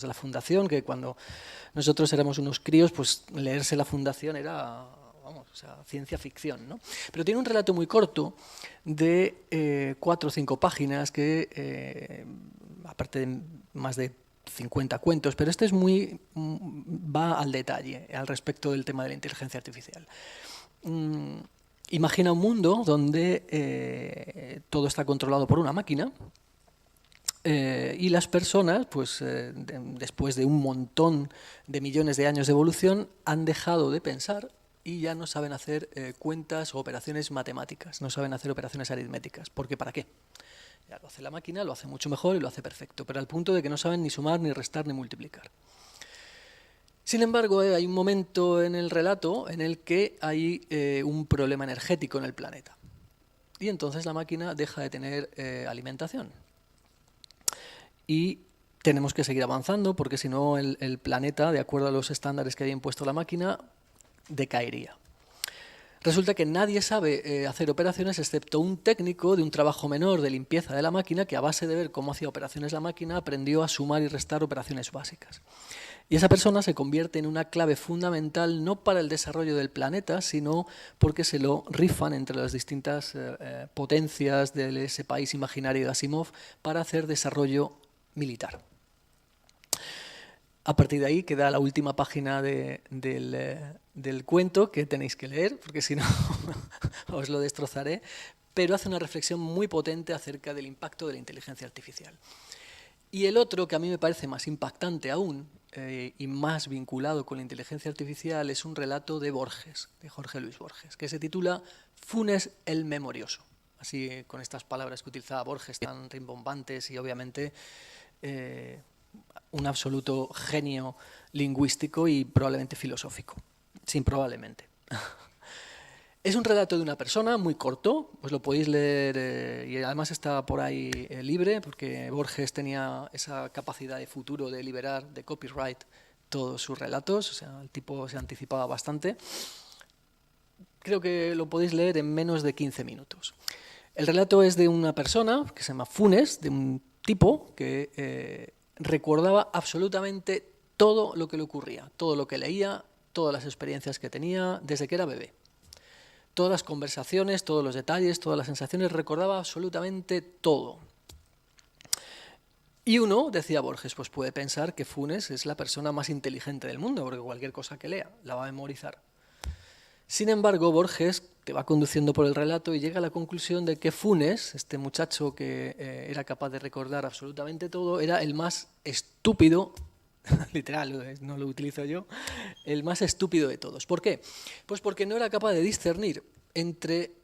de la Fundación, que cuando nosotros éramos unos críos, pues leerse la Fundación era, vamos, o sea, ciencia ficción, ¿no? Pero tiene un relato muy corto de 4 o 5 páginas que, aparte de más de 50 cuentos, pero este es va al detalle al respecto del tema de la inteligencia artificial. Imagina un mundo donde todo está controlado por una máquina. Y las personas, pues después de un montón de millones de años de evolución, han dejado de pensar y ya no saben hacer cuentas o operaciones matemáticas, no saben hacer operaciones aritméticas. ¿Por qué? ¿Para qué? Ya lo hace la máquina, lo hace mucho mejor y lo hace perfecto, pero al punto de que no saben ni sumar, ni restar, ni multiplicar. Sin embargo, hay un momento en el relato en el que hay un problema energético en el planeta. Y entonces la máquina deja de tener alimentación. Y tenemos que seguir avanzando porque si no el planeta, de acuerdo a los estándares que había impuesto la máquina, decaería. Resulta que nadie sabe hacer operaciones excepto un técnico de un trabajo menor de limpieza de la máquina que a base de ver cómo hacía operaciones la máquina aprendió a sumar y restar operaciones básicas. Y esa persona se convierte en una clave fundamental no para el desarrollo del planeta, sino porque se lo rifan entre las distintas potencias de ese país imaginario de Asimov para hacer desarrollo militar. A partir de ahí queda la última página del cuento que tenéis que leer, porque si no os lo destrozaré, pero hace una reflexión muy potente acerca del impacto de la inteligencia artificial. Y el otro, que a mí me parece más impactante aún y más vinculado con la inteligencia artificial, es un relato de Borges, de Jorge Luis Borges, que se titula Funes el Memorioso. Así, con estas palabras que utilizaba Borges, tan rimbombantes y obviamente un absoluto genio lingüístico y probablemente filosófico, sin probablemente. Es un relato de una persona muy corto, pues lo podéis leer y además está por ahí libre porque Borges tenía esa capacidad de futuro de liberar de copyright todos sus relatos, o sea, el tipo se anticipaba bastante. Creo que lo podéis leer en menos de 15 minutos. El relato es de una persona que se llama Funes, de un tipo que recordaba absolutamente todo lo que le ocurría, todo lo que leía, todas las experiencias que tenía desde que era bebé. Todas las conversaciones, todos los detalles, todas las sensaciones, recordaba absolutamente todo. Y uno, decía Borges, pues puede pensar que Funes es la persona más inteligente del mundo, porque cualquier cosa que lea la va a memorizar. Sin embargo, Borges te va conduciendo por el relato y llega a la conclusión de que Funes, este muchacho que era capaz de recordar absolutamente todo, era el más estúpido, literal, no lo utilizo yo, el más estúpido de todos. ¿Por qué? Pues porque no era capaz de discernir entre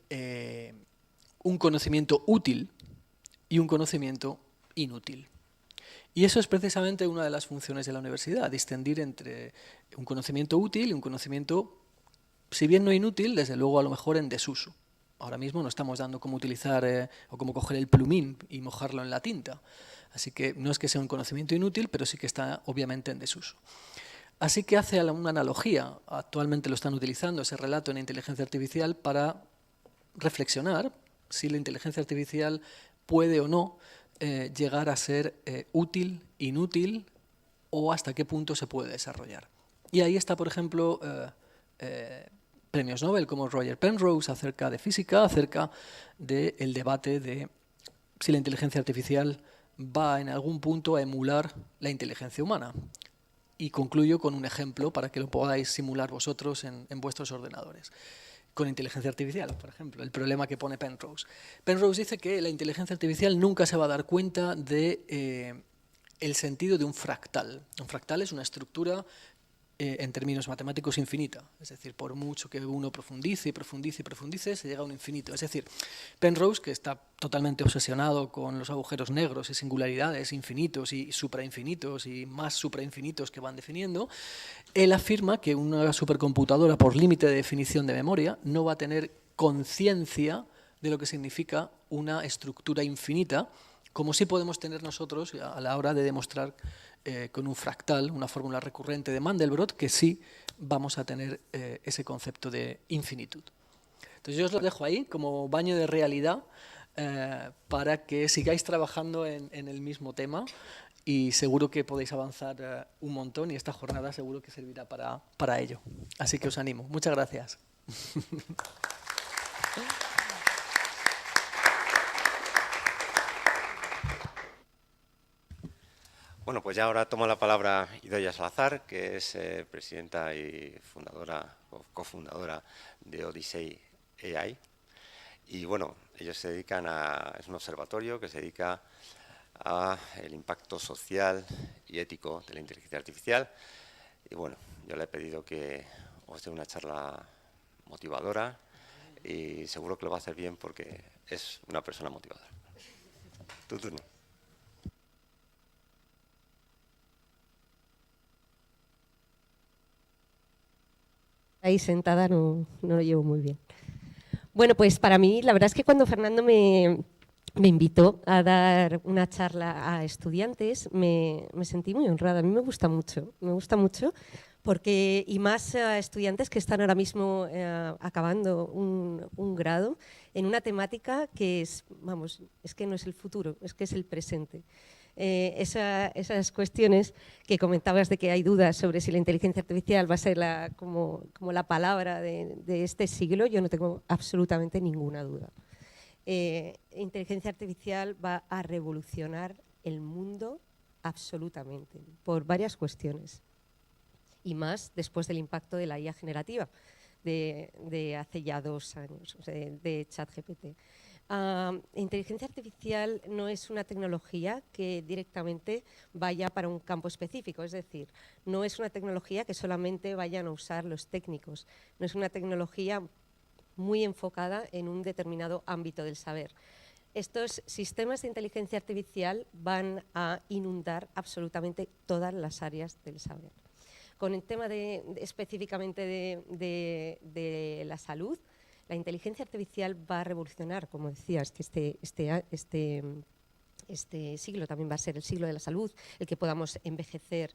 un conocimiento útil y un conocimiento inútil. Y eso es precisamente una de las funciones de la universidad, distinguir entre un conocimiento útil y un conocimiento, si bien no inútil, desde luego a lo mejor en desuso. Ahora mismo no estamos dando cómo utilizar o cómo coger el plumín y mojarlo en la tinta. Así que no es que sea un conocimiento inútil, pero sí que está obviamente en desuso. Así que hace una analogía, actualmente lo están utilizando ese relato en inteligencia artificial para reflexionar si la inteligencia artificial puede o no llegar a ser útil, inútil o hasta qué punto se puede desarrollar. Y ahí está, por ejemplo, premios Nobel como Roger Penrose acerca de física, acerca del debate de si la inteligencia artificial va en algún punto a emular la inteligencia humana. Y concluyo con un ejemplo para que lo podáis simular vosotros en vuestros ordenadores. Con inteligencia artificial, por ejemplo, el problema que pone Penrose. Penrose dice que la inteligencia artificial nunca se va a dar cuenta de el sentido de un fractal. Un fractal es una estructura en términos matemáticos infinita, es decir, por mucho que uno profundice y profundice y profundice, se llega a un infinito. Es decir, Penrose, que está totalmente obsesionado con los agujeros negros y singularidades infinitos y suprainfinitos y más suprainfinitos que van definiendo, él afirma que una supercomputadora, por límite de definición de memoria, no va a tener conciencia de lo que significa una estructura infinita, como sí podemos tener nosotros a la hora de demostrar con un fractal, una fórmula recurrente de Mandelbrot, que sí vamos a tener ese concepto de infinitud. Entonces yo os lo dejo ahí como baño de realidad para que sigáis trabajando en el mismo tema y seguro que podéis avanzar un montón y esta jornada seguro que servirá para ello. Así que os animo. Muchas gracias. Bueno, pues ya ahora toma la palabra Idoia Salazar, que es presidenta y fundadora o cofundadora de Odyssey AI. Y bueno, ellos se dedican es un observatorio que se dedica a el impacto social y ético de la inteligencia artificial. Y bueno, yo le he pedido que os dé una charla motivadora y seguro que lo va a hacer bien porque es una persona motivadora. Tu turno. Ahí sentada no lo llevo muy bien. Bueno, pues para mí, la verdad es que cuando Fernando me invitó a dar una charla a estudiantes, me sentí muy honrada. A mí me gusta mucho porque, y más a estudiantes que están ahora mismo acabando un grado en una temática que es, vamos, es que no es el futuro, es que es el presente. Esas cuestiones que comentabas de que hay dudas sobre si la inteligencia artificial va a ser como la palabra de este siglo, yo no tengo absolutamente ninguna duda. Inteligencia artificial va a revolucionar el mundo absolutamente, por varias cuestiones. Y más después del impacto de la IA generativa de hace ya 2 años, o sea, de ChatGPT. Inteligencia artificial no es una tecnología que directamente vaya para un campo específico, es decir, no es una tecnología que solamente vayan a usar los técnicos, no es una tecnología muy enfocada en un determinado ámbito del saber. Estos sistemas de inteligencia artificial van a inundar absolutamente todas las áreas del saber. Con el tema específicamente de la salud, la inteligencia artificial va a revolucionar, como decías, que este siglo también va a ser el siglo de la salud, el que podamos envejecer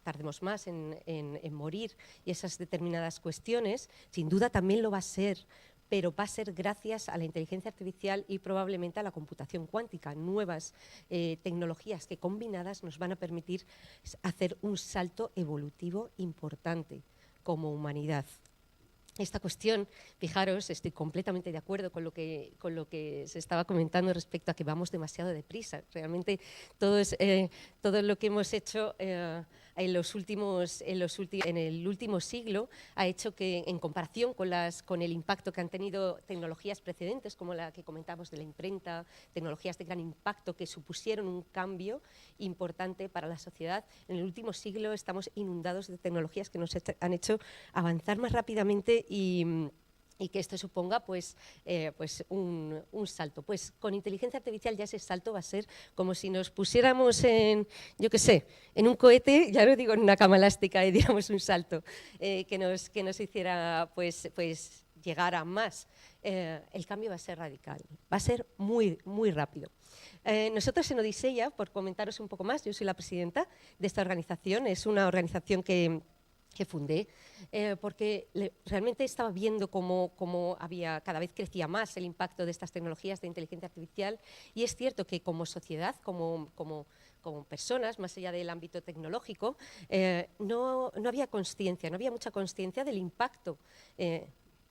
tardemos más en morir y esas determinadas cuestiones, sin duda también lo va a ser, pero va a ser gracias a la inteligencia artificial y probablemente a la computación cuántica, nuevas tecnologías que combinadas nos van a permitir hacer un salto evolutivo importante como humanidad. Esta cuestión, fijaros, estoy completamente de acuerdo con lo que se estaba comentando respecto a que vamos demasiado deprisa. Realmente todo lo que hemos hecho en el último siglo ha hecho que, en comparación con el impacto que han tenido tecnologías precedentes, como la que comentamos de la imprenta, tecnologías de gran impacto que supusieron un cambio importante para la sociedad, en el último siglo estamos inundados de tecnologías que nos han hecho avanzar más rápidamente y que esto suponga pues un salto. Pues con inteligencia artificial ya ese salto va a ser como si nos pusiéramos en un cohete, ya no digo en una cama elástica y diéramos un salto que nos hiciera pues llegar a más. El cambio va a ser radical, va a ser muy, muy rápido. Nosotros en Odisea, por comentaros un poco más, yo soy la presidenta de esta organización, es una organización que fundé, porque realmente estaba viendo cómo cada vez crecía más el impacto de estas tecnologías de inteligencia artificial, y es cierto que como sociedad, como personas, más allá del ámbito tecnológico, no había conciencia, no había mucha conciencia del impacto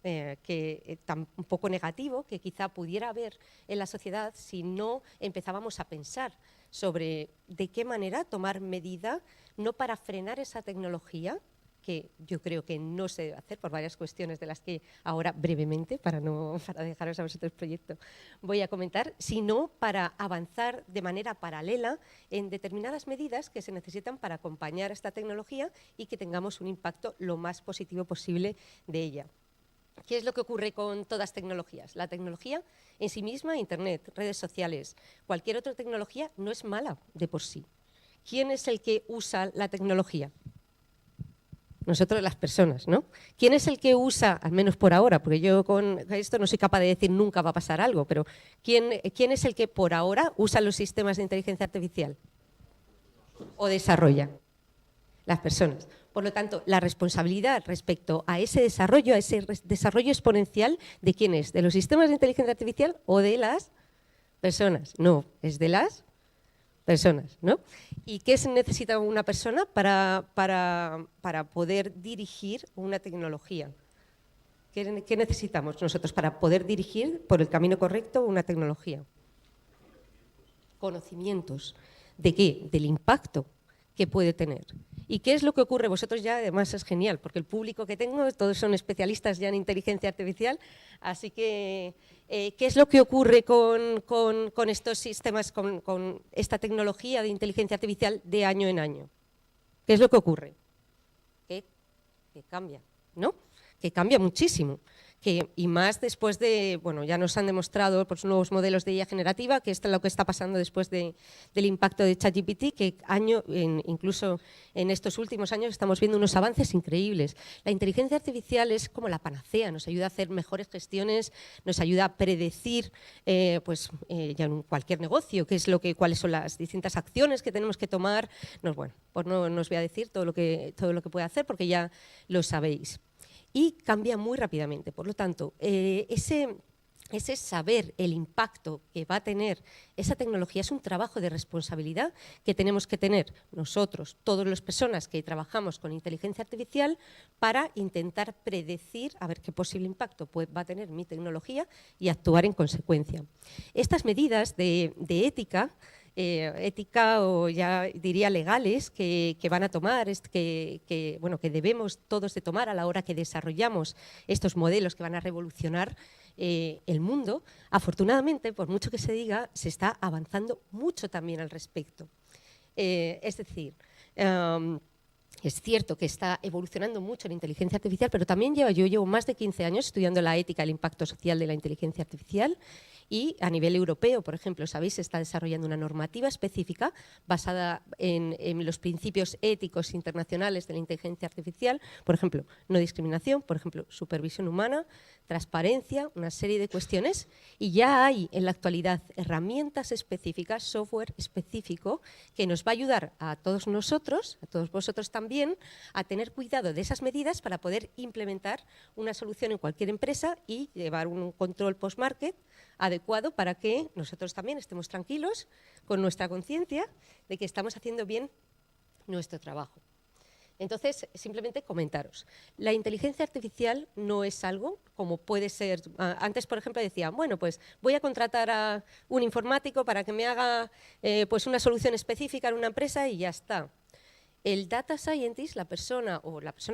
un poco negativo que quizá pudiera haber en la sociedad si no empezábamos a pensar sobre de qué manera tomar medida, no para frenar esa tecnología, que yo creo que no se debe hacer por varias cuestiones de las que ahora brevemente, para dejaros a vosotros el proyecto, voy a comentar, sino para avanzar de manera paralela en determinadas medidas que se necesitan para acompañar a esta tecnología y que tengamos un impacto lo más positivo posible de ella. ¿Qué es lo que ocurre con todas las tecnologías? La tecnología en sí misma, Internet, redes sociales, cualquier otra tecnología no es mala de por sí. ¿Quién es el que usa la tecnología? Nosotros, las personas, ¿no? ¿Quién es el que usa, al menos por ahora, porque yo con esto no soy capaz de decir nunca va a pasar algo, pero ¿quién es el que por ahora usa los sistemas de inteligencia artificial? ¿O desarrolla? Las personas. Por lo tanto, la responsabilidad respecto a ese desarrollo exponencial, ¿de quién es? ¿De los sistemas de inteligencia artificial o de las personas? No, es de las personas, ¿no? ¿Y qué se necesita una persona para poder dirigir una tecnología? ¿Qué necesitamos nosotros para poder dirigir por el camino correcto una tecnología? Conocimientos. ¿De qué? Del impacto que puede tener. ¿Y qué es lo que ocurre? Vosotros ya, además, es genial, porque el público que tengo, todos son especialistas ya en inteligencia artificial, así que, ¿qué es lo que ocurre con estos sistemas, con esta tecnología de inteligencia artificial de año en año? ¿Qué es lo que ocurre? Que cambia, ¿no? Que cambia muchísimo. Y más después de, bueno, ya nos han demostrado pues, nuevos modelos de IA generativa, que es lo que está pasando después del impacto de ChatGPT, que incluso en estos últimos años estamos viendo unos avances increíbles. La inteligencia artificial es como la panacea, nos ayuda a hacer mejores gestiones, nos ayuda a predecir ya en cualquier negocio cuáles son las distintas acciones que tenemos que tomar. Bueno, pues no os voy a decir todo lo que puede hacer porque ya lo sabéis. Y cambia muy rápidamente. Por lo tanto, ese saber el impacto que va a tener esa tecnología es un trabajo de responsabilidad que tenemos que tener nosotros, todas las personas que trabajamos con inteligencia artificial, para intentar predecir a ver qué posible impacto va a tener mi tecnología y actuar en consecuencia. Estas medidas de ética o ya diría legales que van a tomar, que debemos todos de tomar a la hora que desarrollamos estos modelos que van a revolucionar el mundo. Afortunadamente, por mucho que se diga, se está avanzando mucho también al respecto. Es decir, es cierto que está evolucionando mucho la inteligencia artificial, pero también yo llevo más de 15 años estudiando la ética y el impacto social de la inteligencia artificial. Y a nivel europeo, por ejemplo, sabéis, se está desarrollando una normativa específica basada en los principios éticos internacionales de la inteligencia artificial, por ejemplo, no discriminación, por ejemplo, supervisión humana, transparencia, una serie de cuestiones, y ya hay en la actualidad herramientas específicas, software específico, que nos va a ayudar a todos nosotros, a todos vosotros también, a tener cuidado de esas medidas para poder implementar una solución en cualquier empresa y llevar un control post-market adecuado para que nosotros también estemos tranquilos con nuestra conciencia de que estamos haciendo bien nuestro trabajo. Entonces, simplemente comentaros. La inteligencia artificial no es algo como puede ser. Antes, por ejemplo, decían, bueno, pues voy a contratar a un informático para que me haga pues una solución específica en una empresa y ya está. El data scientist, la persona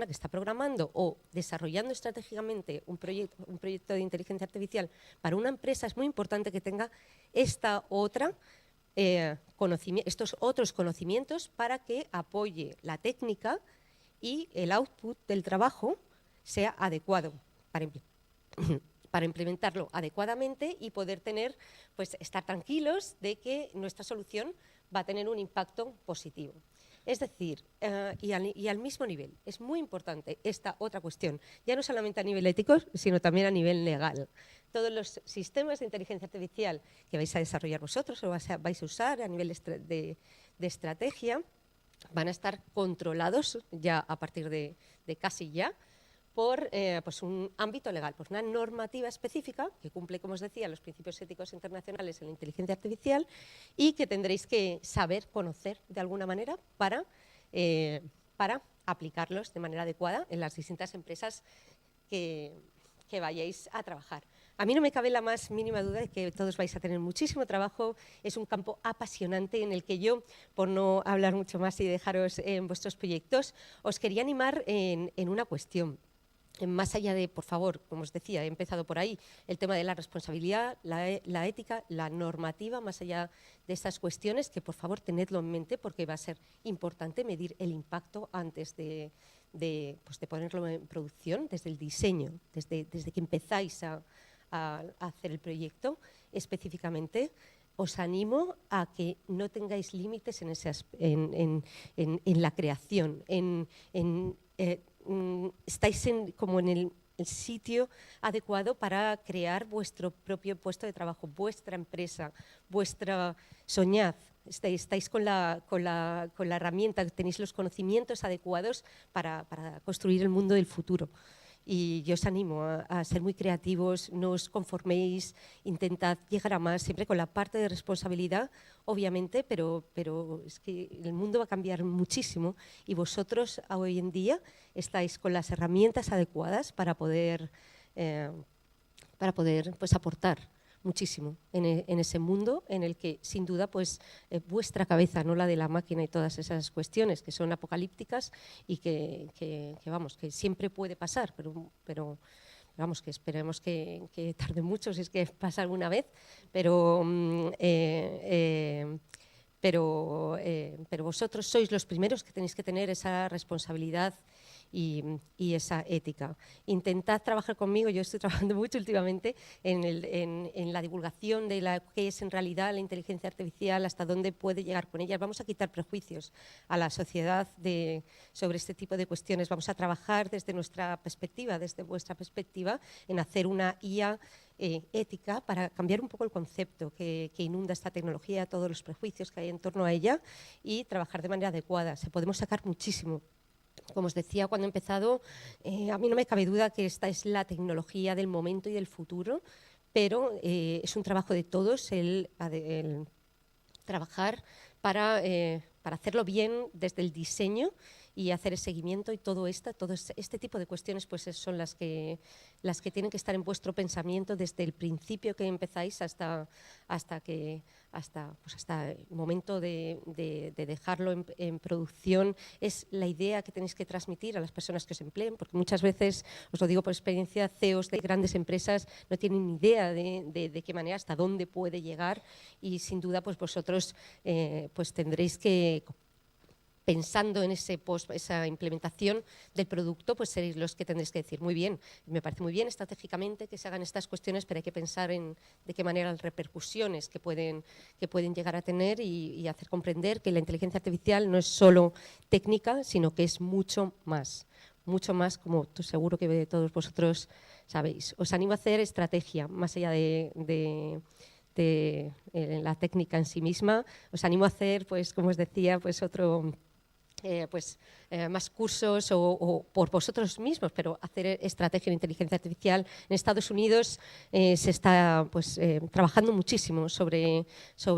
que está programando o desarrollando estratégicamente un proyecto de inteligencia artificial para una empresa, es muy importante que tenga estos otros conocimientos para que apoye la técnica y el output del trabajo sea adecuado para implementarlo adecuadamente y poder estar tranquilos de que nuestra solución va a tener un impacto positivo. Es decir, y al mismo nivel, es muy importante esta otra cuestión, ya no solamente a nivel ético, sino también a nivel legal. Todos los sistemas de inteligencia artificial que vais a desarrollar vosotros o vais a usar a nivel de estrategia van a estar controlados ya a partir de casi ya por un ámbito legal, por una normativa específica que cumple, como os decía, los principios éticos internacionales en la inteligencia artificial y que tendréis que saber, conocer de alguna manera para aplicarlos de manera adecuada en las distintas empresas que vayáis a trabajar. A mí no me cabe la más mínima duda de que todos vais a tener muchísimo trabajo. Es un campo apasionante en el que yo, por no hablar mucho más y dejaros en vuestros proyectos, os quería animar en una cuestión. Más allá de, por favor, como os decía, he empezado por ahí, el tema de la responsabilidad, la ética, la normativa, más allá de estas cuestiones, que por favor tenedlo en mente porque va a ser importante medir el impacto antes de ponerlo en producción, desde el diseño, desde que empezáis a hacer el proyecto específicamente. Os animo a que no tengáis límites en la creación, estáis como en el sitio adecuado para crear vuestro propio puesto de trabajo, vuestra empresa, soñad, estáis con la herramienta, tenéis los conocimientos adecuados para construir el mundo del futuro. Y yo os animo a ser muy creativos, no os conforméis, intentad llegar a más, siempre con la parte de responsabilidad, obviamente, pero es que el mundo va a cambiar muchísimo y vosotros hoy en día estáis con las herramientas adecuadas para poder pues, aportar muchísimo en ese mundo en el que, sin duda, pues vuestra cabeza, no la de la máquina y todas esas cuestiones que son apocalípticas y que vamos, que siempre puede pasar, pero vamos, que esperemos que tarde mucho, si es que pasa alguna vez, pero vosotros sois los primeros que tenéis que tener esa responsabilidad y esa ética. Intentad trabajar conmigo, yo estoy trabajando mucho últimamente en la divulgación de qué es en realidad la inteligencia artificial, hasta dónde puede llegar con ella. Vamos a quitar prejuicios a la sociedad sobre este tipo de cuestiones. Vamos a trabajar desde nuestra perspectiva, desde vuestra perspectiva, en hacer una IA ética para cambiar un poco el concepto que inunda esta tecnología, todos los prejuicios que hay en torno a ella y trabajar de manera adecuada. Se podemos sacar muchísimo. Como os decía cuando he empezado, a mí no me cabe duda que esta es la tecnología del momento y del futuro, pero es un trabajo de todos el trabajar para hacerlo bien desde el diseño y hacer el seguimiento y todo este tipo de cuestiones pues son las que tienen que estar en vuestro pensamiento desde el principio que empezáis hasta el momento de dejarlo en producción. Es la idea que tenéis que transmitir a las personas que os empleen, porque muchas veces, os lo digo por experiencia, CEOs de grandes empresas no tienen ni idea de qué manera, hasta dónde puede llegar y sin duda pues vosotros pues tendréis que, pensando en esa implementación del producto, pues seréis los que tendréis que decir, muy bien, me parece muy bien estratégicamente que se hagan estas cuestiones, pero hay que pensar en de qué manera las repercusiones que pueden llegar a tener y hacer comprender que la inteligencia artificial no es solo técnica, sino que es mucho más, como seguro que todos vosotros sabéis. Os animo a hacer estrategia, más allá de la técnica en sí misma. Os animo a hacer, pues como os decía, pues más cursos o por vosotros mismos, pero hacer estrategia en inteligencia artificial. En Estados Unidos se está trabajando muchísimo sobre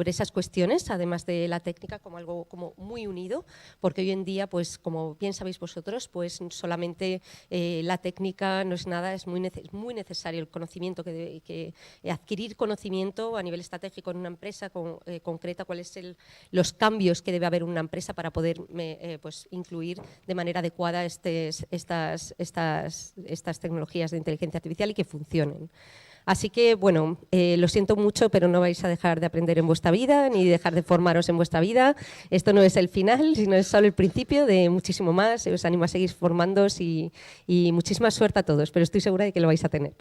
esas cuestiones, además de la técnica, como algo como muy unido, porque hoy en día, pues como bien sabéis vosotros, pues solamente la técnica no es nada, es muy necesario el conocimiento, adquirir conocimiento a nivel estratégico en una empresa concreta, cuáles son los cambios que debe haber en una empresa para poder pues incluir de manera adecuada estas tecnologías de inteligencia artificial y que funcionen. Así que, bueno, lo siento mucho, pero no vais a dejar de aprender en vuestra vida ni dejar de formaros en vuestra vida. Esto no es el final, sino es solo el principio de muchísimo más. Os animo a seguir formándoos y muchísima suerte a todos, pero estoy segura de que lo vais a tener.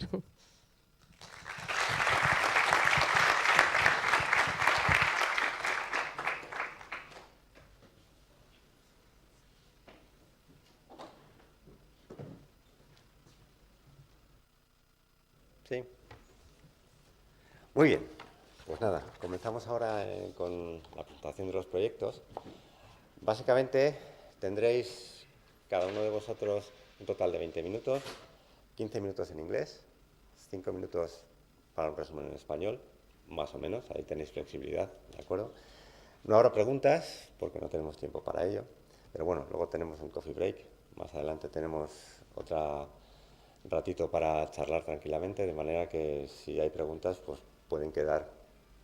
Sí. Muy bien, pues nada, comenzamos ahora con la presentación de los proyectos. Básicamente tendréis cada uno de vosotros un total de 20 minutos, 15 minutos en inglés, 5 minutos para un resumen en español, más o menos, ahí tenéis flexibilidad, ¿de acuerdo? No habrá preguntas, porque no tenemos tiempo para ello, pero bueno, luego tenemos un coffee break, más adelante tenemos otro ratito para charlar tranquilamente, de manera que si hay preguntas, pues pueden quedar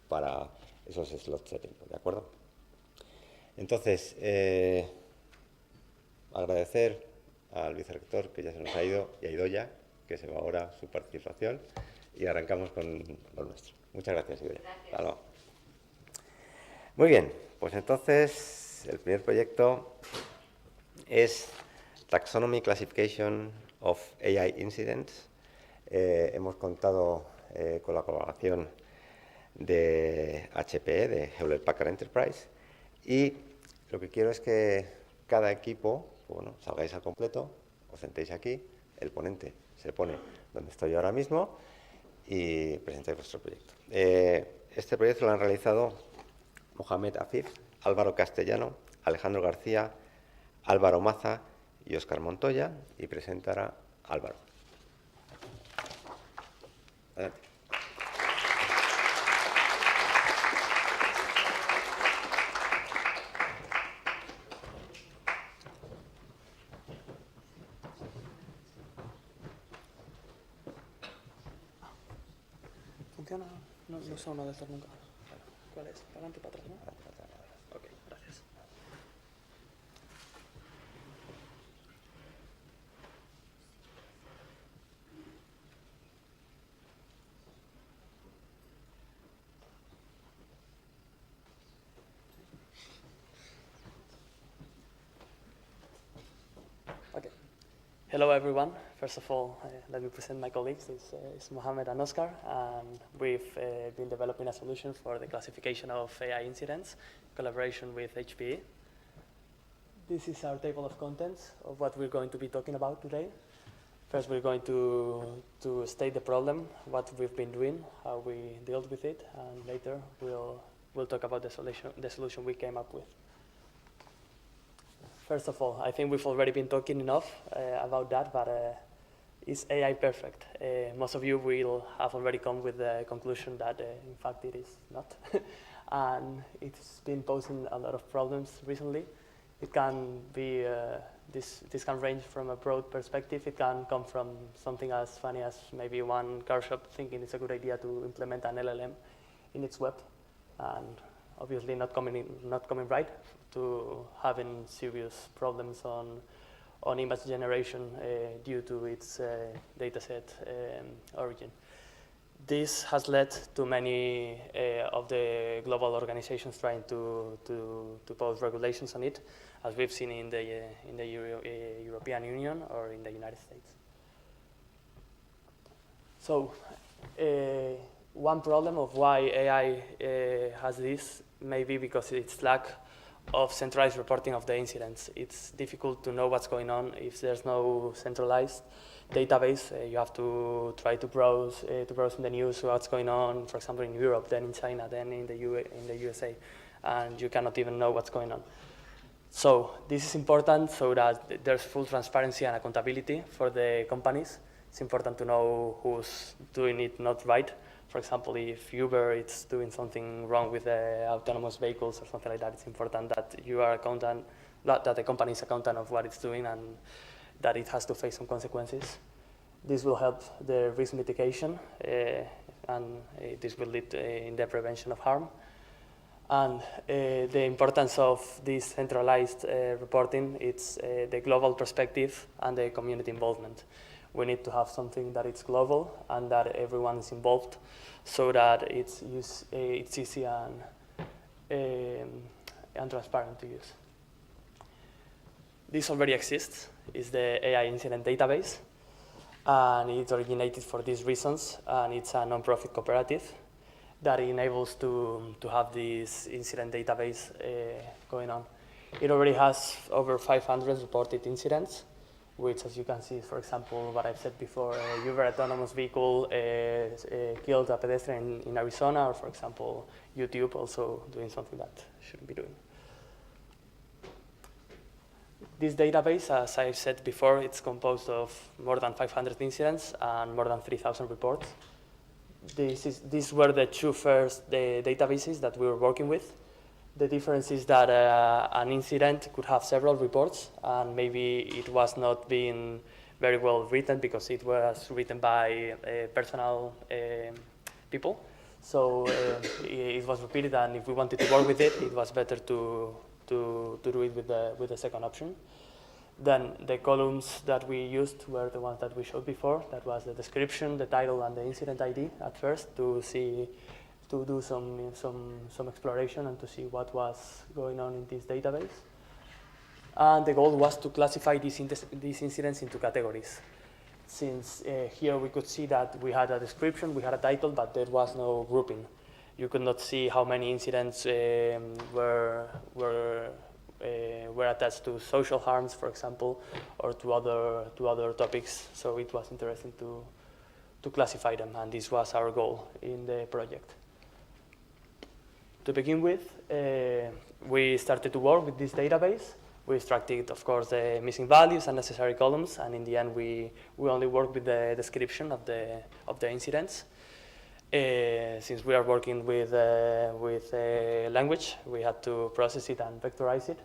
para esos slots de tiempo, ¿de acuerdo? Entonces, agradecer al vicerrector, que ya se nos ha ido, y a Idoia, que se va ahora su participación, y arrancamos con lo nuestro. Muchas gracias, Idoia. Hasta luego. Muy bien, pues entonces el primer proyecto es Taxonomy Classification of AI Incidents. Hemos contado con la colaboración de HPE, de Hewlett Packard Enterprise, y lo que quiero es que cada equipo, bueno, salgáis al completo, os sentéis aquí, el ponente se pone donde estoy ahora mismo y presentáis vuestro proyecto. Este proyecto lo han realizado Mohamed Afif, Álvaro Castellano, Alejandro García, Álvaro Maza y Óscar Montoya, y presentará Álvaro. Adelante. ¿Funciona? No sé uno de estos nunca. ¿Cuál es? ¿Para adelante y para atrás, no? Ok, gracias. Okay. Hello, everyone. First of all, let me present my colleagues. It's Mohammed and Oscar, and we've been developing a solution for the classification of AI incidents in collaboration with HPE. This is our table of contents of what we're going to be talking about today. First, we're going to state the problem, what we've been doing, how we dealt with it, and later we'll talk about the solution we came up with. First of all, I think we've already been talking enough about that, but is AI perfect? Most of you will have already come with the conclusion that, in fact, it is not. And it's been posing a lot of problems recently. It can be, this can range from a broad perspective. It can come from something as funny as maybe one car shop thinking it's a good idea to implement an LLM in its web, and obviously not coming right, to having serious problems on image generation due to its dataset origin. This has led to many of the global organizations trying to pose regulations on it, as we've seen in the European Union or in the United States. So one problem of why AI has this may be because its lack of centralized reporting of the incidents. It's difficult to know what's going on if there's no centralized database. You have to try to browse in the news what's going on, for example, in Europe, then in China, then in the USA, and you cannot even know what's going on. So this is important so that there's full transparency and accountability for the companies. It's important to know who's doing it not right. For example, if Uber is doing something wrong with the autonomous vehicles or something like that, it's important that you are accountant, that the company is accountant of what it's doing and that it has to face some consequences. This will help the risk mitigation and this will lead in the prevention of harm. And the importance of this centralized reporting, it's the global perspective and the community involvement. We need to have something that is global and that everyone is involved so that it's easy and transparent to use. This already exists. It's the AI incident database, and it originated for these reasons, and it's a non-profit cooperative that enables to have this incident database going on. It already has over 500 reported incidents, which, as you can see, is, for example, what I've said before, a Uber autonomous vehicle killed a pedestrian in Arizona, or, for example, YouTube also doing something that shouldn't be doing. This database, as I said before, it's composed of more than 500 incidents and more than 3,000 reports. These were the two first databases that we were working with. The difference is that an incident could have several reports, and maybe it was not being very well written because it was written by personal people. So it was repeated, and if we wanted to work with it, it was better to do it with the second option. Then the columns that we used were the ones that we showed before. That was the description, the title, and the incident ID at first to do some exploration and to see what was going on in this database. And the goal was to classify these incidents into categories. Since here we could see that we had a description, we had a title, but there was no grouping. You could not see how many incidents were attached to social harms, for example, or to other topics. So it was interesting to classify them, and this was our goal in the project. To begin with, we started to work with this database. We extracted, of course, the missing values and necessary columns, and in the end, we only worked with the description of the incidents. since we are working with language, we had to process it and vectorize it.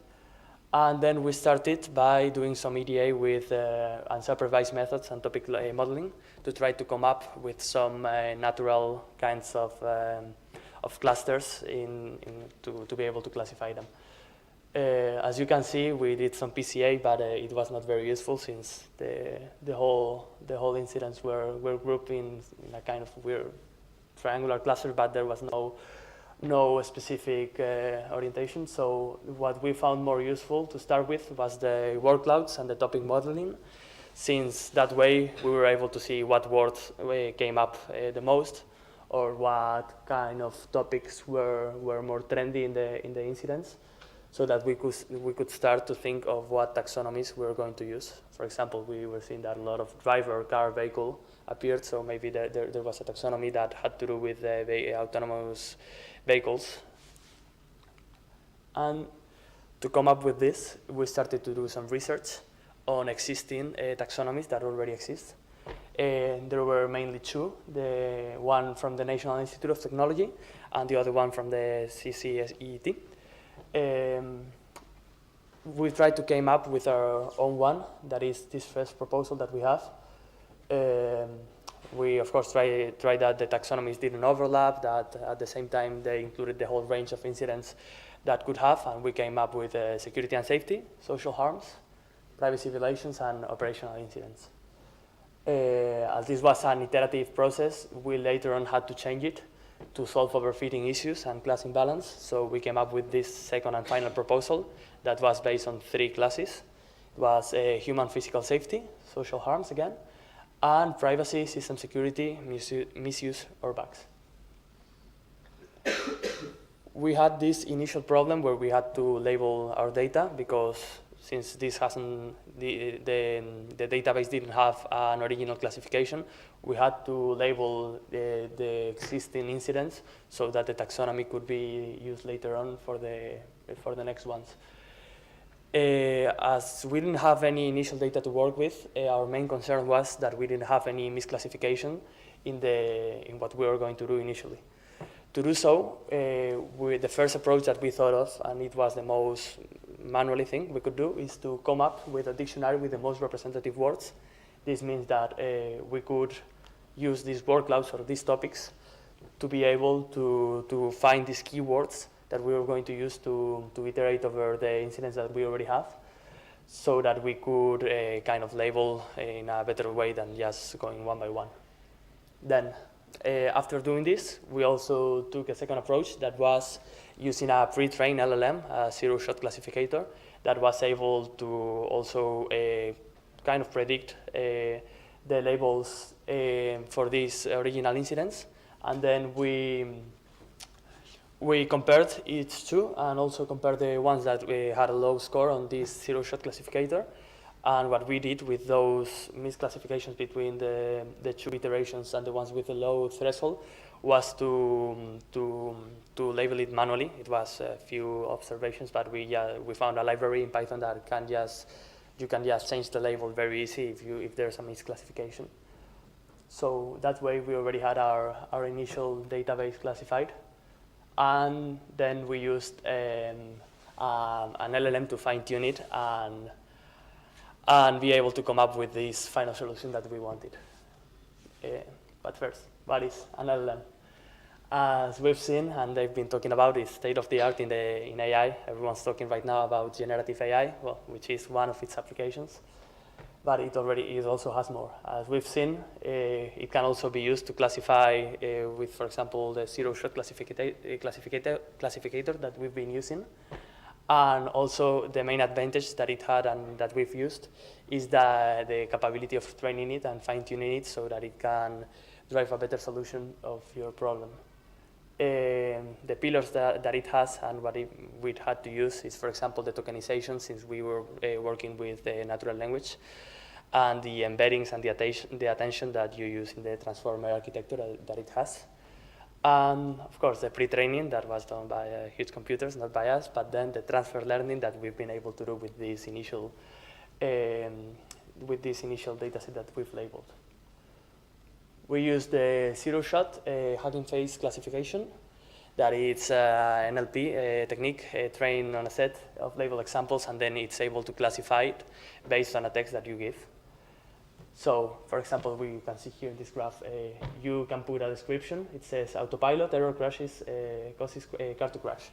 And then we started by doing some EDA with unsupervised methods and topic modeling to try to come up with some natural kinds of clusters to be able to classify them. As you can see, we did some PCA, but it was not very useful since the whole incidents were grouped in a kind of weird triangular cluster, but there was no specific orientation. So what we found more useful to start with was the word clouds and the topic modeling, since that way we were able to see what words came up the most, or what kind of topics were more trendy in the incidents, so that we could start to think of what taxonomies we were going to use. For example, we were seeing that a lot of driver, car, vehicle appeared, so maybe there was a taxonomy that had to do with the autonomous vehicles. And to come up with this, we started to do some research on existing taxonomies that already exist. There were mainly two, the one from the National Institute of Technology and the other one from the CCSET. We tried to come up with our own one, that is this first proposal that we have. We, of course, tried that the taxonomies didn't overlap, that at the same time they included the whole range of incidents that could have, and we came up with security and safety, social harms, privacy violations, and operational incidents. As this was an iterative process, we later on had to change it to solve overfitting issues and class imbalance. So we came up with this second and final proposal that was based on 3 classes. It was human physical safety, social harms again, and privacy, system security, misuse, or bugs. We had this initial problem where we had to label our data, because since this hasn't, the database didn't have an original classification, we had to label the existing incidents so that the taxonomy could be used later on for the next ones. As we didn't have any initial data to work with, our main concern was that we didn't have any misclassification in what we were going to do initially. To do so, the first approach that we thought of, and it was the most manually thing we could do, is to come up with a dictionary with the most representative words. This means that we could use these word clouds or these topics to be able to find these keywords that we were going to use to iterate over the incidents that we already have, so that we could kind of label in a better way than just going one by one. Then, after doing this, we also took a second approach that was using a pre-trained LLM, a zero-shot classificator, that was able to also kind of predict the labels for these original incidents. And then we compared each two, and also compared the ones that had a low score on this zero-shot classificator. And what we did with those misclassifications between the two iterations and the ones with a low threshold was to label it manually. It was a few observations, but we found a library in Python that you can just change the label very easy if there's a misclassification. So that way we already had our initial database classified, and then we used an LLM to fine-tune it and be able to come up with this final solution that we wanted. But first, what is an LLM? As we've seen, and they've been talking about, it's state-of-the-art in AI. Everyone's talking right now about generative AI, well, which is one of its applications. But it also has more. As we've seen, it can also be used to classify with, for example, the zero-shot classificator that we've been using. And also the main advantage that it had and that we've used is the capability of training it and fine-tuning it so that it can drive a better solution of your problem. The pillars that it has and what we had to use is, for example, the tokenization, since we were working with natural language, and the embeddings and the attention that you use in the transformer architecture that it has. And of course, the pre-training that was done by huge computers, not by us, but then the transfer learning that we've been able to do with this initial data set that we've labeled. We use the zero-shot Hugging Face classification. That is an NLP technique trained on a set of label examples, and then it's able to classify it based on a text that you give. So, for example, we can see here in this graph, you can put a description. It says autopilot, error crashes, causes car to crash.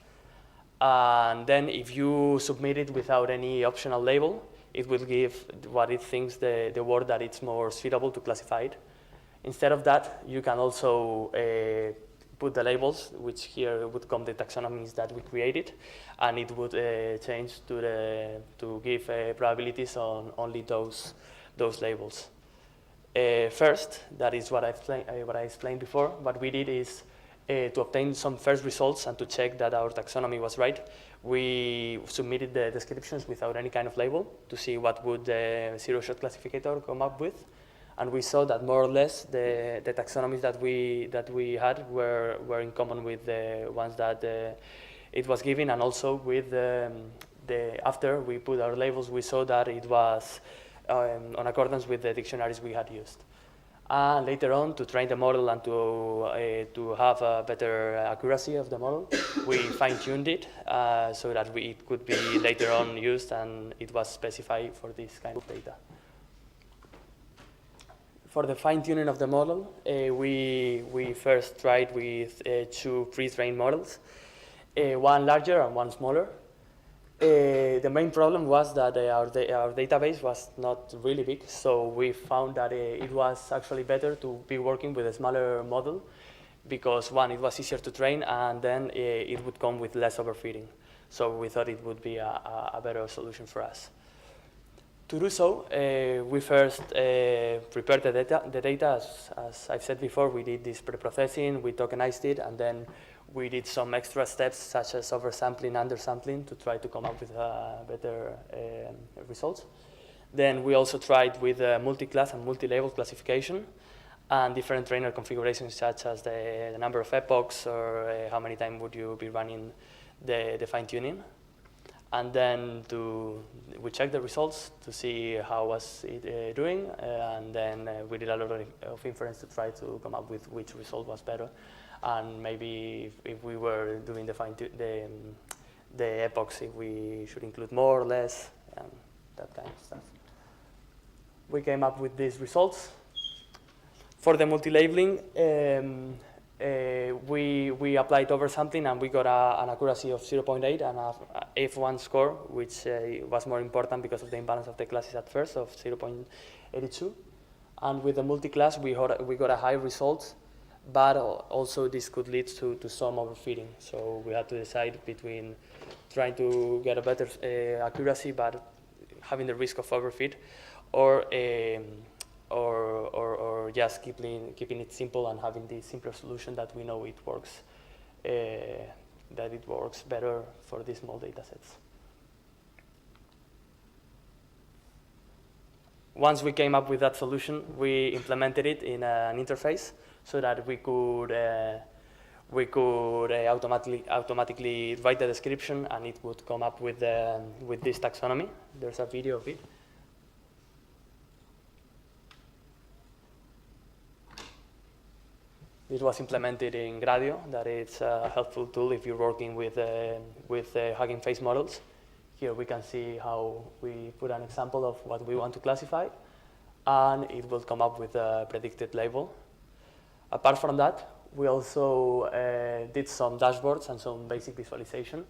And then if you submit it without any optional label, it will give what it thinks the word that it's more suitable to classify it. Instead of that, you can also put the labels, which here would come the taxonomies that we created, and it would change to give probabilities on only those labels. First, that is what I explained before. What we did is to obtain some first results and to check that our taxonomy was right. We submitted the descriptions without any kind of label to see what would the zero-shot classificator come up with. And we saw that more or less the taxonomies that we had were in common with the ones that it was given, and also with after we put our labels, we saw that it was on accordance with the dictionaries we had used. And later on, to train the model and to have a better accuracy of the model, we fine-tuned it so that it could be later on used, and it was specified for this kind of data. For the fine-tuning of the model, we first tried with 2 pre-trained models, one larger and one smaller. The main problem was that our database was not really big, so we found that it was actually better to be working with a smaller model because, one, it was easier to train, and then it would come with less overfitting. So we thought it would be a better solution for us. To do so, we first prepared the data. As I've said before, we did this pre-processing, we tokenized it, and then we did some extra steps such as oversampling, undersampling to try to come up with better results. Then we also tried with multi-class and multi-label classification and different trainer configurations such as the number of epochs or how many times would you be running the fine-tuning. And then we checked the results to see how was it doing, and then we did a lot of inference to try to come up with which result was better. And maybe if we were doing the epochs, if we should include more or less, and that kind of stuff. We came up with these results. For the multi-labeling, we applied oversampling, and we got an accuracy of 0.8 and a F1 score, which was more important because of the imbalance of the classes at first of 0.82. And with the multi-class, we got a high result, but also this could lead to some overfitting. So we had to decide between trying to get a better accuracy, but having the risk of overfit, or just keeping it simple and having the simpler solution that we know it works, that it works better for these small data sets. Once we came up with that solution, we implemented it in an interface so that we could automatically write the description, and it would come up with this taxonomy. There's a video of it. This was implemented in Grado. That is a helpful tool if you're working with Hugging Face models. Here we can see how we put an example of what we want to classify, and it will come up with a predicted label. Apart from that, we also did some dashboards and some basic visualization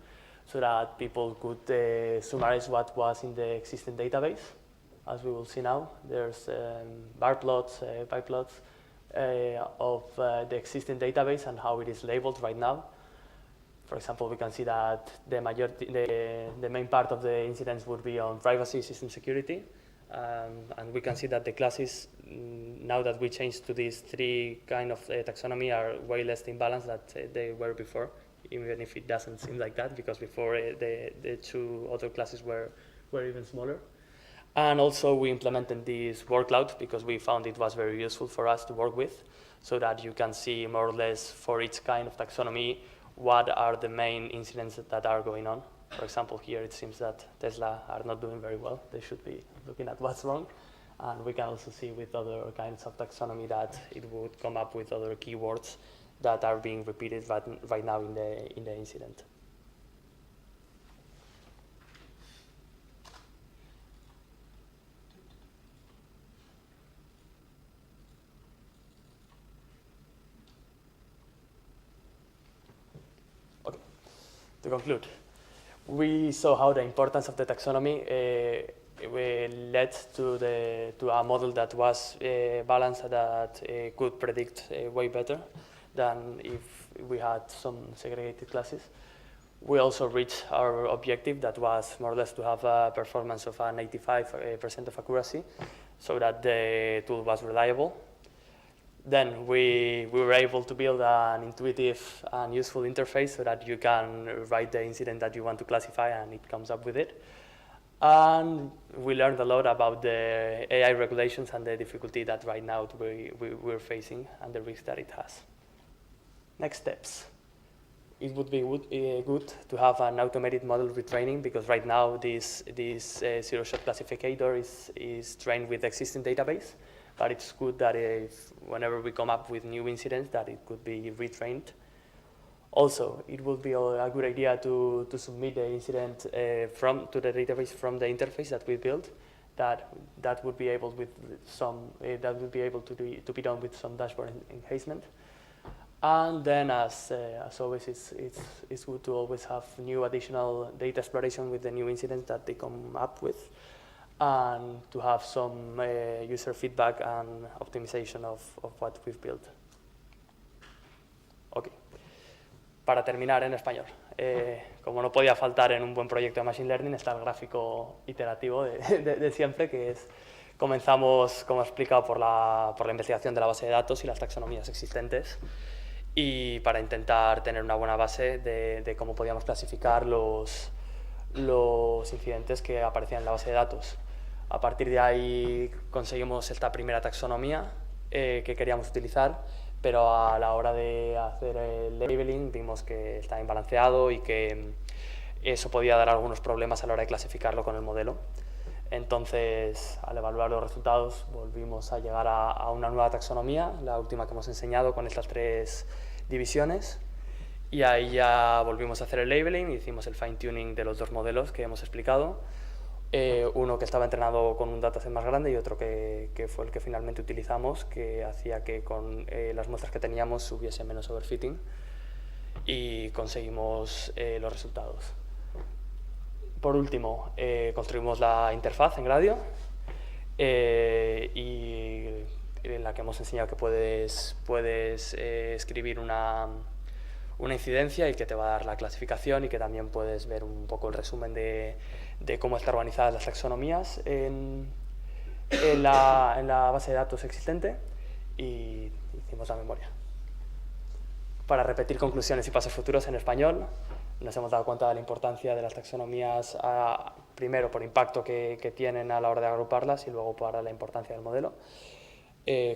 so that people could summarize what was in the existing database. As we will see now, there's bar plots, pie plots of the existing database and how it is labeled right now. For example, we can see that the main part of the incidents would be on privacy, system security, and we can see that the classes, now that we changed to these 3 kind of taxonomy, are way less imbalanced than they were before, even if it doesn't seem like that, because before the 2 other classes were even smaller. And also we implemented this word cloud because we found it was very useful for us to work with, so that you can see more or less for each kind of taxonomy what are the main incidents that are going on. For example, here it seems that Tesla are not doing very well. They should be looking at what's wrong. And we can also see with other kinds of taxonomy that it would come up with other keywords that are being repeated right now in the incident. Okay, to conclude, we saw how the importance of the taxonomy led to a model that was balanced, that could predict way better than if we had some segregated classes. We also reached our objective, that was more or less to have a performance of an 85% of accuracy, so that the tool was reliable. Then we were able to build an intuitive and useful interface so that you can write the incident that you want to classify and it comes up with it. And we learned a lot about the AI regulations and the difficulty that right now we're facing and the risk that it has. Next steps. It would be good to have an automated model retraining, because right now this zero-shot classificator is trained with existing database, but it's good that whenever we come up with new incidents, that it could be retrained. Also, it would be a good idea to submit the incident to the database from the interface that we built. That would be able to be done with some dashboard enhancement. And then, as always, it's good to always have new additional data exploration with the new incidents that they come up with, and to have some user feedback and optimization of what we've built. Okay. Para terminar en español, como no podía faltar en un buen proyecto de Machine Learning, está el gráfico iterativo de siempre, que es, comenzamos, como he explicado, por la investigación de la base de datos y las taxonomías existentes, y para intentar tener una buena base de cómo podíamos clasificar los incidentes que aparecían en la base de datos. A partir de ahí conseguimos esta primera taxonomía que queríamos utilizar, pero a la hora de hacer el labeling vimos que estaba imbalanceado y que eso podía dar algunos problemas a la hora de clasificarlo con el modelo. Entonces, al evaluar los resultados, volvimos a llegar a una nueva taxonomía, la última que hemos enseñado, con estas 3 divisiones, y ahí ya volvimos a hacer el labeling, hicimos el fine-tuning de los 2 modelos que hemos explicado, uno que estaba entrenado con un dataset más grande y otro que fue el que finalmente utilizamos, que hacía que con las muestras que teníamos hubiese menos overfitting, y conseguimos los resultados. Por último, construimos la interfaz en Grado, y en la que hemos enseñado que puedes escribir una incidencia y que te va a dar la clasificación, y que también puedes ver un poco el resumen de cómo están organizadas las taxonomías en la base de datos existente, y hicimos la memoria. Para repetir conclusiones y pasos futuros en español, nos hemos dado cuenta de la importancia de las taxonomías, primero por impacto que tienen a la hora de agruparlas, y luego para la importancia del modelo.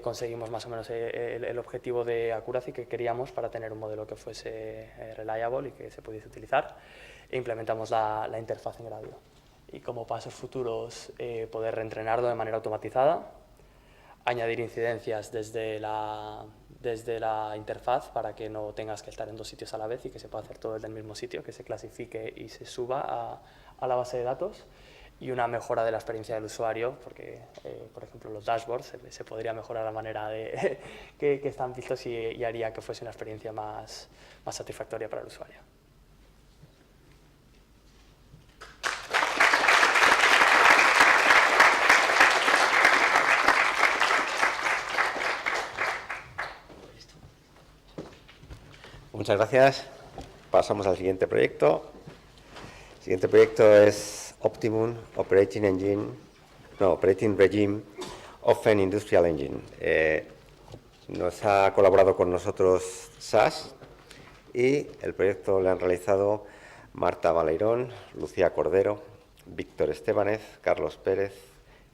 Conseguimos más o menos el objetivo de accuracy que queríamos para tener un modelo que fuese reliable y que se pudiese utilizar, e implementamos la interfaz en Grado. Y como pasos futuros, poder reentrenarlo de manera automatizada, añadir incidencias desde la interfaz para que no tengas que estar en 2 sitios a la vez y que se pueda hacer todo desde el mismo sitio, que se clasifique y se suba a la base de datos, y una mejora de la experiencia del usuario, porque, por ejemplo, los dashboards se podría mejorar la manera que están vistos, y haría que fuese una experiencia más satisfactoria para el usuario. Muchas gracias. Pasamos al siguiente proyecto. El siguiente proyecto es Optimum, Operating Regime of an Industrial Engine. Nos ha colaborado con nosotros SAS, y el proyecto lo han realizado Marta Baleirón, Lucía Cordero, Víctor Estebanez, Carlos Pérez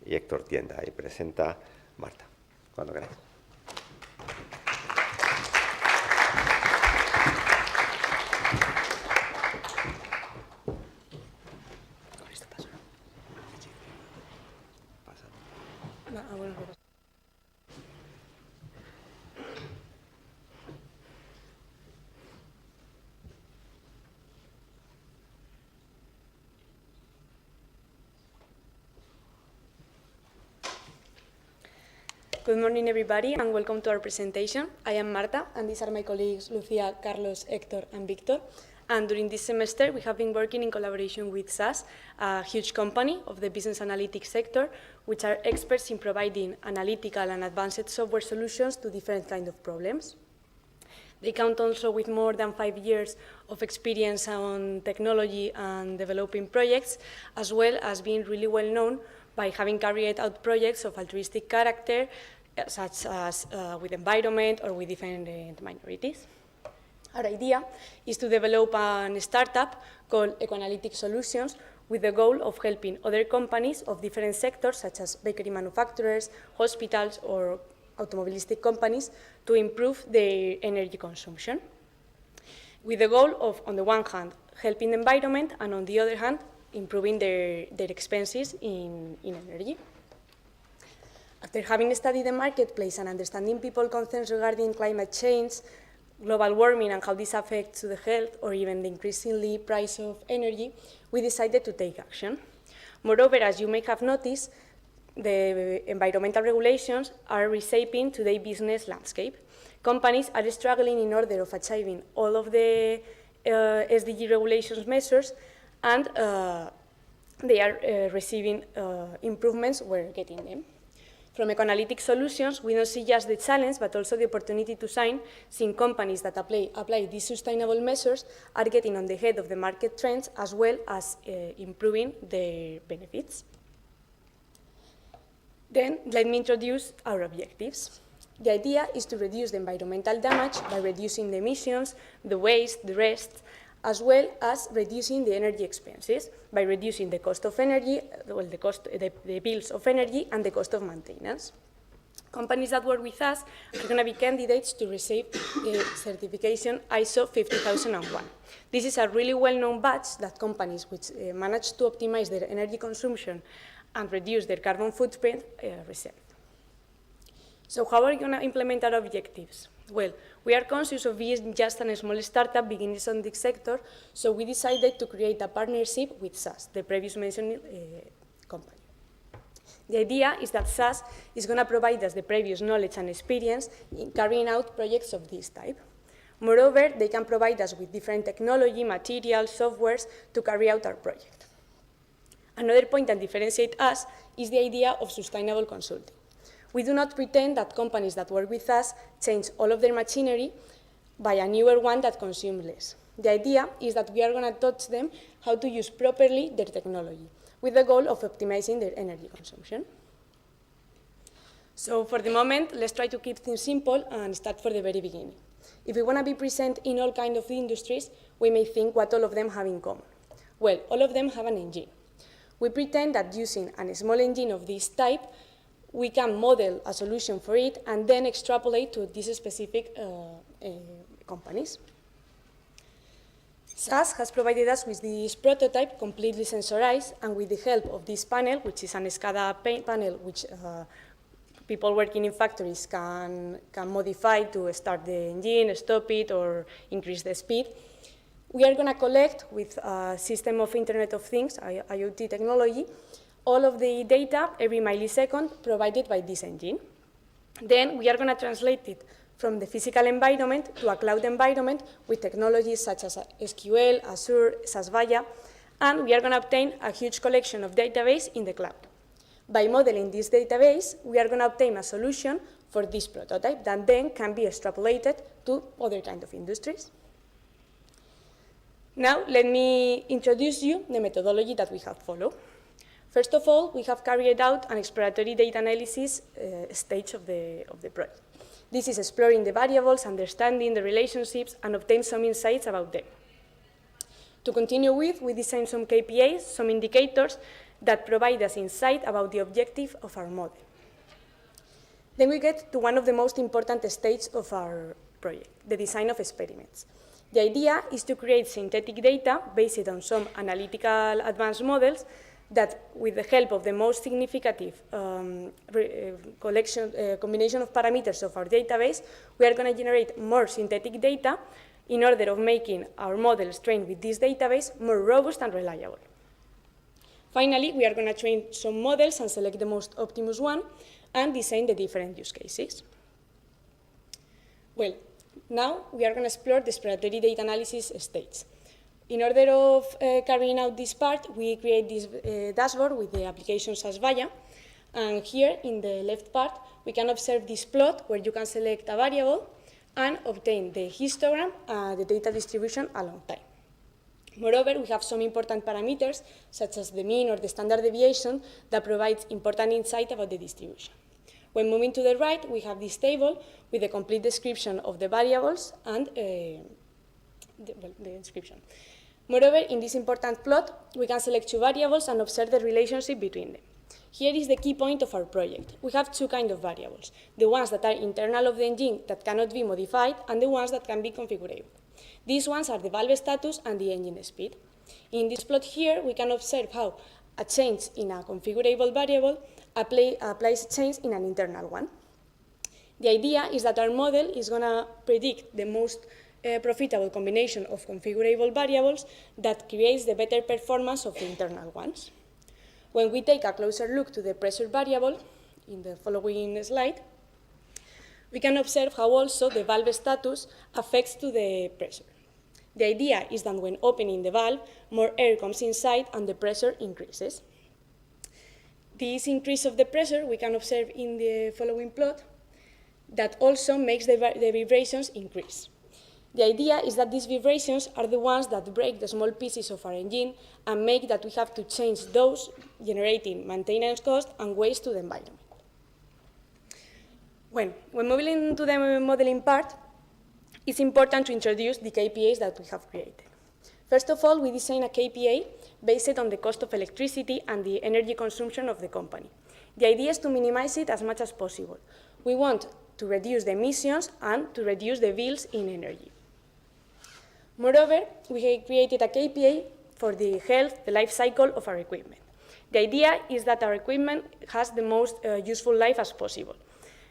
y Héctor Tienda. Y presenta Marta, cuando queráis. Good morning, everybody, and welcome to our presentation. I am Marta, and these are my colleagues Lucia, Carlos, Hector, and Victor. And during this semester, we have been working in collaboration with SAS, a huge company of the business analytics sector, which are experts in providing analytical and advanced software solutions to different kinds of problems. They count also with more than 5 years of experience on technology and developing projects, as well as being really well known by having carried out projects of altruistic character, such as with environment or with different minorities. Our idea is to develop a startup called Ecoanalytic Solutions with the goal of helping other companies of different sectors, such as bakery manufacturers, hospitals, or automobilistic companies, to improve their energy consumption, with the goal of, on the one hand, helping the environment, and on the other hand, improving their expenses in energy. After having studied the marketplace and understanding people's concerns regarding climate change, global warming and how this affects the health, or even the increasingly price of energy, we decided to take action. Moreover, as you may have noticed, the environmental regulations are reshaping today's business landscape. Companies are struggling in order of achieving all of the SDG regulations measures, and they are receiving improvements where getting them. From Ecoanalytic Solutions, we don't see just the challenge, but also the opportunity to shine, since companies that apply these sustainable measures are getting on the head of the market trends, as well as improving their benefits. Then, let me introduce our objectives. The idea is to reduce the environmental damage by reducing the emissions, the waste, the rest, as well as reducing the energy expenses by reducing the cost of energy, well, the bills of energy and the cost of maintenance. Companies that work with us are going to be candidates to receive the certification ISO 50001. This is a really well-known badge that companies which manage to optimize their energy consumption and reduce their carbon footprint receive. So how are we going to implement our objectives? Well, we are conscious of being just a small startup beginning on this sector, so we decided to create a partnership with SAS, the previous mentioned company. The idea is that SAS is going to provide us the previous knowledge and experience in carrying out projects of this type. Moreover, they can provide us with different technology, materials, softwares to carry out our project. Another point that differentiates us is the idea of sustainable consulting. We do not pretend that companies that work with us change all of their machinery by a newer one that consumes less. The idea is that we are going to teach them how to use properly their technology, with the goal of optimizing their energy consumption. So for the moment, let's try to keep things simple and start from the very beginning. If we want to be present in all kinds of industries, we may think what all of them have in common. Well, all of them have an engine. We pretend that using a small engine of this type, we can model a solution for it and then extrapolate to these specific companies. SAS has provided us with this prototype completely sensorized, and with the help of this panel, which is an SCADA panel, which people working in factories can modify to start the engine, stop it, or increase the speed. We are going to collect with a system of Internet of Things, IoT technology, all of the data every millisecond provided by this engine. Then we are going to translate it from the physical environment to a cloud environment with technologies such as SQL, Azure, SAS Vaya, and we are going to obtain a huge collection of database in the cloud. By modeling this database, we are going to obtain a solution for this prototype that then can be extrapolated to other kinds of industries. Now, let me introduce you the methodology that we have followed. First of all, we have carried out an exploratory data analysis stage of the project. This is exploring the variables, understanding the relationships, and obtain some insights about them. To continue with, we designed some KPIs, some indicators that provide us insight about the objective of our model. Then we get to one of the most important stages of our project, the design of experiments. The idea is to create synthetic data based on some analytical advanced models that with the help of the most significant combination of parameters of our database, we are going to generate more synthetic data in order of making our models trained with this database more robust and reliable. Finally, we are going to train some models and select the most optimal one and design the different use cases. Well, now we are going to explore the exploratory data analysis stage. In order of carrying out this part, we create this dashboard with the applications as Vaya. And here in the left part, we can observe this plot where you can select a variable and obtain the histogram and the data distribution along time. Moreover, we have some important parameters, such as the mean or the standard deviation, that provides important insight about the distribution. When moving to the right, we have this table with a complete description of the variables and the description. Moreover, in this important plot, we can select two variables and observe the relationship between them. Here is the key point of our project. We have two kinds of variables, the ones that are internal of the engine that cannot be modified and the ones that can be configurable. These ones are the valve status and the engine speed. In this plot here, we can observe how a change in a configurable variable applies a change in an internal one. The idea is that our model is going to predict the most profitable combination of configurable variables that creates the better performance of the internal ones. When we take a closer look to the pressure variable in the following slide, we can observe how also the valve status affects to the pressure. The idea is that when opening the valve, more air comes inside and the pressure increases. This increase of the pressure we can observe in the following plot that also makes the vibrations increase. The idea is that these vibrations are the ones that break the small pieces of our engine and make that we have to change those, generating maintenance cost and waste to the environment. When moving into the modeling part, it's important to introduce the KPIs that we have created. First of all, we design a KPI based on the cost of electricity and the energy consumption of the company. The idea is to minimize it as much as possible. We want to reduce the emissions and to reduce the bills in energy. Moreover, we created a KPI for the health, the life cycle of our equipment. The idea is that our equipment has the most useful life as possible.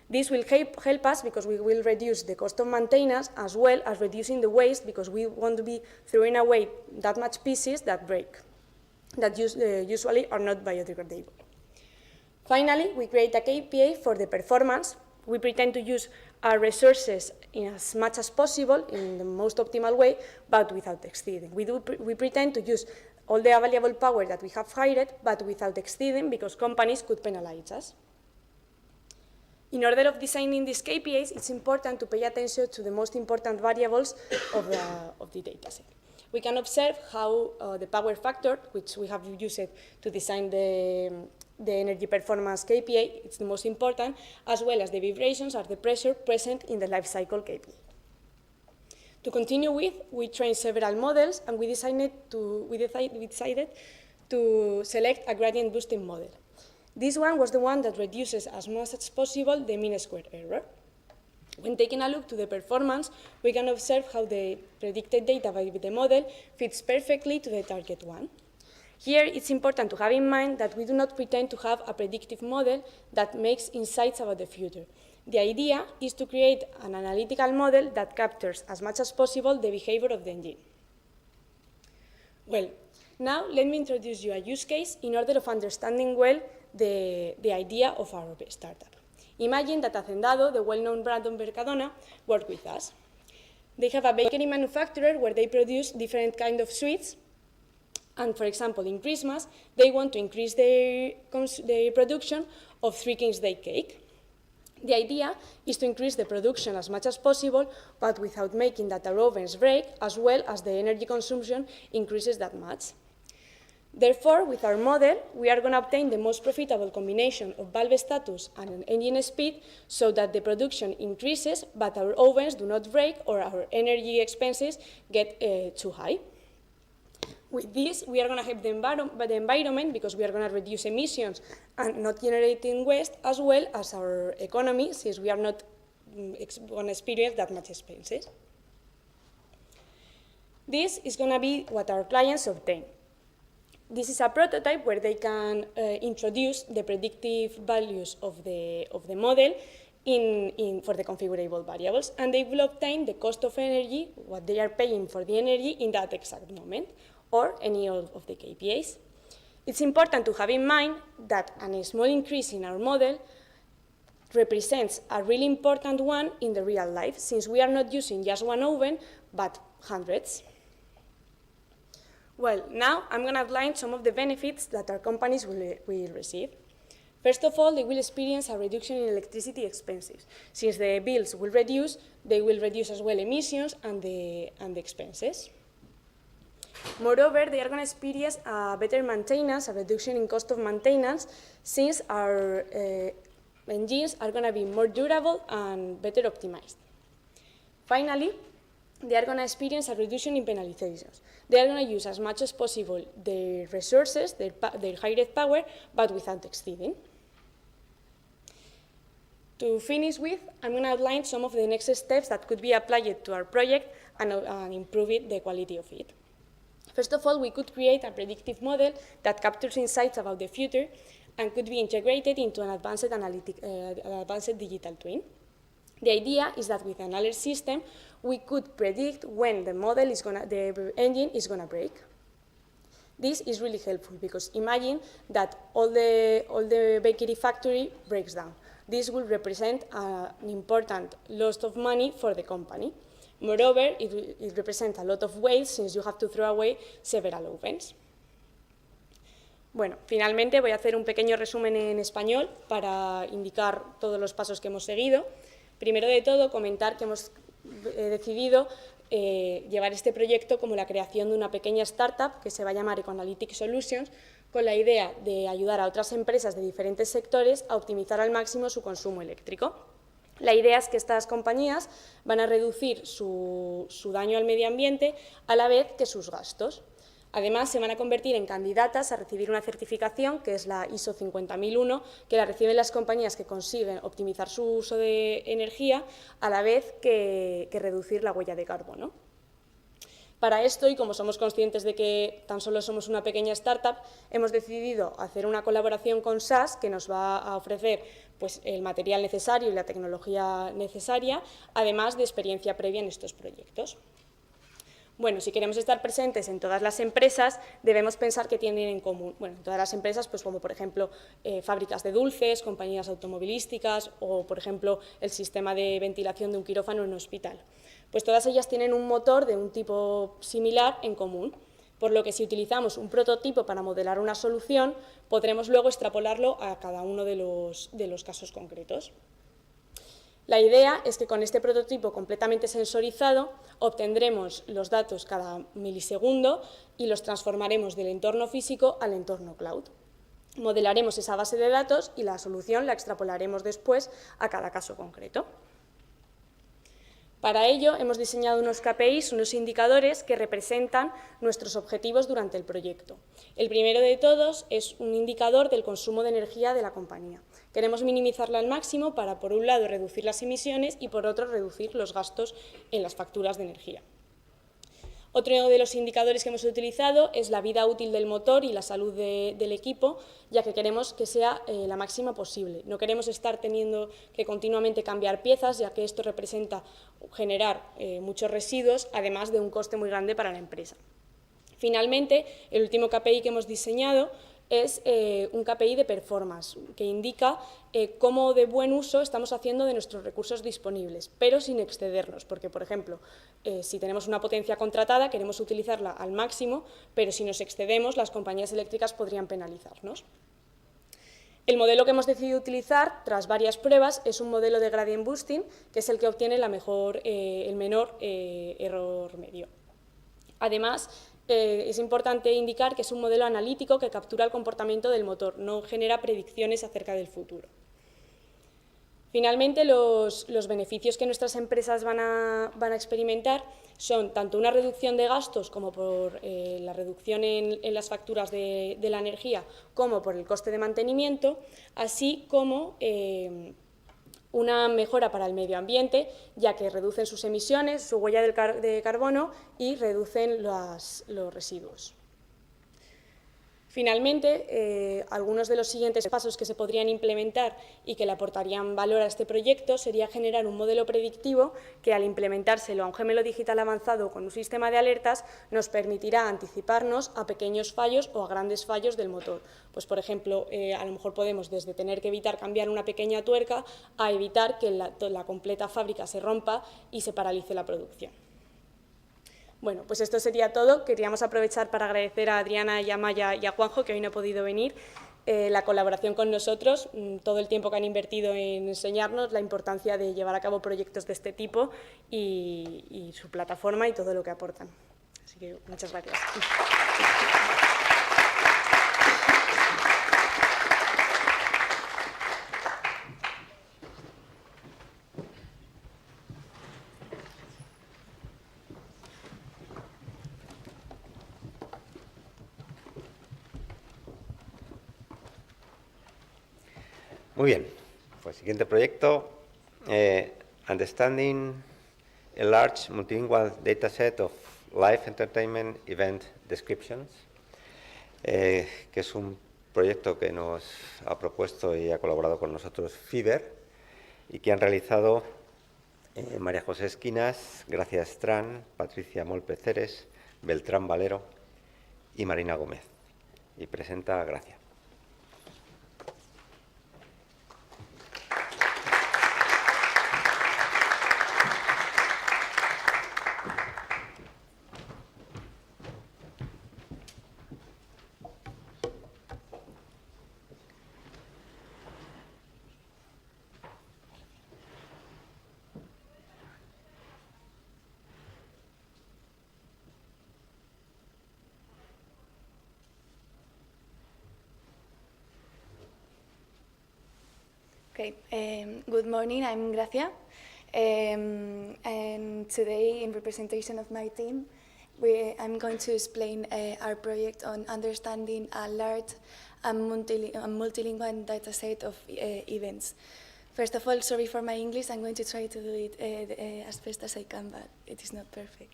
This will help us because we will reduce the cost of maintenance as well as reducing the waste because we want to be throwing away that much pieces that break, that usually are not biodegradable. Finally, we create a KPI for the performance. We pretend to use our resources in as much as possible in the most optimal way, but without exceeding. We pretend to use all the available power that we have hired, but without exceeding because companies could penalize us. In order of designing these KPIs, it's important to pay attention to the most important variables of the dataset. We can observe how the power factor, which we have used to design the energy performance KPI, it's the most important, as well as the vibrations or the pressure present in the life cycle KPI. To continue with, we trained several models, and we decided to select a gradient boosting model. This one was the one that reduces as much as possible the mean square error. When taking a look to the performance, we can observe how the predicted data by the model fits perfectly to the target one. Here, it's important to have in mind that we do not pretend to have a predictive model that makes insights about the future. The idea is to create an analytical model that captures as much as possible the behavior of the engine. Well, now let me introduce you a use case in order of understanding well the idea of our startup. Imagine that Hacendado, the well-known brand of Mercadona, worked with us. They have a bakery manufacturer where they produce different kinds of sweets. And for example, in Christmas, they want to increase their production of Three Kings Day cake. The idea is to increase the production as much as possible, but without making that our ovens break, as well as the energy consumption increases that much. Therefore, with our model, we are going to obtain the most profitable combination of valve status and engine speed so that the production increases, but our ovens do not break or our energy expenses get too high. With this, we are going to help the environment because we are going to reduce emissions and not generating waste, as well as our economy, since we are not going to experience that much expenses. This is going to be what our clients obtain. This is a prototype where they can introduce the predictive values of the model for the configurable variables, and they will obtain the cost of energy, what they are paying for the energy in that exact moment, or any of the KPIs. It's important to have in mind that a small increase in our model represents a really important one in the real life, since we are not using just one oven, but hundreds. Well, now I'm going to outline some of the benefits that our companies will receive. First of all, they will experience a reduction in electricity expenses. Since the bills will reduce, they will reduce as well emissions and the expenses. Moreover, they are going to experience a better maintenance, a reduction in cost of maintenance, since our engines are going to be more durable and better optimized. Finally, they are going to experience a reduction in penalizations. They are going to use as much as possible their resources, their hired power, but without exceeding. To finish with, I'm going to outline some of the next steps that could be applied to our project and improve the quality of it. First of all, we could create a predictive model that captures insights about the future and could be integrated into an advanced digital twin. The idea is that with an alert system, we could predict when the engine is going to break. This is really helpful because imagine that all the bakery factory breaks down. This will represent an important loss of money for the company. Moreover, it represents a lot of waste since you have to throw away several ovens. Bueno, finalmente voy a hacer un pequeño resumen en español para indicar todos los pasos que hemos seguido. Primero de todo, comentar que hemos decidido llevar este proyecto como la creación de una pequeña startup que se va a llamar Ecoanalytic Solutions, con la idea de ayudar a otras empresas de diferentes sectores a optimizar al máximo su consumo eléctrico. La idea es que estas compañías van a reducir su daño al medio ambiente a la vez que sus gastos. Además, se van a convertir en candidatas a recibir una certificación, que es la ISO 50001, que la reciben las compañías que consiguen optimizar su uso de energía a la vez que reducir la huella de carbono. Para esto, y como somos conscientes de que tan solo somos una pequeña startup, hemos decidido hacer una colaboración con SAS, que nos va a ofrecer pues, el material necesario y la tecnología necesaria, además de experiencia previa en estos proyectos. Bueno, si queremos estar presentes en todas las empresas, debemos pensar que tienen en común. Bueno, en todas las empresas, pues como por ejemplo fábricas de dulces, compañías automovilísticas o, por ejemplo, el sistema de ventilación de un quirófano en un hospital. Pues todas ellas tienen un motor de un tipo similar en común, por lo que si utilizamos un prototipo para modelar una solución, podremos luego extrapolarlo a cada uno de los casos concretos. La idea es que con este prototipo completamente sensorizado obtendremos los datos cada milisegundo y los transformaremos del entorno físico al entorno cloud. Modelaremos esa base de datos y la solución la extrapolaremos después a cada caso concreto. Para ello hemos diseñado unos KPIs, unos indicadores que representan nuestros objetivos durante el proyecto. El primero de todos es un indicador del consumo de energía de la compañía. Queremos minimizarlo al máximo para, por un lado, reducir las emisiones y, por otro, reducir los gastos en las facturas de energía. Otro de los indicadores que hemos utilizado es la vida útil del motor y la salud del equipo, ya que queremos que sea la máxima posible. No queremos estar teniendo que continuamente cambiar piezas, ya que esto representa generar muchos residuos, además de un coste muy grande para la empresa. Finalmente, el último KPI que hemos diseñado es un KPI de performance, que indica cómo de buen uso estamos haciendo de nuestros recursos disponibles, pero sin excedernos, porque, por ejemplo, si tenemos una potencia contratada, queremos utilizarla al máximo, pero si nos excedemos, las compañías eléctricas podrían penalizarnos. El modelo que hemos decidido utilizar, tras varias pruebas, es un modelo de gradient boosting, que es el que obtiene el menor error medio. Además, es importante indicar que es un modelo analítico que captura el comportamiento del motor, no genera predicciones acerca del futuro. Finalmente, los beneficios que nuestras empresas van a experimentar son tanto una reducción de gastos como por la reducción en las facturas de la energía, como por el coste de mantenimiento, así como una mejora para el medio ambiente, ya que reducen sus emisiones, su huella de carbono y reducen los residuos. Finalmente, algunos de los siguientes pasos que se podrían implementar y que le aportarían valor a este proyecto sería generar un modelo predictivo que, al implementárselo a un gemelo digital avanzado con un sistema de alertas, nos permitirá anticiparnos a pequeños fallos o a grandes fallos del motor. Pues, por ejemplo, a lo mejor podemos desde tener que evitar cambiar una pequeña tuerca a evitar que la completa fábrica se rompa y se paralice la producción. Bueno, pues esto sería todo. Queríamos aprovechar para agradecer a Adriana, y a Maya y a Juanjo, que hoy no ha podido venir, la colaboración con nosotros, todo el tiempo que han invertido en enseñarnos, la importancia de llevar a cabo proyectos de este tipo y su plataforma y todo lo que aportan. Así que muchas gracias. Muy bien, pues siguiente proyecto, Understanding a Large Multilingual Dataset of Live Entertainment Event Descriptions, que es un proyecto que nos ha propuesto y ha colaborado con nosotros FIBER y que han realizado María José Esquinas, Gracia Estrán, Patricia Molpe Ceres, Beltrán Valero y Marina Gómez. Y presenta a Gracia. Okay, good morning, I'm García, and today, in representation of my team, I'm going to explain our project on understanding a large and multilingual dataset of events. First of all, sorry for my English, I'm going to try to do it as best as I can, but it is not perfect.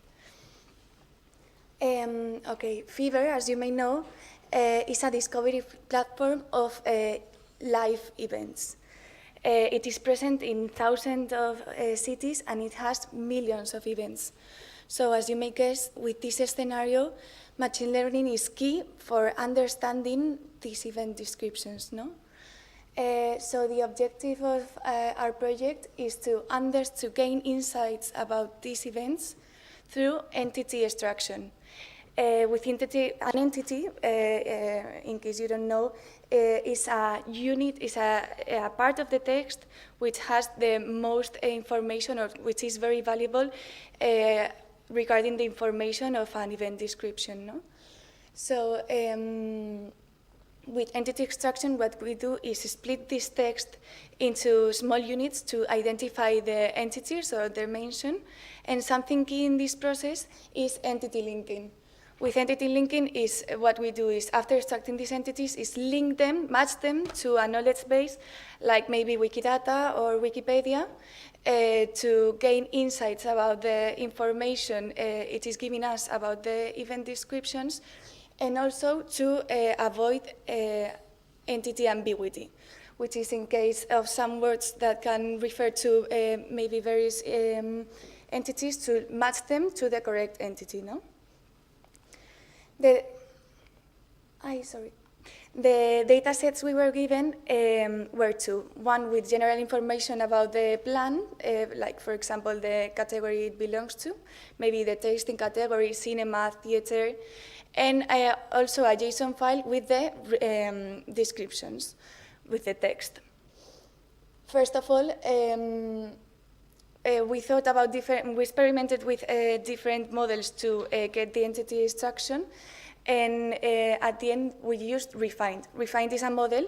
Okay, FIBER, as you may know, is a discovery platform of live events. It is present in thousands of cities and it has millions of events. So as you may guess, with this scenario, machine learning is key for understanding these event descriptions, no? So the objective of our project is to gain insights about these events through entity extraction. With an entity, in case you don't know, is a unit, is a part of the text which has the most information, or which is very valuable regarding the information of an event description. No? So with entity extraction, what we do is split this text into small units to identify the entities or their mention, and something key in this process is entity linking. With entity linking, is what we do is, after extracting these entities, is link them, match them to a knowledge base, like maybe Wikidata or Wikipedia, to gain insights about the information it is giving us about the event descriptions, and also to avoid entity ambiguity, which is in case of some words that can refer to maybe various entities, to match them to the correct entity, no? The data sets we were given were two. One with general information about the plan, like for example the category it belongs to, maybe the tasting category, cinema, theater, and also a JSON file with the descriptions, with the text. First of all, we thought about we experimented with different models to get the entity extraction, and at the end we used Refined. Refined is a model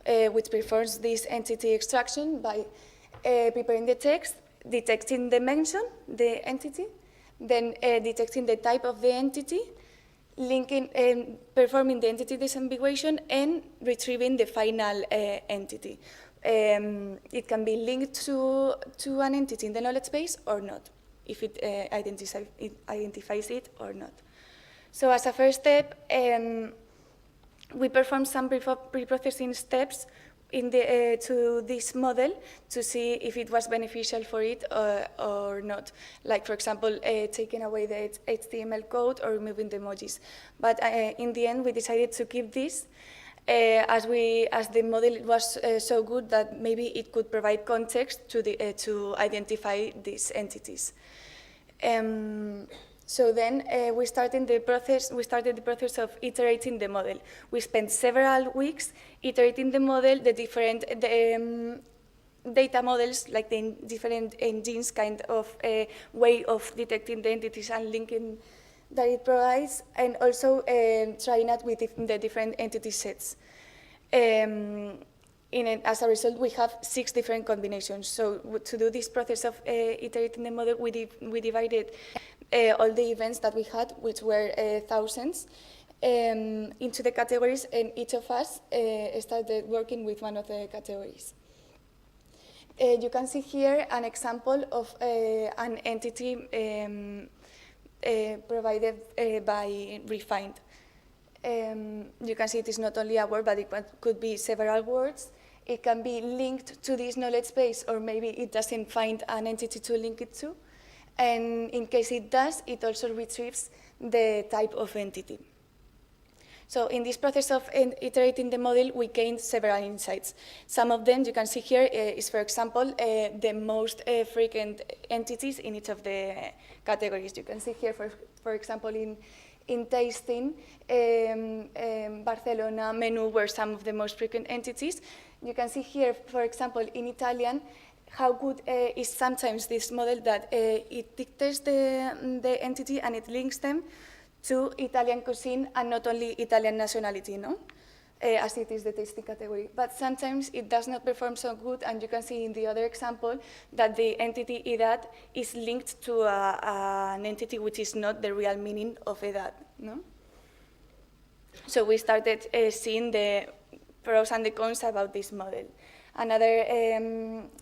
which performs this entity extraction by preparing the text, detecting the mention, the entity, then detecting the type of the entity, linking and performing the entity disambiguation, and retrieving the final entity. It can be linked to an entity in the knowledge base or not, if it identifies it or not. So as a first step, we performed some pre-processing steps to this model to see if it was beneficial for it or not. Like, for example, taking away the HTML code or removing the emojis. But in the end, we decided to keep this as the model was so good that maybe it could provide context to identify these entities. So then we started the process of iterating the model. We spent several weeks iterating the model, the different data models, like the different engines, kind of way of detecting the entities and linking that it provides, and also trying out with the different entity sets. As a result, we have 6 different combinations. So to do this process of iterating the model, we divided all the events that we had, which were thousands, into the categories, and each of us started working with one of the categories. You can see here an example of an entity provided by Refined. You can see it is not only a word, but it could be several words. It can be linked to this knowledge base, or maybe it doesn't find an entity to link it to. And in case it does, it also retrieves the type of entity. So in this process of iterating the model, we gained several insights. Some of them you can see here is, for example, the most frequent entities in each of the categories. You can see here, for example, in tasting, Barcelona, menu were some of the most frequent entities. You can see here, for example, in Italian, how good is sometimes this model that it dictates the entity and it links them to Italian cuisine and not only Italian nationality, no? As it is the tasting category. But sometimes it does not perform so good, and you can see in the other example that the entity edad is linked to an entity which is not the real meaning of edad, no? So we started seeing the pros and the cons about this model. Another,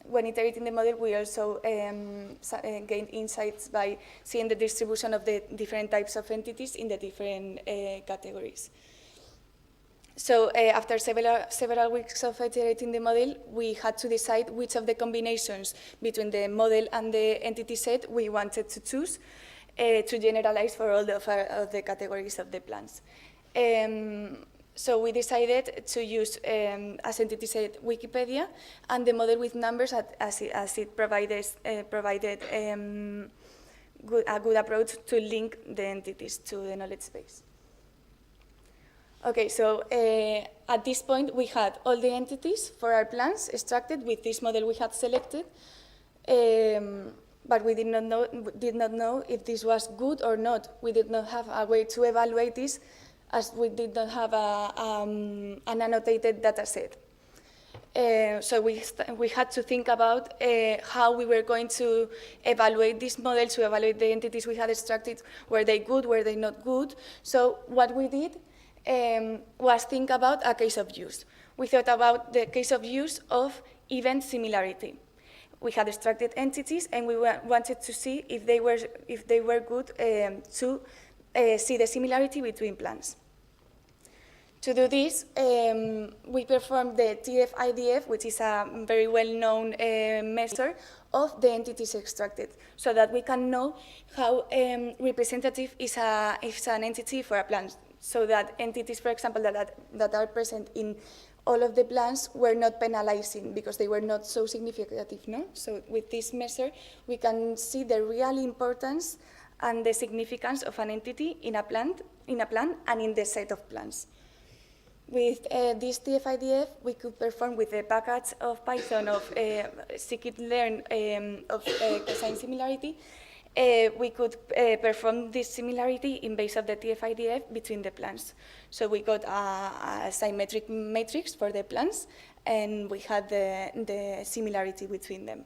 when iterating the model, we also gained insights by seeing the distribution of the different types of entities in the different categories. So after several weeks of iterating the model, we had to decide which of the combinations between the model and the entity set we wanted to choose to generalize for all of the categories of the plans. So we decided to use as entity set Wikipedia and the model with numbers as it provided a good approach to link the entities to the knowledge base. Okay, so at this point we had all the entities for our plans extracted with this model we had selected, but we did not know if this was good or not. We did not have a way to evaluate this, as we did not have an annotated data set. So we had to think about how we were going to evaluate this model, to evaluate the entities we had extracted. Were they good, were they not good? So what we did was think about a case of use. We thought about the case of use of event similarity. We had extracted entities and we wanted to see if they were good to see the similarity between plans. To do this, we performed the TF-IDF, which is a very well-known measure of the entities extracted, so that we can know how representative is an entity for a plan, so that entities, for example, that are present in all of the plans were not penalizing because they were not so significant, no? So with this measure, we can see the real importance and the significance of an entity in a plan and in the set of plans. With this TF-IDF, we could perform with the package of Python of scikit-learn of cosine similarity. We could perform this similarity in base of the TF-IDF between the plans. So we got a symmetric matrix for the plans, and we had the similarity between them.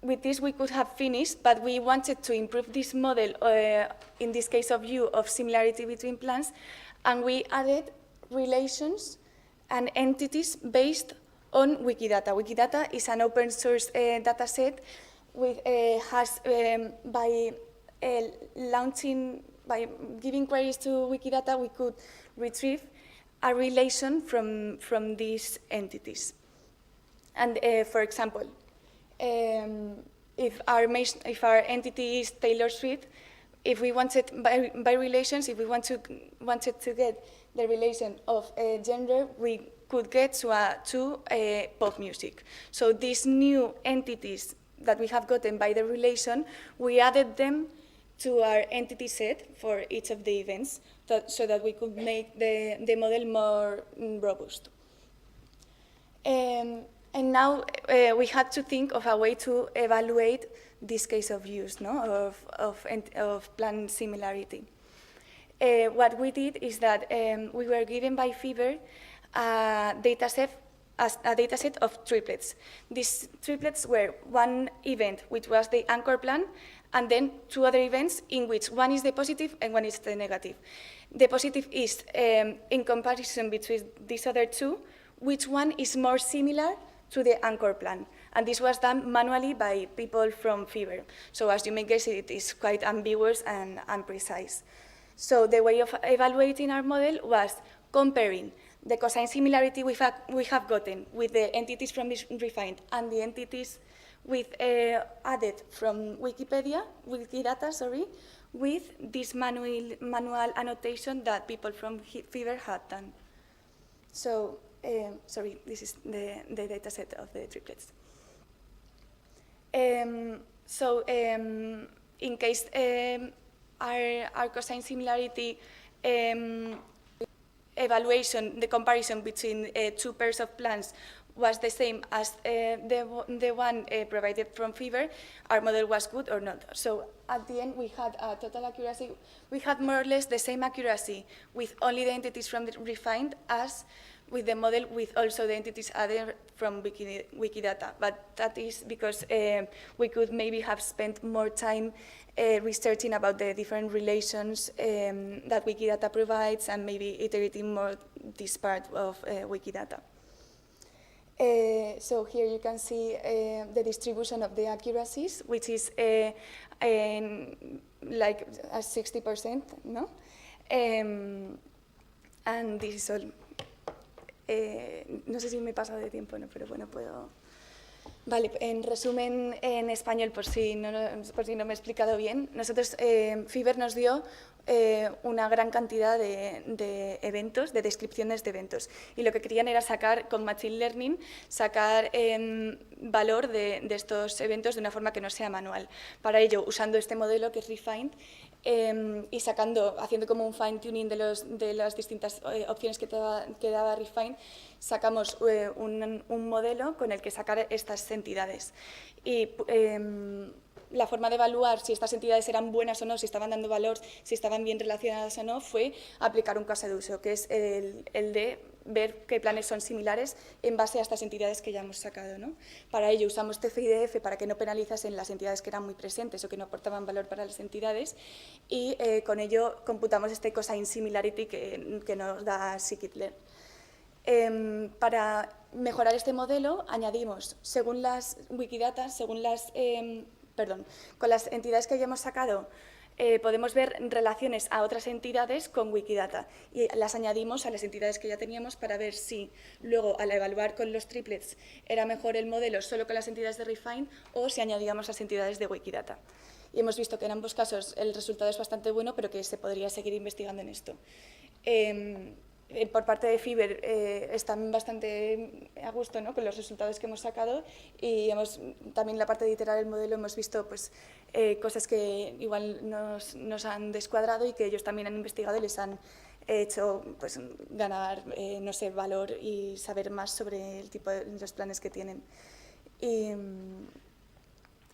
With this, we could have finished, but we wanted to improve this model, in this case of view of similarity between plans, and we added relations and entities based on Wikidata. Wikidata is an open source data set with, by launching by giving queries to Wikidata, we could retrieve a relation from these entities. And for example, if our entity is Taylor Swift, if we wanted by relations, if we wanted to get the relation of gender, we could get to pop music. So these new entities that we have gotten by the relation, we added them to our entity set for each of the events, so that we could make the model more robust. And now we had to think of a way to evaluate this case of use, no, of plan similarity. What we did is that we were given by Fever a dataset of triplets. These triplets were one event, which was the anchor plan, and then two other events in which one is the positive and one is the negative. The positive is, in comparison between these other two, which one is more similar to the anchor plan. And this was done manually by people from Fever. So as you may guess, it is quite ambiguous and imprecise. So the way of evaluating our model was comparing the cosine similarity we have gotten with the entities from this refined and the entities with added from Wikidata, sorry, with this manual annotation that people from Fever had done. So, sorry, this is the data set of the triplets. In case our cosine similarity evaluation, the comparison between two pairs of plans was the same as the one provided from Fever, our model was good or not. So at the end, we had a total accuracy. We had more or less the same accuracy with only the entities from the refined as with the model with also the entities added from Wikidata. But that is because we could maybe have spent more time researching about the different relations that Wikidata provides and maybe iterating more this part of Wikidata. So here you can see the distribution of the accuracies, which is like a 60%, no? And this is all. No sé si me he pasado de tiempo, ¿no? Pero bueno, puedo... Vale, en resumen en español, por si no me he explicado bien, nosotros, Fever nos dio una gran cantidad de eventos, de descripciones de eventos. Y lo que querían era sacar, con Machine Learning, sacar valor de estos eventos de una forma que no sea manual. Para ello, usando este modelo que es Refined, y haciendo como un fine-tuning de las distintas opciones que daba Refined, sacamos un modelo con el que sacar estas entidades. Y la forma de evaluar si estas entidades eran buenas o no, si estaban dando valor, si estaban bien relacionadas o no, fue aplicar un caso de uso, que es el de ver qué planes son similares en base a estas entidades que ya hemos sacado, ¿no? Para ello usamos TF-IDF para que no penalizasen las entidades que eran muy presentes o que no aportaban valor para las entidades, y con ello computamos este cosine similarity que nos da scikit-learn. Para mejorar este modelo añadimos, según las Wikidata, con las entidades que hayamos sacado, podemos ver relaciones a otras entidades con Wikidata y las añadimos a las entidades que ya teníamos para ver si luego al evaluar con los triplets era mejor el modelo solo con las entidades de Refine o si añadíamos las entidades de Wikidata. Y hemos visto que en ambos casos el resultado es bastante bueno, pero que se podría seguir investigando en esto. Por parte de Fever están bastante a gusto, ¿no?, con los resultados que hemos sacado, y también en la parte de iterar el modelo hemos visto pues, cosas que igual nos han descuadrado y que ellos también han investigado y les han hecho pues, ganar no sé, valor y saber más sobre el tipo de los planes que tienen.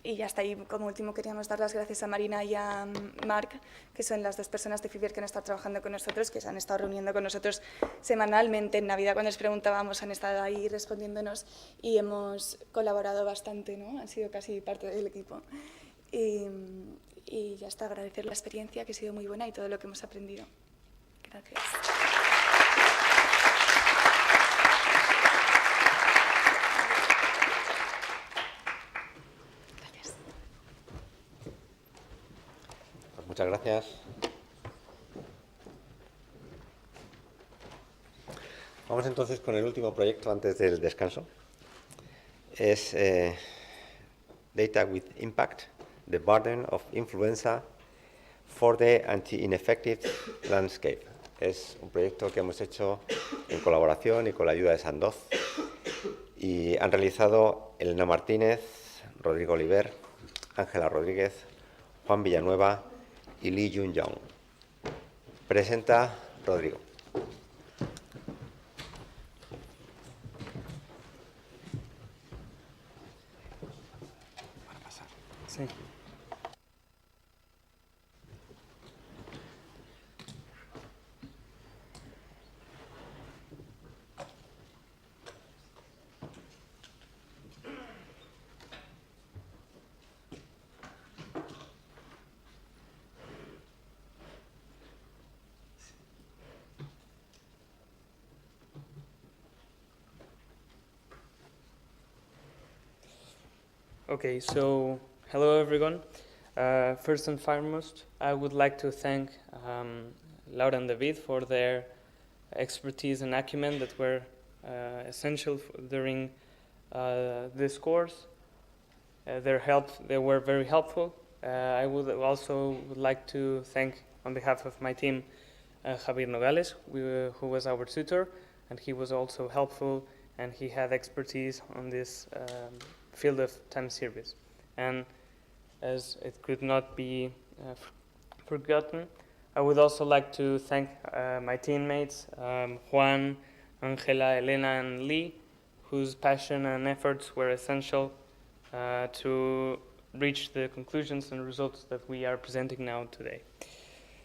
Y ya está. Y como último queríamos dar las gracias a Marina y a Marc, que son las dos personas de Fever que han estado trabajando con nosotros, que se han estado reuniendo con nosotros semanalmente. En Navidad, cuando les preguntábamos, han estado ahí respondiéndonos y hemos colaborado bastante, ¿no? Han sido casi parte del equipo. Y ya está, agradecer la experiencia, que ha sido muy buena, y todo lo que hemos aprendido. Gracias. Muchas gracias. Vamos entonces con el último proyecto antes del descanso. Es Data with Impact, the Burden of Influenza for the Anti-Ineffective Landscape. Es un proyecto que hemos hecho en colaboración y con la ayuda de Sandoz. Y han realizado Elena Martínez, Rodrigo Oliver, Ángela Rodríguez, Juan Villanueva y Lee Jun-young. Presenta Rodrigo. Sí. Okay, so hello everyone. First and foremost, I would like to thank Laura and David for their expertise and acumen that were essential during this course. They were very helpful. I would also like to thank, on behalf of my team, Javier Nogales, who was our tutor, and he was also helpful, and he had expertise on this field of time series. And as it could not be forgotten, I would also like to thank my teammates, Juan, Angela, Elena, and Lee, whose passion and efforts were essential to reach the conclusions and results that we are presenting now today.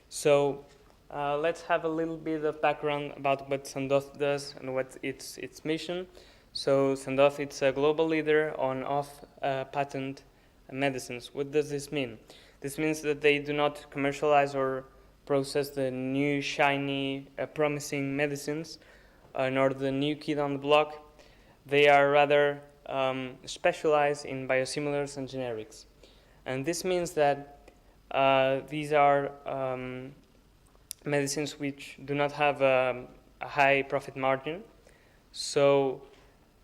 So let's have a little bit of background about what Sandoz does and what its mission. So Sandoz, it's a global leader on off-patent medicines. What does this mean? This means that they do not commercialize or process the new, shiny, promising medicines, nor the new kid on the block. They are rather specialized in biosimilars and generics. And this means that these are medicines which do not have a high profit margin.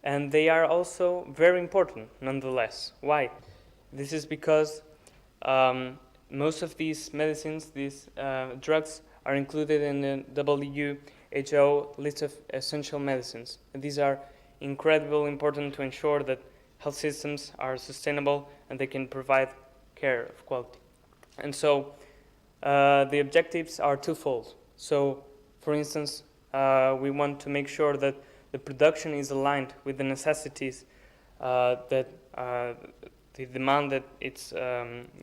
And they are also very important, nonetheless. Why? This is because most of these medicines, these drugs, are included in the WHO list of essential medicines. And these are incredibly important to ensure that health systems are sustainable and they can provide care of quality. And so the objectives are twofold. So, for instance, we want to make sure that the production is aligned with the necessities that the demand that it's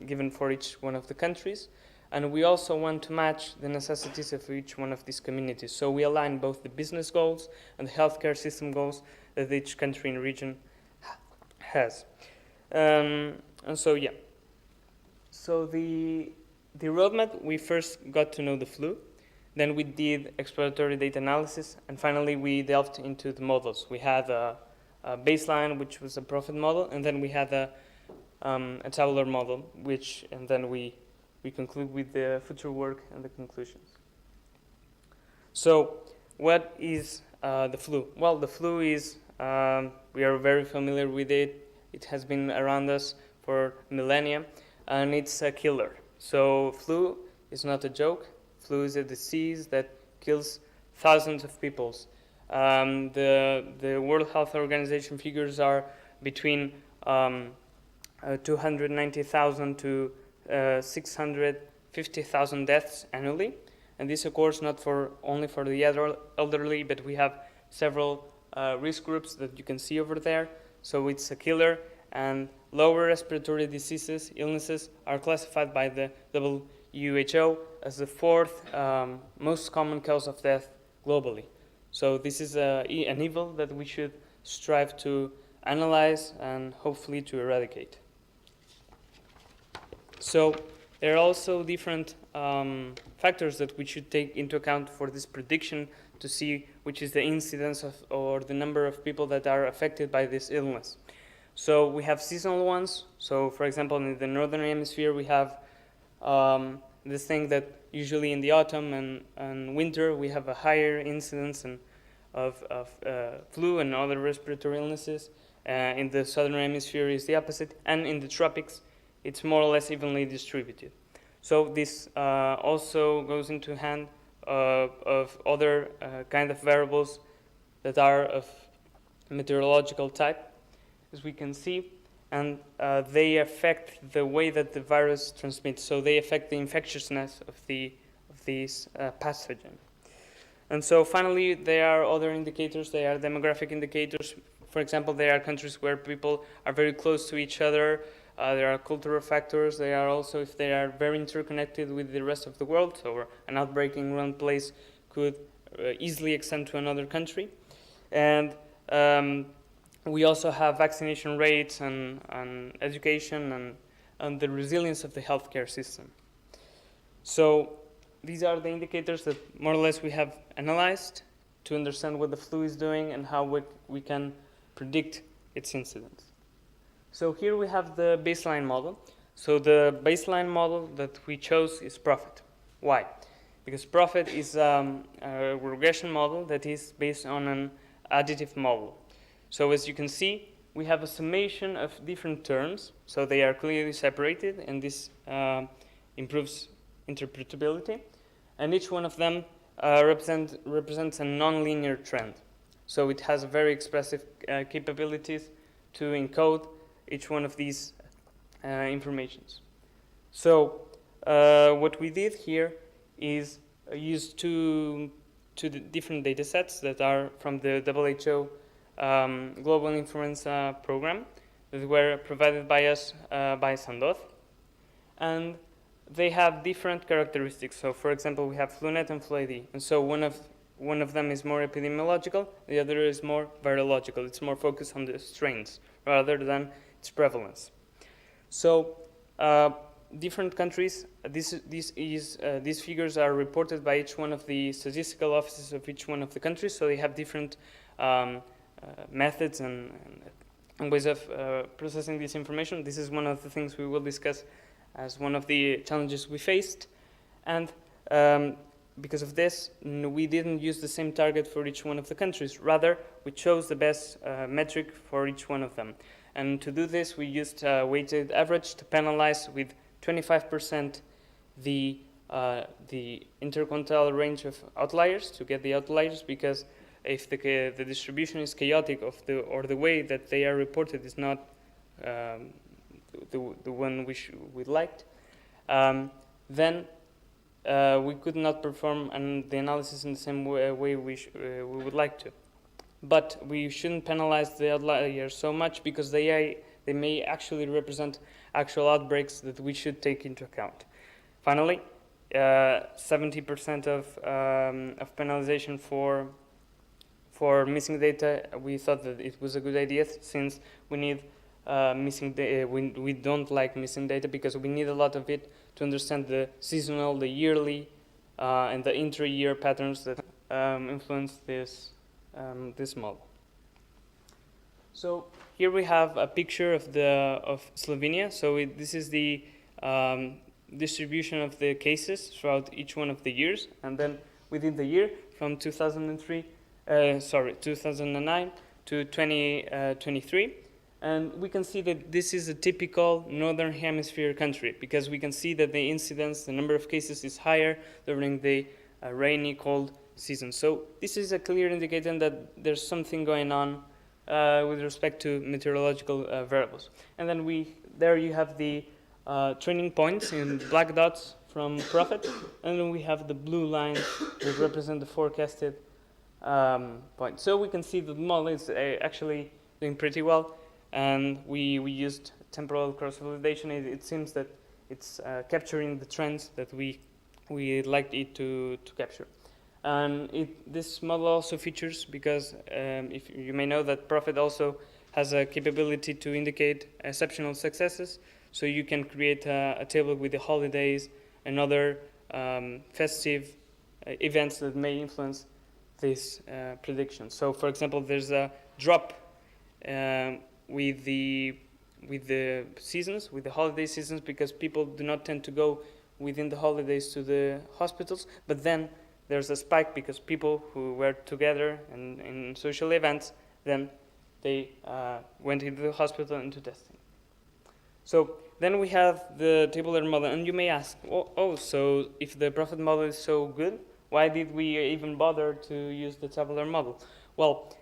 given for each one of the countries, and we also want to match the necessities of each one of these communities. So we align both the business goals and the healthcare system goals that each country and region has. And so yeah. So the roadmap, we first got to know the flu. Then we did exploratory data analysis, and finally we delved into the models. We had a baseline, which was a profit model, and then we had a tabular model, and then we conclude with the future work and the conclusions. So, what is the flu? Well, the flu is, we are very familiar with it. It has been around us for millennia, and it's a killer. So, flu is not a joke. Flu is a disease that kills thousands of people. The World Health Organization figures are between 290,000 to 650,000 deaths annually. And this, of course, not only for the elderly, but we have several risk groups that you can see over there. So it's a killer, and lower respiratory diseases, illnesses, are classified by the WHO as the fourth most common cause of death globally. So this is an evil that we should strive to analyze and hopefully to eradicate. So there are also different factors that we should take into account for this prediction to see which is the incidence or the number of people that are affected by this illness. So we have seasonal ones. So for example, in the northern hemisphere, we have this thing that usually in the autumn and winter we have a higher incidence and flu and other respiratory illnesses. In the southern hemisphere is the opposite, and in the tropics it's more or less evenly distributed. So this also goes into hand of other kind of variables that are of meteorological type, as we can see, and they affect the way that the virus transmits. So they affect the infectiousness of these pathogen. And so finally, there are other indicators. They are demographic indicators. For example, there are countries where people are very close to each other. There are cultural factors. There are also if they are very interconnected with the rest of the world. So an outbreak in one place could easily extend to another country. And we also have vaccination rates and education and the resilience of the healthcare system. So these are the indicators that more or less we have analyzed to understand what the flu is doing and how we can predict its incidence. So here we have the baseline model. So the baseline model that we chose is Profit. Why? Because Profit is a regression model that is based on an additive model. So as you can see, we have a summation of different terms. So they are clearly separated, and this improves interpretability. And each one of them represents a nonlinear trend. So it has very expressive capabilities to encode each one of these informations. So what we did here is use two different data sets that are from the WHO Global Influenza Program that were provided by us by Sandoz. And they have different characteristics. So for example, we have FluNet and FluID. And so one of them is more epidemiological, the other is more virological. It's more focused on the strains rather than its prevalence. So different countries, these figures are reported by each one of the statistical offices of each one of the countries. So they have different methods and ways of processing this information. This is one of the things we will discuss as one of the challenges we faced. And because of this, we didn't use the same target for each one of the countries. Rather, we chose the best metric for each one of them. And to do this, we used weighted average to penalize with 25% the interquartile range of outliers to get the outliers, because if the distribution is chaotic or the way that they are reported is not the one we liked, then we could not perform the analysis in the same way we would like to. But we shouldn't penalize the outliers so much, because they may actually represent actual outbreaks that we should take into account. Finally, 70% of penalization for missing data, we thought that it was a good idea, since we need missing data. We don't like missing data because we need a lot of it to understand the seasonal, the yearly, and the intra-year patterns that influence this model. So here we have a picture of Slovenia. So this is the distribution of the cases throughout each one of the years, and then within the year from 2009 to 2023. And we can see that this is a typical Northern Hemisphere country, because we can see that the incidence, the number of cases is higher during the rainy, cold season. So this is a clear indicator that there's something going on with respect to meteorological variables. And then there you have the training points in black dots from Profit, and then we have the blue lines that represent the forecasted points. So we can see that the model is actually doing pretty well. And we used temporal cross-validation. It seems that it's capturing the trends that we liked it to capture. And this model also features, because if you may know that Profit also has a capability to indicate exceptional successes. So you can create a table with the holidays and other festive events that may influence this prediction. So for example, there's a drop with the seasons, with the holiday seasons, because people do not tend to go within the holidays to the hospitals, but then there's a spike because people who were together and in social events, then they went into the hospital into testing. So then we have the tabular model, and you may ask, so if the Prof model is so good, why did we even bother to use the tabular model? Well,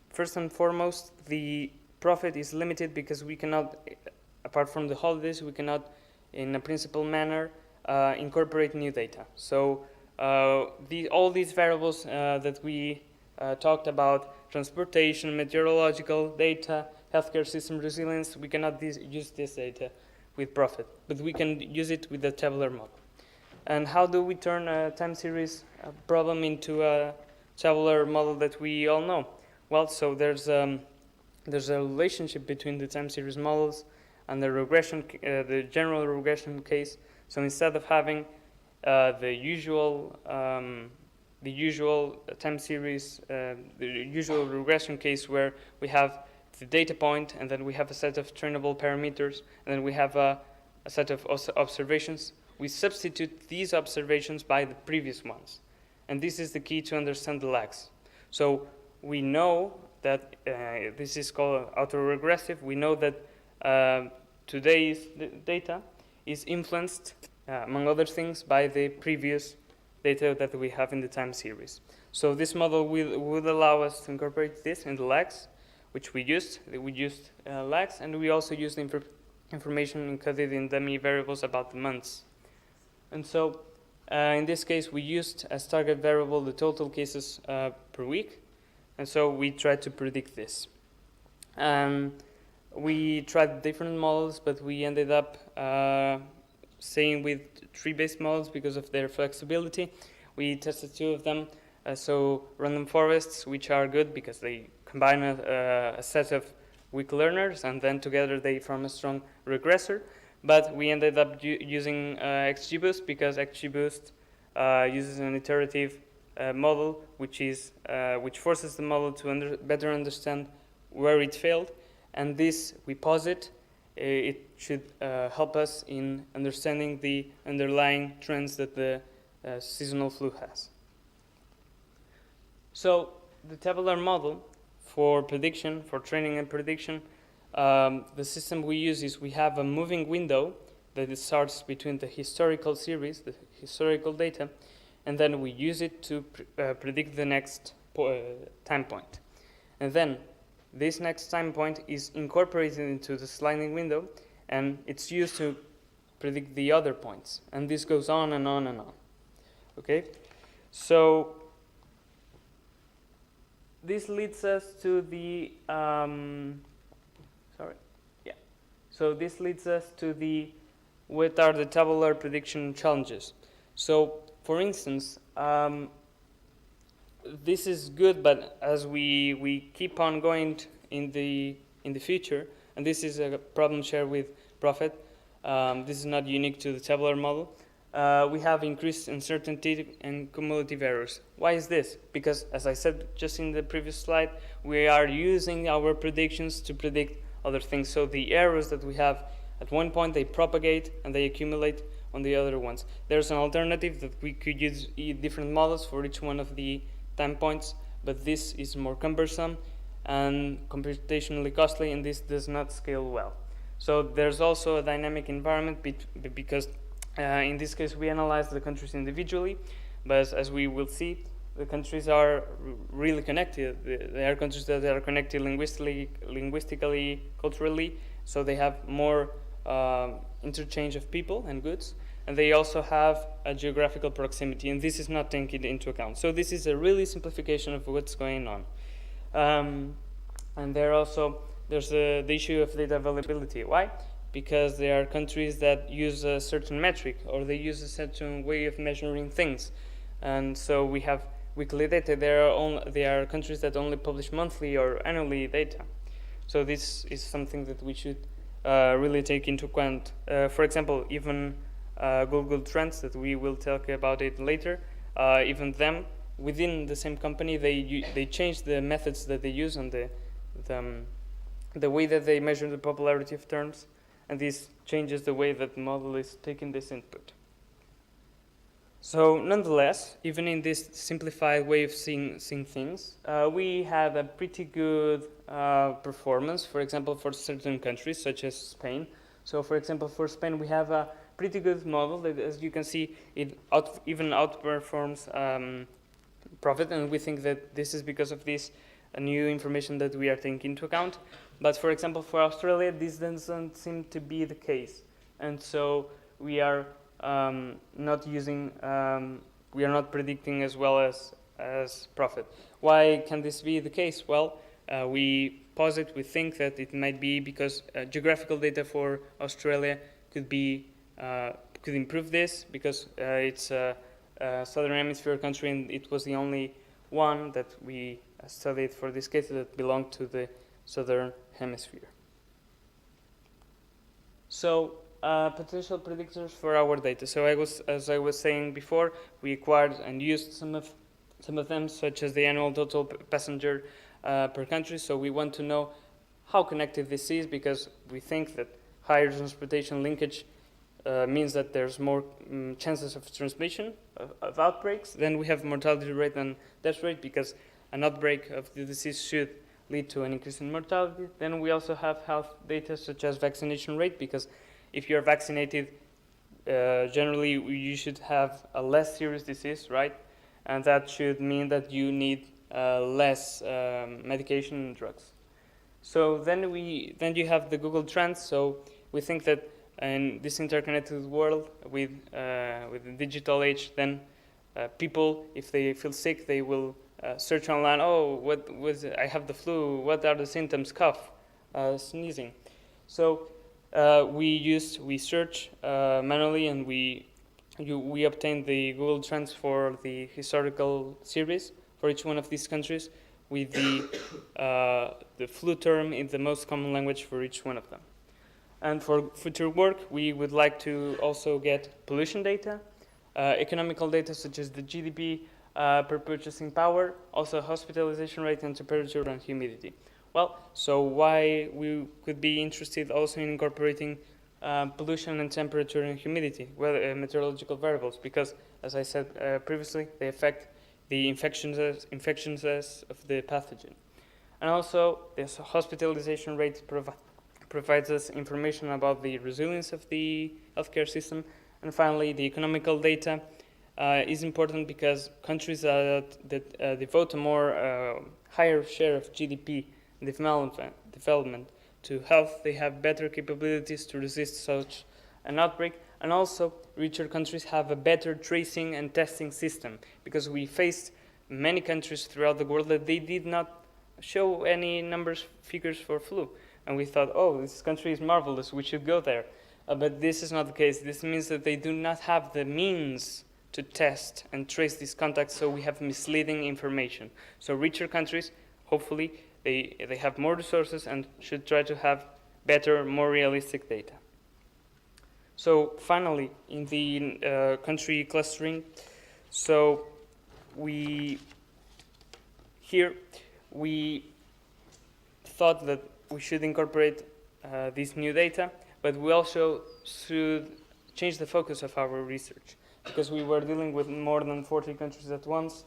first and foremost, the Prof is limited because we cannot, apart from the holidays, we cannot, in a principal manner, incorporate new data. So all these variables that we talked about, transportation, meteorological data, healthcare system resilience, we cannot use this data with Prof, but we can use it with the tabular model. And how do we turn a time series problem into a tabular model that we all know? Well, so there's a relationship between the time series models and the regression, the general regression case. So instead of having the usual time series, the usual regression case where we have the data point and then we have a set of trainable parameters and then we have a set of observations, we substitute these observations by the previous ones. And this is the key to understand the lags. So we know that this is called autoregressive. We know that today's data is influenced, among other things, by the previous data that we have in the time series. So this model would allow us to incorporate this in the lags, which we used. We used lags, and we also used information encoded in dummy variables about the months. And so in this case, we used as target variable the total cases per week. And so we tried to predict this. We tried different models, but we ended up staying with tree-based models because of their flexibility. We tested 2 of them. So random forests, which are good because they combine a set of weak learners, and then together they form a strong regressor. But we ended up using XGBoost because XGBoost uses an iterative model, which forces the model to better understand where it failed. And this, we posit, it should help us in understanding the underlying trends that the seasonal flu has. So the tabular model for prediction, for training and prediction, the system we use is we have a moving window that starts between the historical series, the historical data, and then we use it to predict the next time point. And then this next time point is incorporated into the sliding window, and it's used to predict the other points. And this goes on and on and on. Okay? So this leads us to the So this leads us to what are the tabular prediction challenges. So, for instance, this is good, but as we keep on going in the future, and this is a problem shared with Prof, this is not unique to the tabular model, we have increased uncertainty and cumulative errors. Why is this? Because, as I said just in the previous slide, we are using our predictions to predict other things. So the errors that we have at one point, they propagate and they accumulate on the other ones. There's an alternative that we could use different models for each one of the time points, but this is more cumbersome and computationally costly, and this does not scale well. So there's also a dynamic environment because in this case we analyze the countries individually, but as we will see, the countries are really connected. They are countries that are connected linguistically, culturally, so they have more interchange of people and goods, and they also have a geographical proximity, and this is not taken into account. So this is a really simplification of what's going on. And there's the issue of data availability. Why? Because there are countries that use a certain metric, or they use a certain way of measuring things. And so we have weekly data. There are countries that only publish monthly or annually data. So this is something that we should really take into account. For example, even Google Trends, that we will talk about it later, even them, within the same company, they change the methods that they use and the way that they measure the popularity of terms, and this changes the way that the model is taking this input. So nonetheless, even in this simplified way of seeing things, we have a pretty good performance, for example, for certain countries, such as Spain. So for example, for Spain, we have a pretty good model that, as you can see, it even outperforms profit, and we think that this is because of this new information that we are taking into account. But for example, for Australia, this doesn't seem to be the case. And so we are not using, we are not predicting as well as profit. Why can this be the case? Well, we think that it might be because geographical data for Australia could improve this, because it's a Southern Hemisphere country, and it was the only one that we studied for this case that belonged to the Southern Hemisphere. So potential predictors for our data. So as I was saying before, we acquired and used some of them, such as the annual total passenger per country. So we want to know how connected this is, because we think that higher transportation linkage means that there's more chances of transmission of outbreaks. Then we have mortality rate and death rate, because an outbreak of the disease should lead to an increase in mortality. Then we also have health data such as vaccination rate, because if you're vaccinated, generally you should have a less serious disease, right? And that should mean that you need less medication and drugs. So then you have the Google Trends. So we think that in this interconnected world with the digital age, then people, if they feel sick, they will search online. Oh, what was it? I have the flu. What are the symptoms? Cough, sneezing. So we search manually, and we obtain the Google Trends for the historical series for each one of these countries, with the flu term in the most common language for each one of them. And for future work, we would like to also get pollution data, economical data such as the GDP per purchasing power, also hospitalization rate and temperature and humidity. Well, so why we could be interested also in incorporating pollution and temperature and humidity, meteorological variables, because as I said previously, they affect the infections of the pathogen. And also, this hospitalization rate provides us information about the resilience of the healthcare system. And finally, the economical data is important because countries that devote a more higher share of GDP development to health, they have better capabilities to resist such an outbreak. And also, richer countries have a better tracing and testing system, because we faced many countries throughout the world that they did not show any figures for flu. And we thought, oh, this country is marvelous, we should go there. But this is not the case. This means that they do not have the means to test and trace these contacts, so we have misleading information. So richer countries, hopefully, they have more resources and should try to have better, more realistic data. So finally, in the country clustering, so we thought that we should incorporate this new data, but we also should change the focus of our research, because we were dealing with more than 40 countries at once,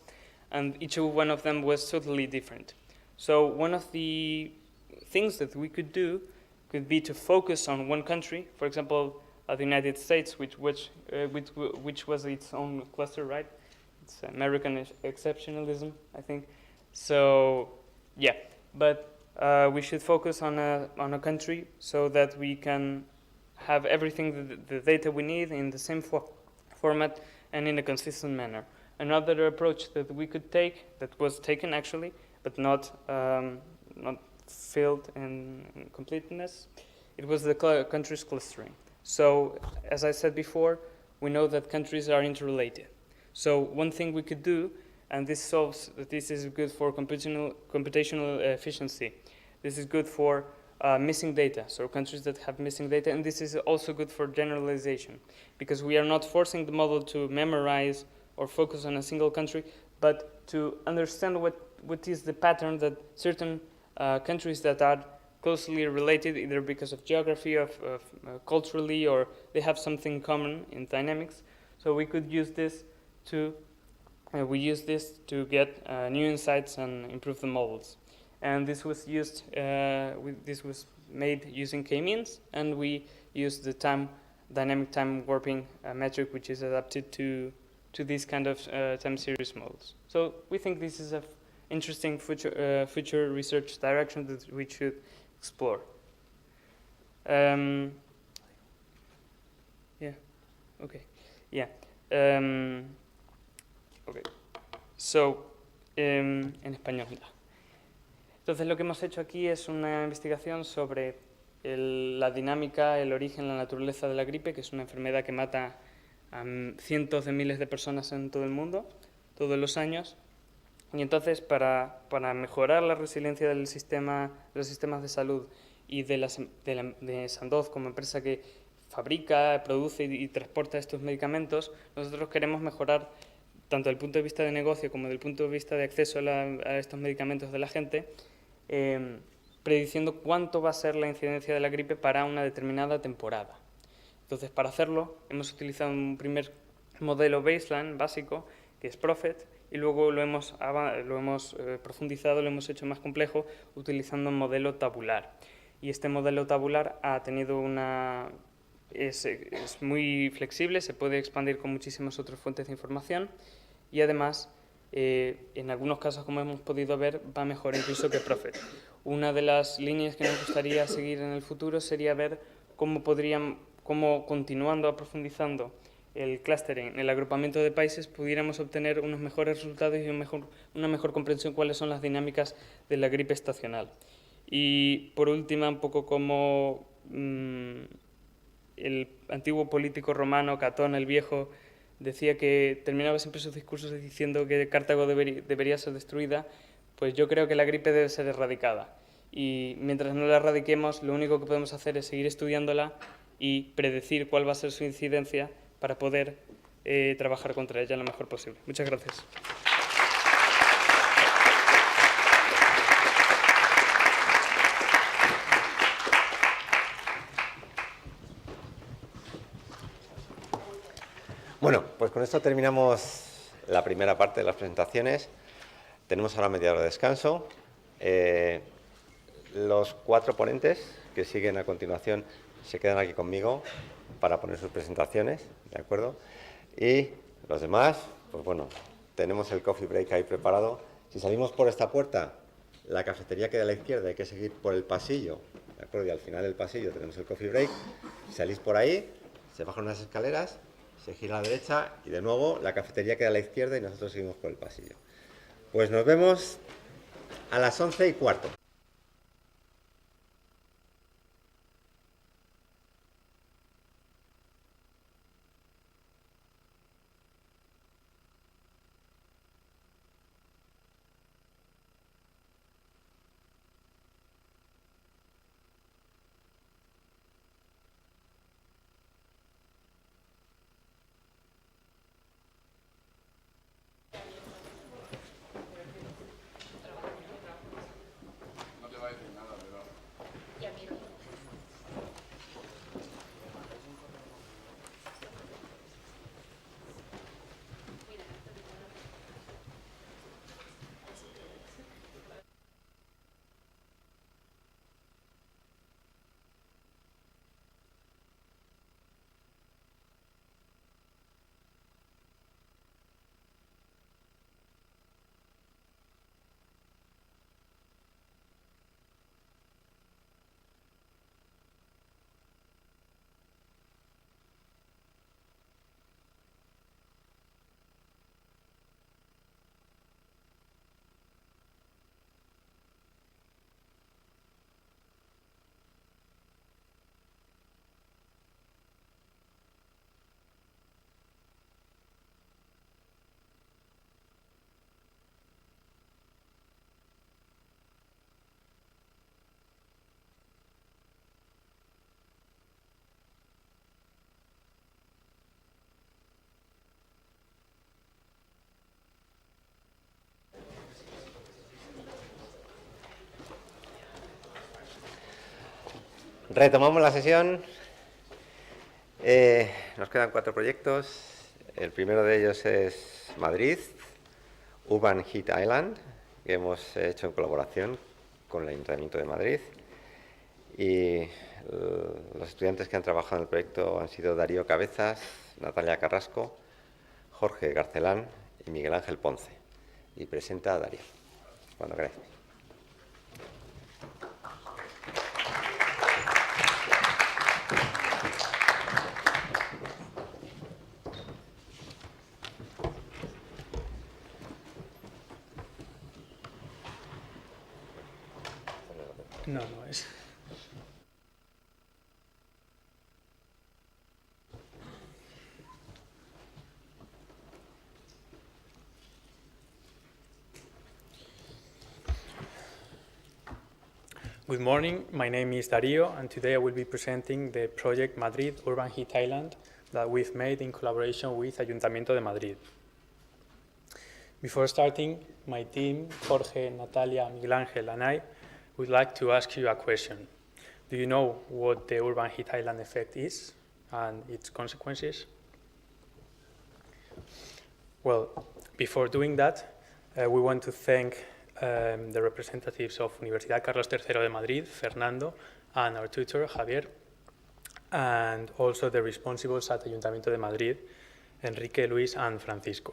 and each one of them was totally different. So one of the things that we could do could be to focus on one country, for example, the United States, which was its own cluster, right? It's American exceptionalism, I think. So yeah, but we should focus on a country so that we can have everything, the data we need in the same format and in a consistent manner. Another approach that we could take, that was taken actually, but not filled in completeness, it was the countries clustering. So, as I said before, we know that countries are interrelated. So one thing we could do, and this is good for computational efficiency. This is good for missing data, so countries that have missing data, and this is also good for generalization, because we are not forcing the model to memorize or focus on a single country, but to understand what is the pattern that certain countries that are closely related, either because of geography, culturally, or they have something common in dynamics. So we could use this we use this to get new insights and improve the models. And this was made using k-means, and we used the dynamic time warping metric, which is adapted to these kind of time series models. So we think this is an interesting future research direction that we should explore. Okay. So, en español. Entonces, lo que hemos hecho aquí es una investigación sobre la dinámica, el origen, la naturaleza de la gripe, que es una enfermedad que mata a cientos de miles de personas en todo el mundo, todos los años. Y entonces, para mejorar la resiliencia de los sistemas de salud y de Sandoz como empresa que fabrica, produce y transporta estos medicamentos, nosotros queremos mejorar tanto desde el punto de vista de negocio como desde el punto de vista de acceso a estos medicamentos de la gente, prediciendo cuánto va a ser la incidencia de la gripe para una determinada temporada. Entonces, para hacerlo, hemos utilizado un primer modelo baseline básico, que es Prof, y luego lo hemos profundizado, lo hemos hecho más complejo, utilizando un modelo tabular. Y este modelo tabular ha tenido es muy flexible, se puede expandir con muchísimas otras fuentes de información y además, en algunos casos, como hemos podido ver, va mejor incluso que Prof. Una de las líneas que nos gustaría seguir en el futuro sería ver cómo continuando, profundizando el clustering, el agrupamiento de países, pudiéramos obtener unos mejores resultados y una mejor comprensión de cuáles son las dinámicas de la gripe estacional. Y por último, un poco como el antiguo político romano, Catón el Viejo, decía que terminaba siempre sus discursos diciendo que Cartago debería ser destruida, pues yo creo que la gripe debe ser erradicada. Y mientras no la erradiquemos, lo único que podemos hacer es seguir estudiándola y predecir cuál va a ser su incidencia para poder trabajar contra ella lo mejor posible. Muchas gracias. Bueno, pues con esto terminamos la primera parte de las presentaciones. Tenemos ahora media hora de descanso. Los 4 ponentes que siguen a continuación se quedan aquí conmigo para poner sus presentaciones, ¿de acuerdo? Y los demás, pues bueno, tenemos el coffee break ahí preparado. Si salimos por esta puerta, la cafetería queda a la izquierda, hay que seguir por el pasillo, ¿de acuerdo? Y al final del pasillo tenemos el coffee break. Si salís por ahí, se bajan unas escaleras, se gira a la derecha y de nuevo la cafetería queda a la izquierda y nosotros seguimos por el pasillo. Pues nos vemos a las 11:15. Retomamos la sesión. Nos quedan 4 proyectos. El primero de ellos es Madrid, Urban Heat Island, que hemos hecho en colaboración con el Ayuntamiento de Madrid. Y los estudiantes que han trabajado en el proyecto han sido Darío Cabezas, Natalia Carrasco, Jorge Garcelán y Miguel Ángel Ponce. Y presenta a Darío, cuando queráis. No, no es. Good morning, my name is Darío, and today I will be presenting the project Madrid Urban Heat Island that we've made in collaboration with Ayuntamiento de Madrid. Before starting, my team, Jorge, Natalia, Miguel Ángel, and I would like to ask you a question. Do you know what the urban heat island effect is and its consequences? Well, before doing that, we want to thank the representatives of Universidad Carlos III de Madrid, Fernando, and our tutor, Javier, and also the responsibles at Ayuntamiento de Madrid, Enrique, Luis, and Francisco.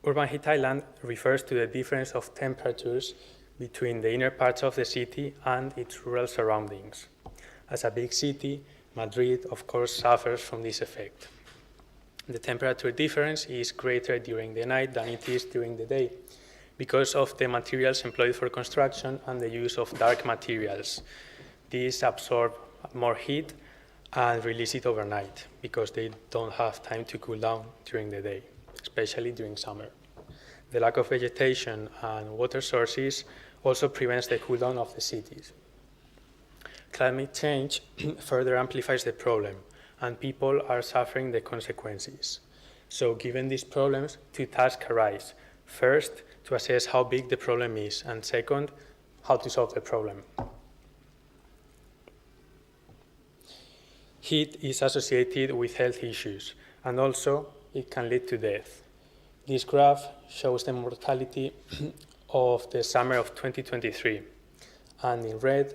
Urban heat island refers to the difference of temperatures between the inner parts of the city and its rural surroundings. As a big city, Madrid, of course, suffers from this effect. The temperature difference is greater during the night than it is during the day because of the materials employed for construction and the use of dark materials. These absorb more heat and release it overnight because they don't have time to cool down during the day, especially during summer. The lack of vegetation and water sources also prevents the cool down of the cities. Climate change further amplifies the problem, and people are suffering the consequences. So given these problems, two tasks arise. First, to assess how big the problem is, and second, how to solve the problem. Heat is associated with health issues, and also it can lead to death. This graph shows the mortality of the summer of 2023, and in red,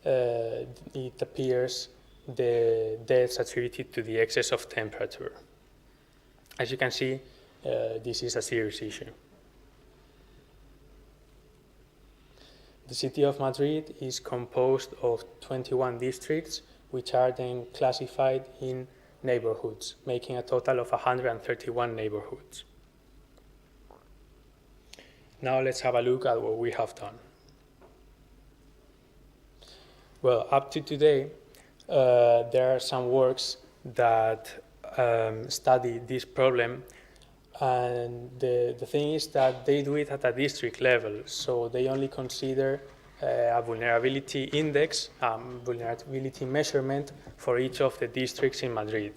it appears the deaths attributed to the excess of temperature. As you can see, this is a serious issue. The city of Madrid is composed of 21 districts, which are then classified in neighborhoods, making a total of 131 neighborhoods. Now let's have a look at what we have done. Well, up to today, there are some works that study this problem, and the thing is that they do it at a district level, so they only consider a vulnerability index, vulnerability measurement for each of the districts in Madrid.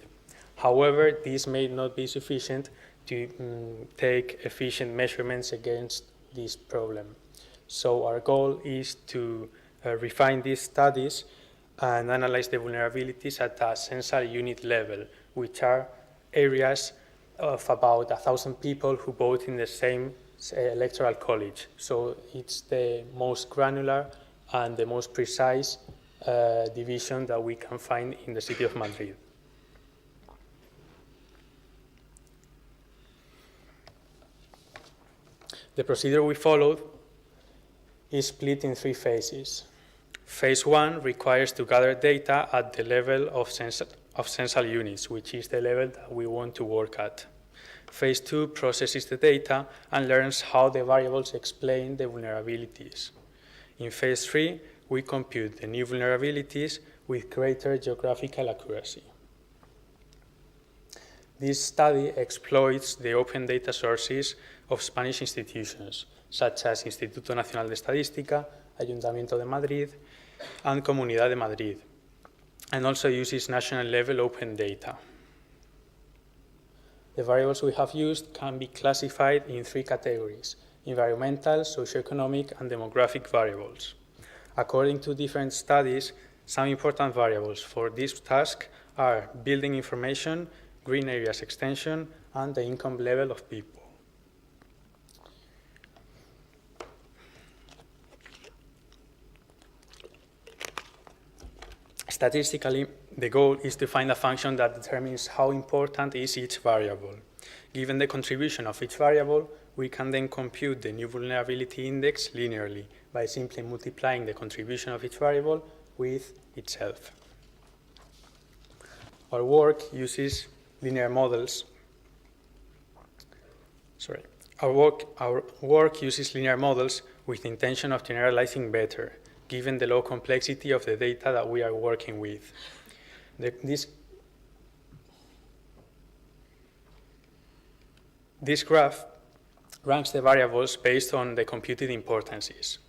However, this may not be sufficient to take efficient measurements against this problem. So our goal is to refine these studies and analyze the vulnerabilities at a census unit level, which are areas of about 1,000 people who vote in the same electoral college. So it's the most granular and the most precise division that we can find in the city of Madrid. The procedure we followed is split in 3 phases. Phase 1 requires to gather data at the level of census units, which is the level that we want to work at. Phase 2 processes the data and learns how the variables explain the vulnerabilities. In phase 3, we compute the new vulnerabilities with greater geographical accuracy. This study exploits the open data sources of Spanish institutions, such as Instituto Nacional de Estadística, Ayuntamiento de Madrid, and Comunidad de Madrid, and also uses national-level open data. The variables we have used can be classified in 3 categories: environmental, socioeconomic, and demographic variables. According to different studies, some important variables for this task are building information, green areas extension, and the income level of people. Statistically, the goal is to find a function that determines how important is each variable. Given the contribution of each variable, we can then compute the new vulnerability index linearly by simply multiplying the contribution of each variable with itself. Our work uses linear models. Our work uses linear models with the intention of generalizing better, given the low complexity of the data that we are working with. This graph ranks the variables based on the computed importances.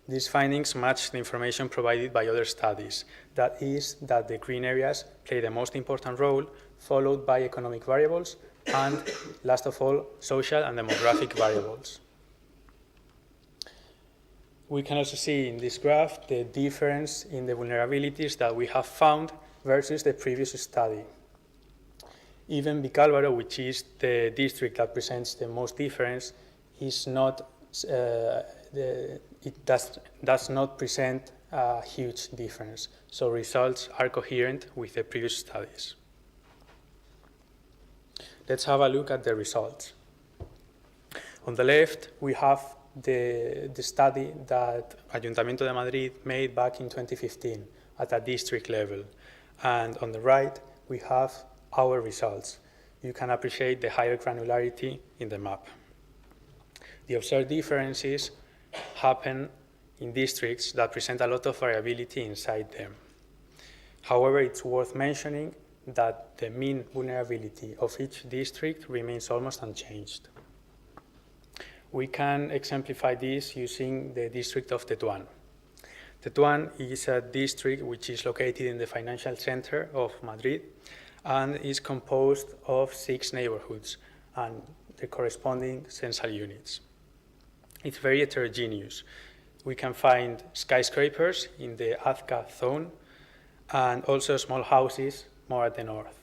These findings match the information provided by other studies. That is, that the green areas play the most important role, followed by economic variables, and last of all, social and demographic variables. We can also see in this graph the difference in the vulnerabilities that we have found versus the previous study. Even Vicálvaro, which is the district that presents the most difference, is not, it does not present a huge difference. So results are coherent with the previous studies. Let's have a look at the results. On the left, we have the study that Ayuntamiento de Madrid made back in 2015 at a district level. And on the right, we have our results. You can appreciate the higher granularity in the map. The observed differences happen in districts that present a lot of variability inside them. However, it's worth mentioning that the mean vulnerability of each district remains almost unchanged. We can exemplify this using the district of Tetuán. Tetuán is a district which is located in the financial center of Madrid and is composed of 6 neighborhoods and the corresponding census units. It's very heterogeneous. We can find skyscrapers in the Azca zone and also small houses more at the north.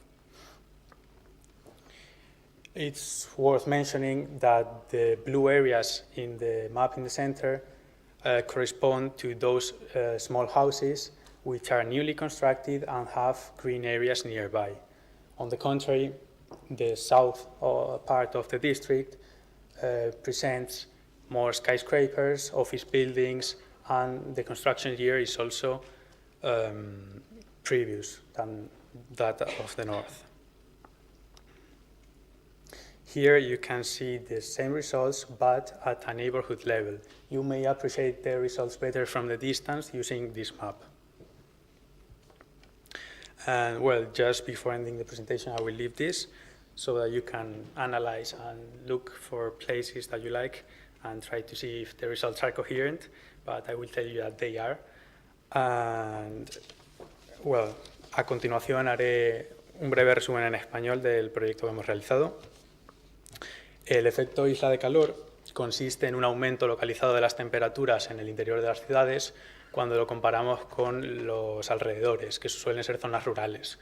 It's worth mentioning that the blue areas in the map in the center correspond to those small houses which are newly constructed and have green areas nearby. On the contrary, the south part of the district presents more skyscrapers, office buildings, and the construction year is also previous than that of the north. Here you can see the same results, but at a neighborhood level. You may appreciate the results better from the distance using this map. And well, just before ending the presentation, I will leave this so that you can analyze and look for places that you like and try to see if the results are coherent, but I will tell you that they are. And well, a continuación haré un breve resumen en español del proyecto que hemos realizado. El efecto isla de calor consiste en un aumento localizado de las temperaturas en el interior de las ciudades cuando lo comparamos con los alrededores, que suelen ser zonas rurales.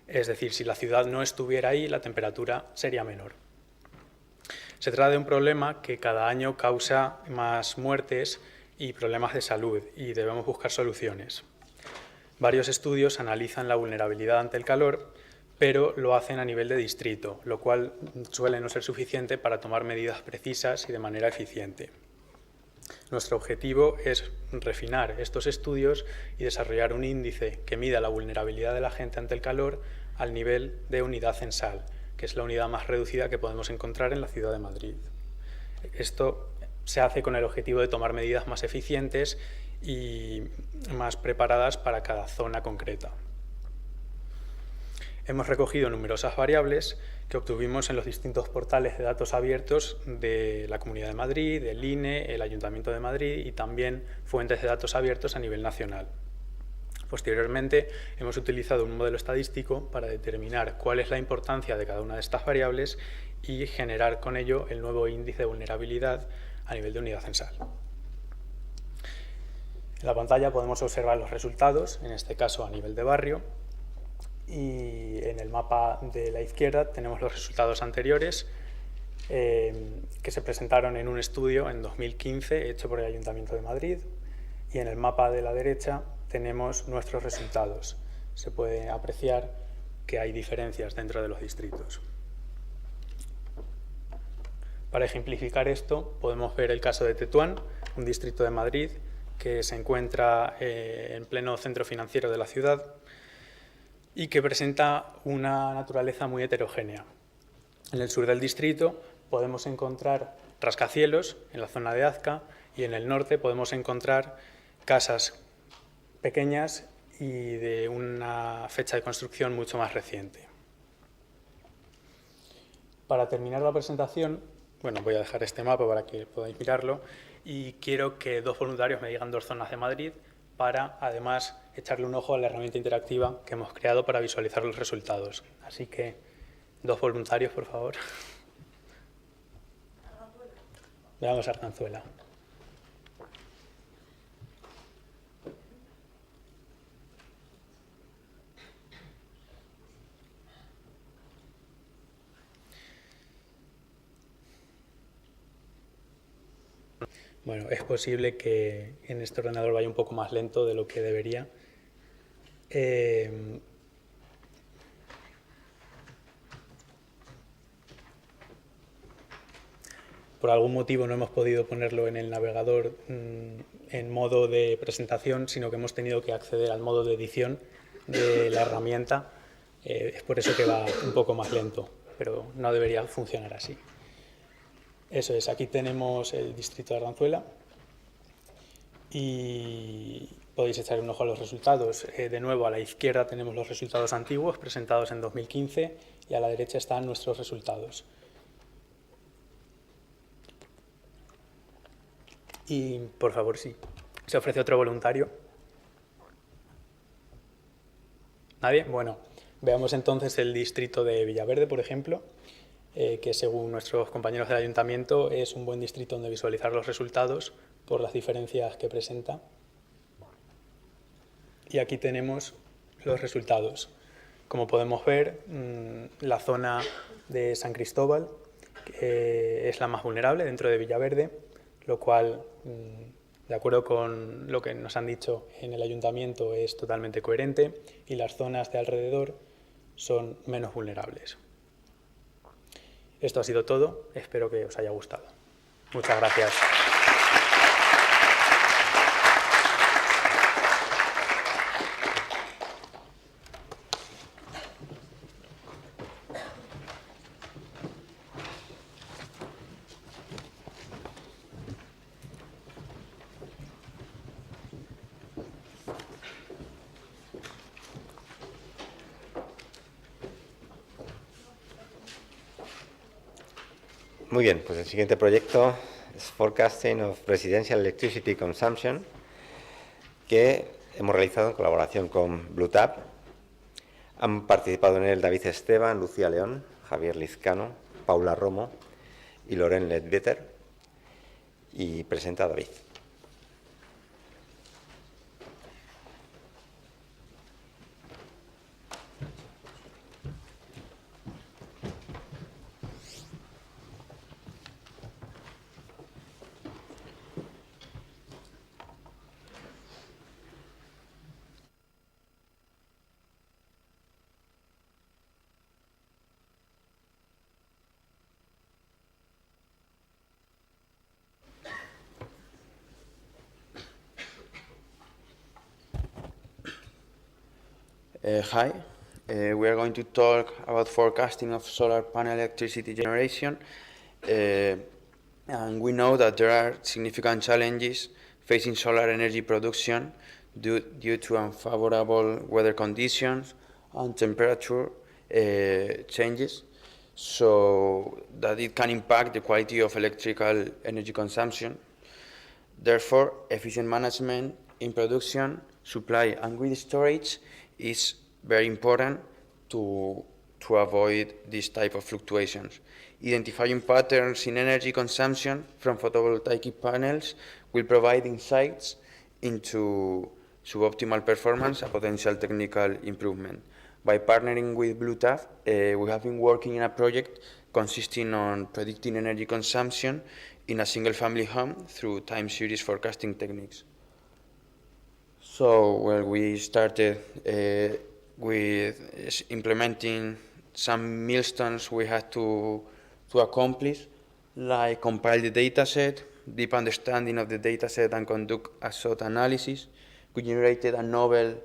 Es decir, si la ciudad no estuviera ahí, la temperatura sería menor. Se trata de un problema que cada año causa más muertes y problemas de salud y debemos buscar soluciones. Varios estudios analizan la vulnerabilidad ante el calor, pero lo hacen a nivel de distrito, lo cual suele no ser suficiente para tomar medidas precisas y de manera eficiente. Nuestro objetivo es refinar estos estudios y desarrollar un índice que mida la vulnerabilidad de la gente ante el calor al nivel de unidad censal, que es la unidad más reducida que podemos encontrar en la ciudad de Madrid. Esto se hace con el objetivo de tomar medidas más eficientes y más preparadas para cada zona concreta. Hemos recogido numerosas variables que obtuvimos en los distintos portales de datos abiertos de la Comunidad de Madrid, del INE, el Ayuntamiento de Madrid y también fuentes de datos abiertos a nivel nacional. Posteriormente, hemos utilizado un modelo estadístico para determinar cuál es la importancia de cada una de estas variables y generar con ello el nuevo índice de vulnerabilidad a nivel de unidad censal. En la pantalla podemos observar los resultados, en este caso a nivel de barrio. y en el mapa de la izquierda tenemos los resultados anteriores que se presentaron en un estudio en 2015 hecho por el Ayuntamiento de Madrid, y en el mapa de la derecha tenemos nuestros resultados. Se puede apreciar que hay diferencias dentro de los distritos. Para ejemplificar esto, podemos ver el caso de Tetuán, un distrito de Madrid que se encuentra en pleno centro financiero de la ciudad y que presenta una naturaleza muy heterogénea. En el sur del distrito podemos encontrar rascacielos en la zona de Azca, y en el norte podemos encontrar casas pequeñas y de una fecha de construcción mucho más reciente. Para terminar la presentación, bueno, voy a dejar este mapa para que podáis mirarlo, y quiero que 2 voluntarios me digan 2 zonas de Madrid para, además, echarle un ojo a la herramienta interactiva que hemos creado para visualizar los resultados. Así que, 2 voluntarios, por favor. Veamos a Arganzuela. Bueno, es posible que en este ordenador vaya un poco más lento de lo que debería. Por algún motivo no hemos podido ponerlo en el navegador en modo de presentación, sino que hemos tenido que acceder al modo de edición de la herramienta. Es por eso que va un poco más lento, pero no debería funcionar así. Eso es, aquí tenemos el distrito de Arganzuela y podéis echar un ojo a los resultados. De nuevo, a la izquierda tenemos los resultados antiguos presentados en 2015 y a la derecha están nuestros resultados. Y, por favor, sí, ¿se ofrece otro voluntario? ¿Nadie? Bueno, veamos entonces el distrito de Villaverde, por ejemplo, que según nuestros compañeros del ayuntamiento es un buen distrito donde visualizar los resultados por las diferencias que presenta. Y aquí tenemos los resultados. Como podemos ver, la zona de San Cristóbal es la más vulnerable dentro de Villaverde, lo cual, de acuerdo con lo que nos han dicho en el ayuntamiento, es totalmente coherente, y las zonas de alrededor son menos vulnerables. Esto ha sido todo, espero que os haya gustado. Muchas gracias. Muy bien, pues el siguiente proyecto es Forecasting of Residential Electricity Consumption, que hemos realizado en colaboración con BlueTap. Han participado en él David Esteban, Lucía León, Javier Lizcano, Paula Romo y Loren Ledbetter. Y presenta a David. Hi, we are going to talk about forecasting of solar panel electricity generation. And we know that there are significant challenges facing solar energy production due to unfavorable weather conditions and temperature changes, so that it can impact the quality of electrical energy consumption. Therefore, efficient management in production, supply and grid storage is very important to avoid this type of fluctuations. Identifying patterns in energy consumption from photovoltaic panels will provide insights into suboptimal performance and potential technical improvement. By partnering with BlueTAF, we have been working in a project consisting on predicting energy consumption in a single-family home through time series forecasting techniques. So, well, we started with implementing some milestones we had to accomplish, like compile the dataset, deep understanding of the dataset, and conduct a SWOT analysis. We generated a novel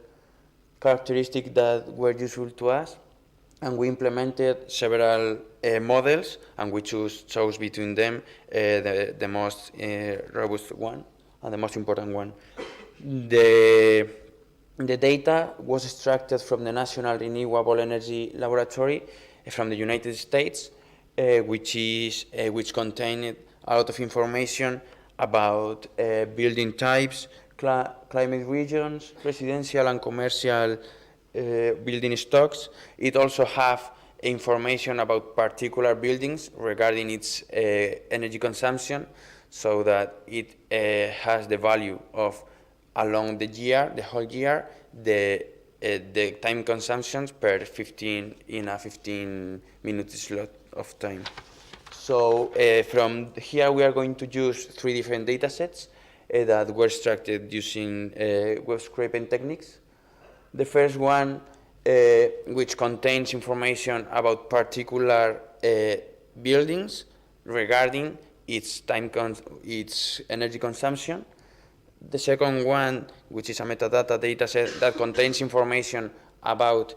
characteristic that were useful to us, and we implemented several models, and we chose between them the most robust one and the most important one. The data was extracted from the National Renewable Energy Laboratory from the United States, which contained a lot of information about building types, climate regions, residential and commercial building stocks. It also have information about particular buildings regarding its energy consumption, so that it has the value of along the year, the whole year, the time consumptions per 15 in a 15-minute slot of time. So from here we are going to use 3 different data sets that were extracted using web scraping techniques. The first one, which contains information about particular buildings regarding its energy consumption. The second one, which is a metadata dataset that contains information about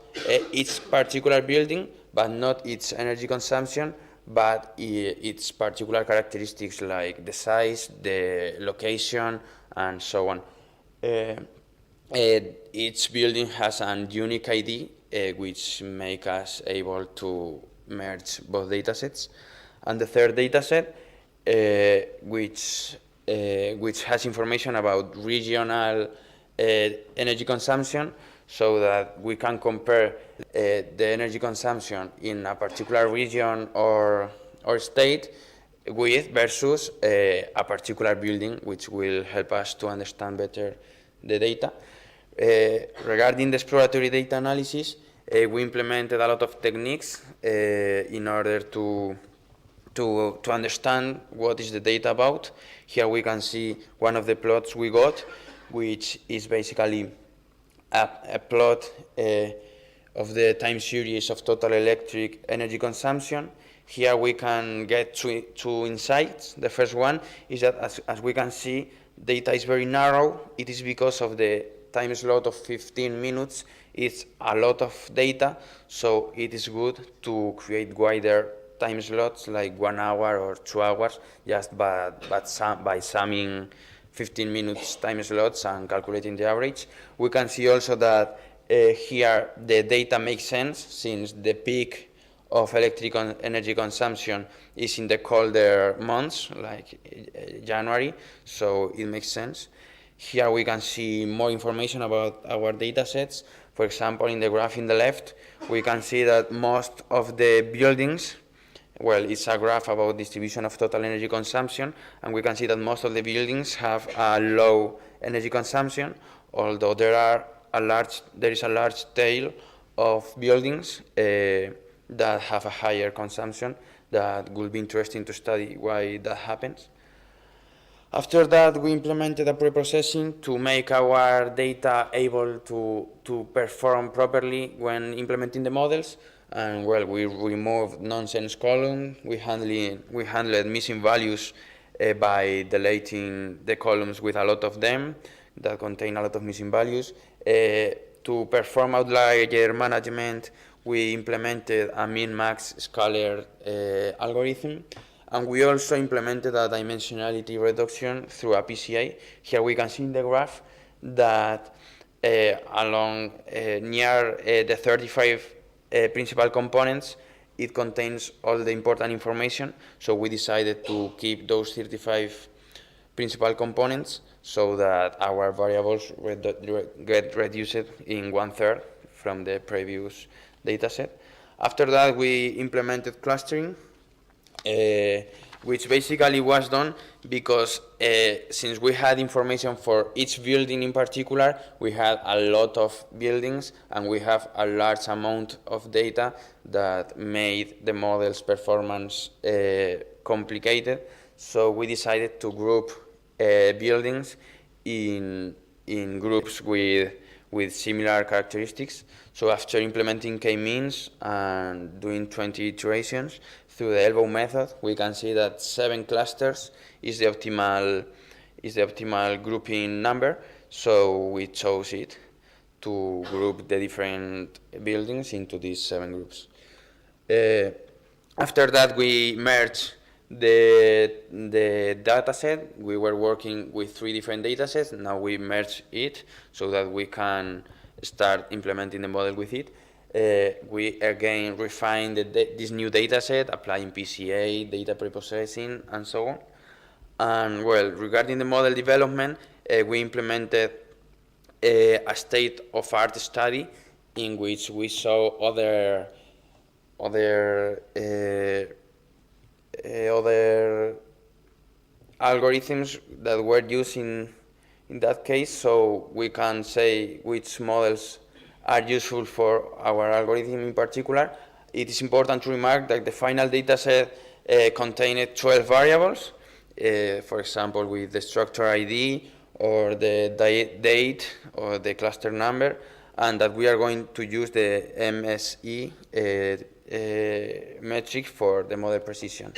its particular building, but not its energy consumption, but its particular characteristics like the size, the location, and so on. Each building has a unique ID, which make us able to merge both datasets. And the third dataset, which has information about regional energy consumption, so that we can compare the energy consumption in a particular region or state versus a particular building, which will help us to understand better the data. Regarding the exploratory data analysis, we implemented a lot of techniques in order to understand what is the data about. Here we can see one of the plots we got, which is basically a plot of the time series of total electric energy consumption. Here we can get two insights. The first one is that as we can see, data is very narrow. It is because of the time slot of 15 minutes. It's a lot of data, so it is good to create wider time slots, like 1 hour or 2 hours, just by summing 15 minutes time slots and calculating the average. We can see also that here the data makes sense, since the peak of electric energy consumption is in the colder months, like January, so it makes sense. Here we can see more information about our data sets. For example, in the graph in the left, we can see that most of the buildings, well, it's a graph about distribution of total energy consumption, and we can see that most of the buildings have a low energy consumption, although there is a large tail of buildings that have a higher consumption. That will be interesting to study why that happens. After that, we implemented a pre-processing to make our data able to perform properly when implementing the models. And well, we removed nonsense column. We handled missing values by deleting the columns with a lot of them that contain a lot of missing values. To perform outlier management, we implemented a min-max scalar algorithm, and we also implemented a dimensionality reduction through a PCA. Here we can see in the graph that along near the 35 principal components, it contains all the important information. So we decided to keep those 35 principal components so that our variables get reduced in 1/3 from the previous dataset. After that, we implemented clustering, which basically was done because since we had information for each building in particular, we had a lot of buildings and we have a large amount of data that made the model's performance complicated. So we decided to group buildings in groups with similar characteristics. So after implementing k-means and doing 20 iterations through the elbow method, we can see that 7 clusters is the optimal grouping number. So we chose it to group the different buildings into these 7 groups. After that, we merged the data set. We were working with 3 different data sets. Now we merge it so that we can start implementing the model with it. We again refined this new data set, applying PCA, data preprocessing, and so on. And well, regarding the model development, we implemented a state-of-art study in which we saw other algorithms that were used in that case, so we can say which models are useful for our algorithm in particular. It is important to remark that the final dataset contained 12 variables, for example, with the structure ID or the date or the cluster number, and that we are going to use the MSE metric for the model precision.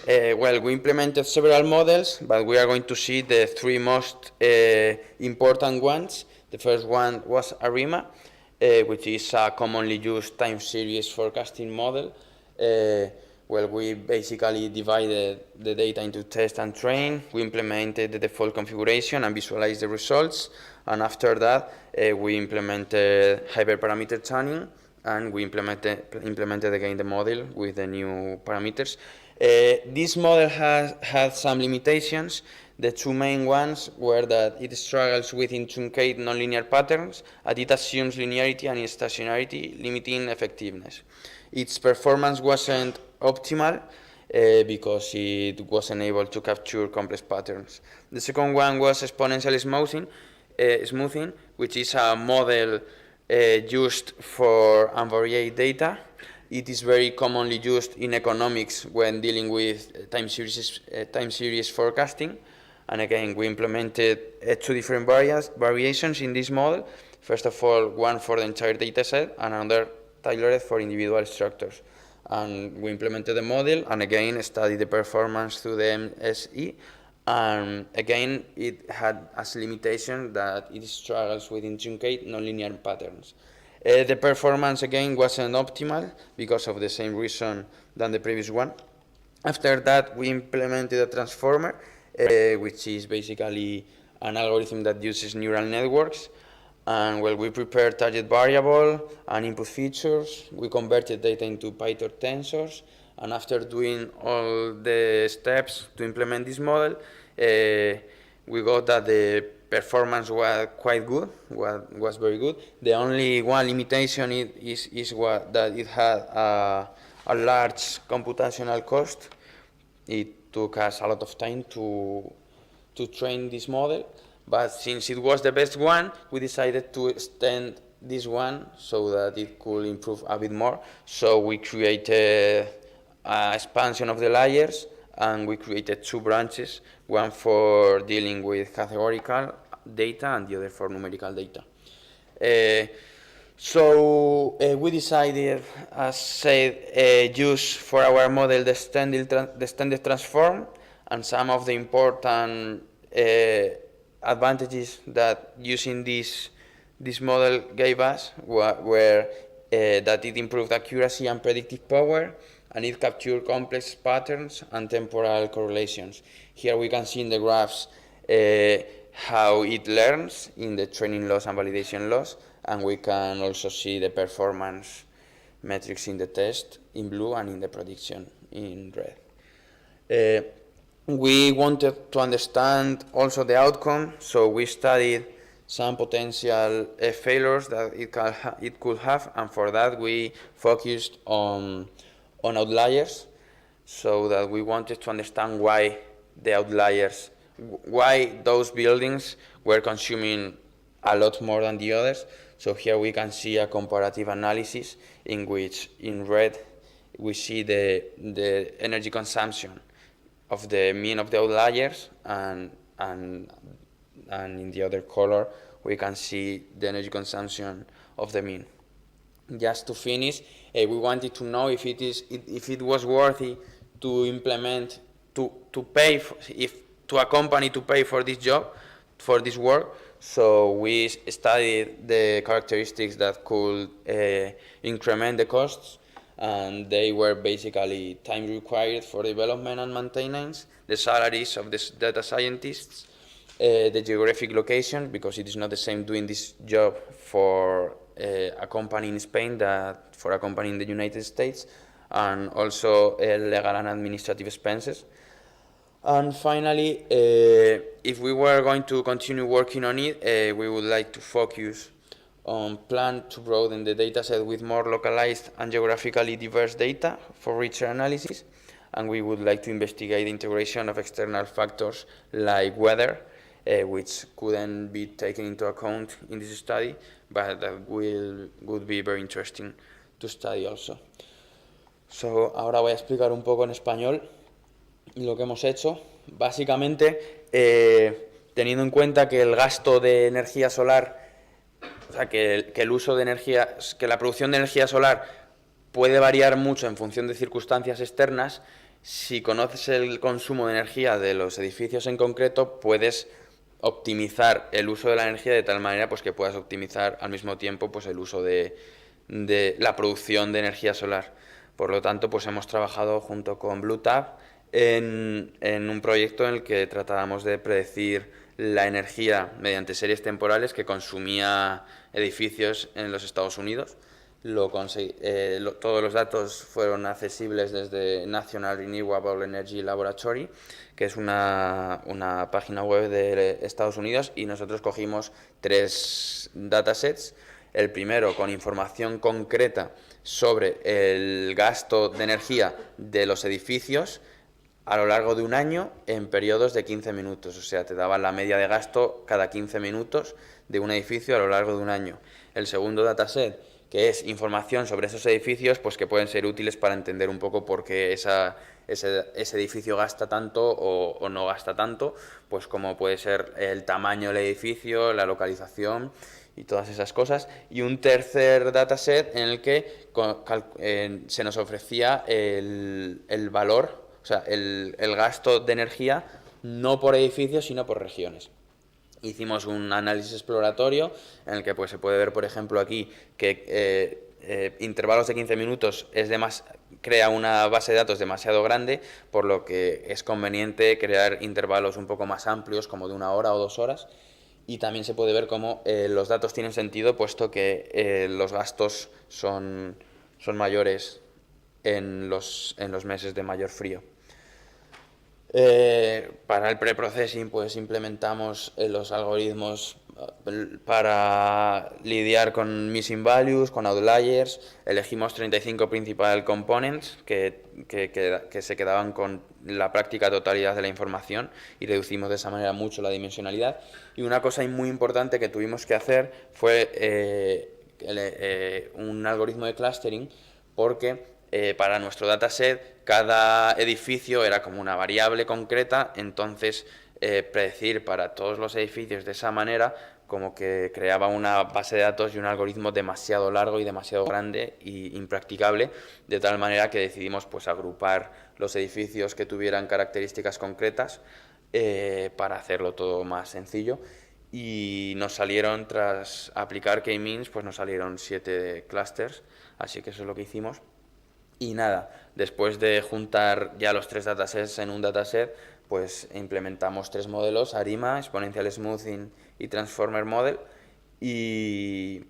Well, we implemented several models, but we are going to see the 3 most important ones. The first one was ARIMA, which is a commonly used time series forecasting model. Well, we basically divided the data into test and train. We implemented the default configuration and visualized the results. And after that, we implemented hyperparameter tuning, and we implemented again the model with the new parameters. This model had some limitations. The 2 main ones were that it struggles with truncate nonlinear patterns, and it assumes linearity and stationarity, limiting effectiveness. Its performance wasn't optimal because it wasn't able to capture complex patterns. The second one was exponential smoothing, which is a model used for unvariate data. It is very commonly used in economics when dealing with time series forecasting. And again, we implemented 2 different variations in this model. First of all, one for the entire data set and another tailored for individual structures. And we implemented the model and again studied the performance through the MSE. And again, it had as limitation that it struggles with truncate nonlinear patterns. The performance again wasn't optimal because of the same reason than the previous one. After that, we implemented a transformer, which is basically an algorithm that uses neural networks. And well, we prepared target variable and input features. We converted data into Python tensors. And after doing all the steps to implement this model, we got that the performance was quite good, was very good. The only one limitation is that it had a large computational cost. It took us a lot of time to train this model, but since it was the best one, we decided to extend this one so that it could improve a bit more. So we created an expansion of the layers, and we created 2 branches, one for dealing with categorical data and the other for numerical data. So we decided, as said, use for our model the extended transform, and some of the important advantages that using this model gave us were that it improved accuracy and predictive power, and it captured complex patterns and temporal correlations. Here we can see in the graphs how it learns in the training loss and validation loss, and we can also see the performance metrics in the test in blue and in the prediction in red. We wanted to understand also the outcome, so we studied some potential failures that it could have, and for that we focused on outliers. so that we wanted to understand why the outliers, why those buildings were consuming a lot more than the others. So here we can see a comparative analysis in which in red we see the energy consumption of the mean of the outliers, and in the other color we can see the energy consumption of the mean. Just to finish, we wanted to know if it was worthy to implement, to pay to a company to pay for this job, for this work. So we studied the characteristics that could increment the costs, and they were basically time required for development and maintenance, the salaries of the data scientists, the geographic location, because it is not the same doing this job for a company in Spain that for a company in the United States, and also legal and administrative expenses. And finally, if we were going to continue working on it, we would like to focus on plan to broaden the dataset with more localized and geographically diverse data for richer analysis, and we would like to investigate the integration of external factors like weather, which couldn't be taken into account in this study, but that would be very interesting to study also. So, ahora voy a explicar un poco en español lo que hemos hecho. Básicamente, teniendo en cuenta que el gasto de energía solar, o sea, que el uso de energía, que la producción de energía solar puede variar mucho en función de circunstancias externas, si conoces el consumo de energía de los edificios en concreto, puedes optimizar el uso de la energía de tal manera pues que puedas optimizar al mismo tiempo pues el uso de la producción de energía solar. Por lo tanto, pues hemos trabajado junto con BlueTab en un proyecto en el que tratábamos de predecir la energía mediante series temporales que consumía edificios en los Estados Unidos. Todos los datos fueron accesibles desde National Renewable Energy Laboratory, que es una página web de Estados Unidos, y nosotros cogimos 3 datasets. El primero con información concreta sobre el gasto de energía de los edificios a lo largo de un año en periodos de 15 minutos. O sea, te daban la media de gasto cada 15 minutos de un edificio a lo largo de un año. El segundo dataset, que es información sobre esos edificios, pues que pueden ser útiles para entender un poco por qué ese edificio gasta tanto o no gasta tanto, pues como puede ser el tamaño del edificio, la localización y todas esas cosas. Y un tercer dataset en el que se nos ofrecía el valor, o sea, el gasto de energía no por edificios sino por regiones. Hicimos un análisis exploratorio en el que pues, se puede ver, por ejemplo, aquí que intervalos de 15 minutos crea una base de datos demasiado grande, por lo que es conveniente crear intervalos un poco más amplios, como de 1 hora o 2 horas. Y también se puede ver cómo los datos tienen sentido, puesto que los gastos son mayores en los meses de mayor frío. Para el preprocessing pues implementamos los algoritmos para lidiar con missing values, con outliers. Elegimos 35 principal components que se quedaban con la práctica totalidad de la información, y reducimos de esa manera mucho la dimensionalidad. Y una cosa muy importante que tuvimos que hacer fue un algoritmo de clustering, porque para nuestro dataset cada edificio era como una variable concreta, entonces predecir para todos los edificios de esa manera como que creaba una base de datos y un algoritmo demasiado largo y demasiado grande e impracticable, de tal manera que decidimos pues agrupar los edificios que tuvieran características concretas para hacerlo todo más sencillo. Y nos salieron, tras aplicar k-means, pues nos salieron 7 clusters, así que eso es lo que hicimos. Y nada, después de juntar ya los 3 datasets en un dataset, pues implementamos 3 modelos: ARIMA, Exponential Smoothing y Transformer Model. Y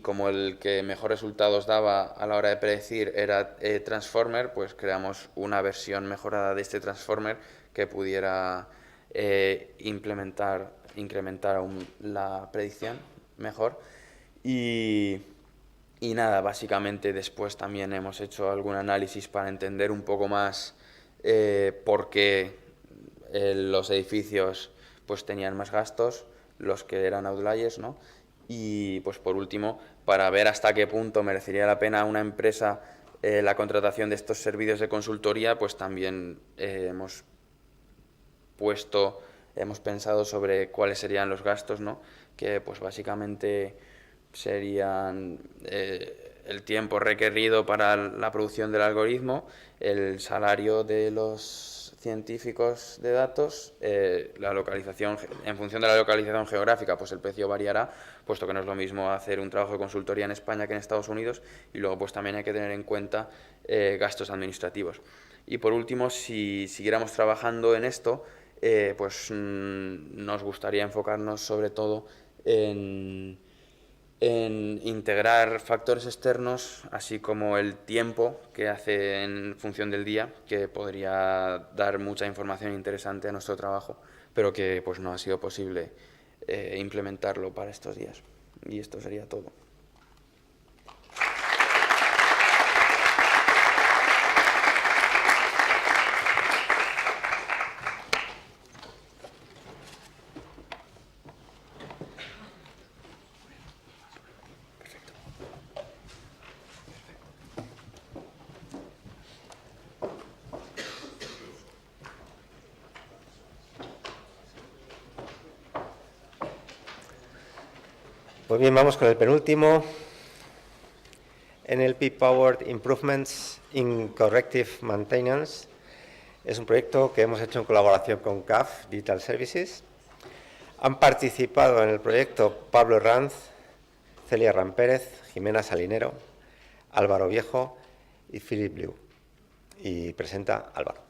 como el que mejor resultados daba a la hora de predecir era Transformer, pues creamos una versión mejorada de este Transformer que pudiera incrementar aún la predicción mejor. Y Y nada, básicamente después también hemos hecho algún análisis para entender un poco más por qué los edificios pues tenían más gastos, los que eran outliers, ¿no? Y pues por último, para ver hasta qué punto merecería la pena a una empresa la contratación de estos servicios de consultoría, pues también hemos pensado sobre cuáles serían los gastos, ¿no? Que pues básicamente serían el tiempo requerido para la producción del algoritmo, el salario de los científicos de datos, la localización, en función de la localización geográfica, pues el precio variará, puesto que no es lo mismo hacer un trabajo de consultoría en España que en Estados Unidos, y luego pues también hay que tener en cuenta gastos administrativos. Y por último, si siguiéramos trabajando en esto, pues nos gustaría enfocarnos sobre todo en integrar factores externos, así como el tiempo que hace en función del día, que podría dar mucha información interesante a nuestro trabajo, pero que pues no ha sido posible implementarlo para estos días. Y esto sería todo. Pues bien, vamos con el penúltimo. NLP-powered improvements in corrective maintenance. Es un proyecto que hemos hecho en colaboración con CAF, Digital Services. Han participado en el proyecto Pablo Herranz, Celia Rampérez, Jimena Salinero, Álvaro Viejo y Philip Liu. Y presenta Álvaro.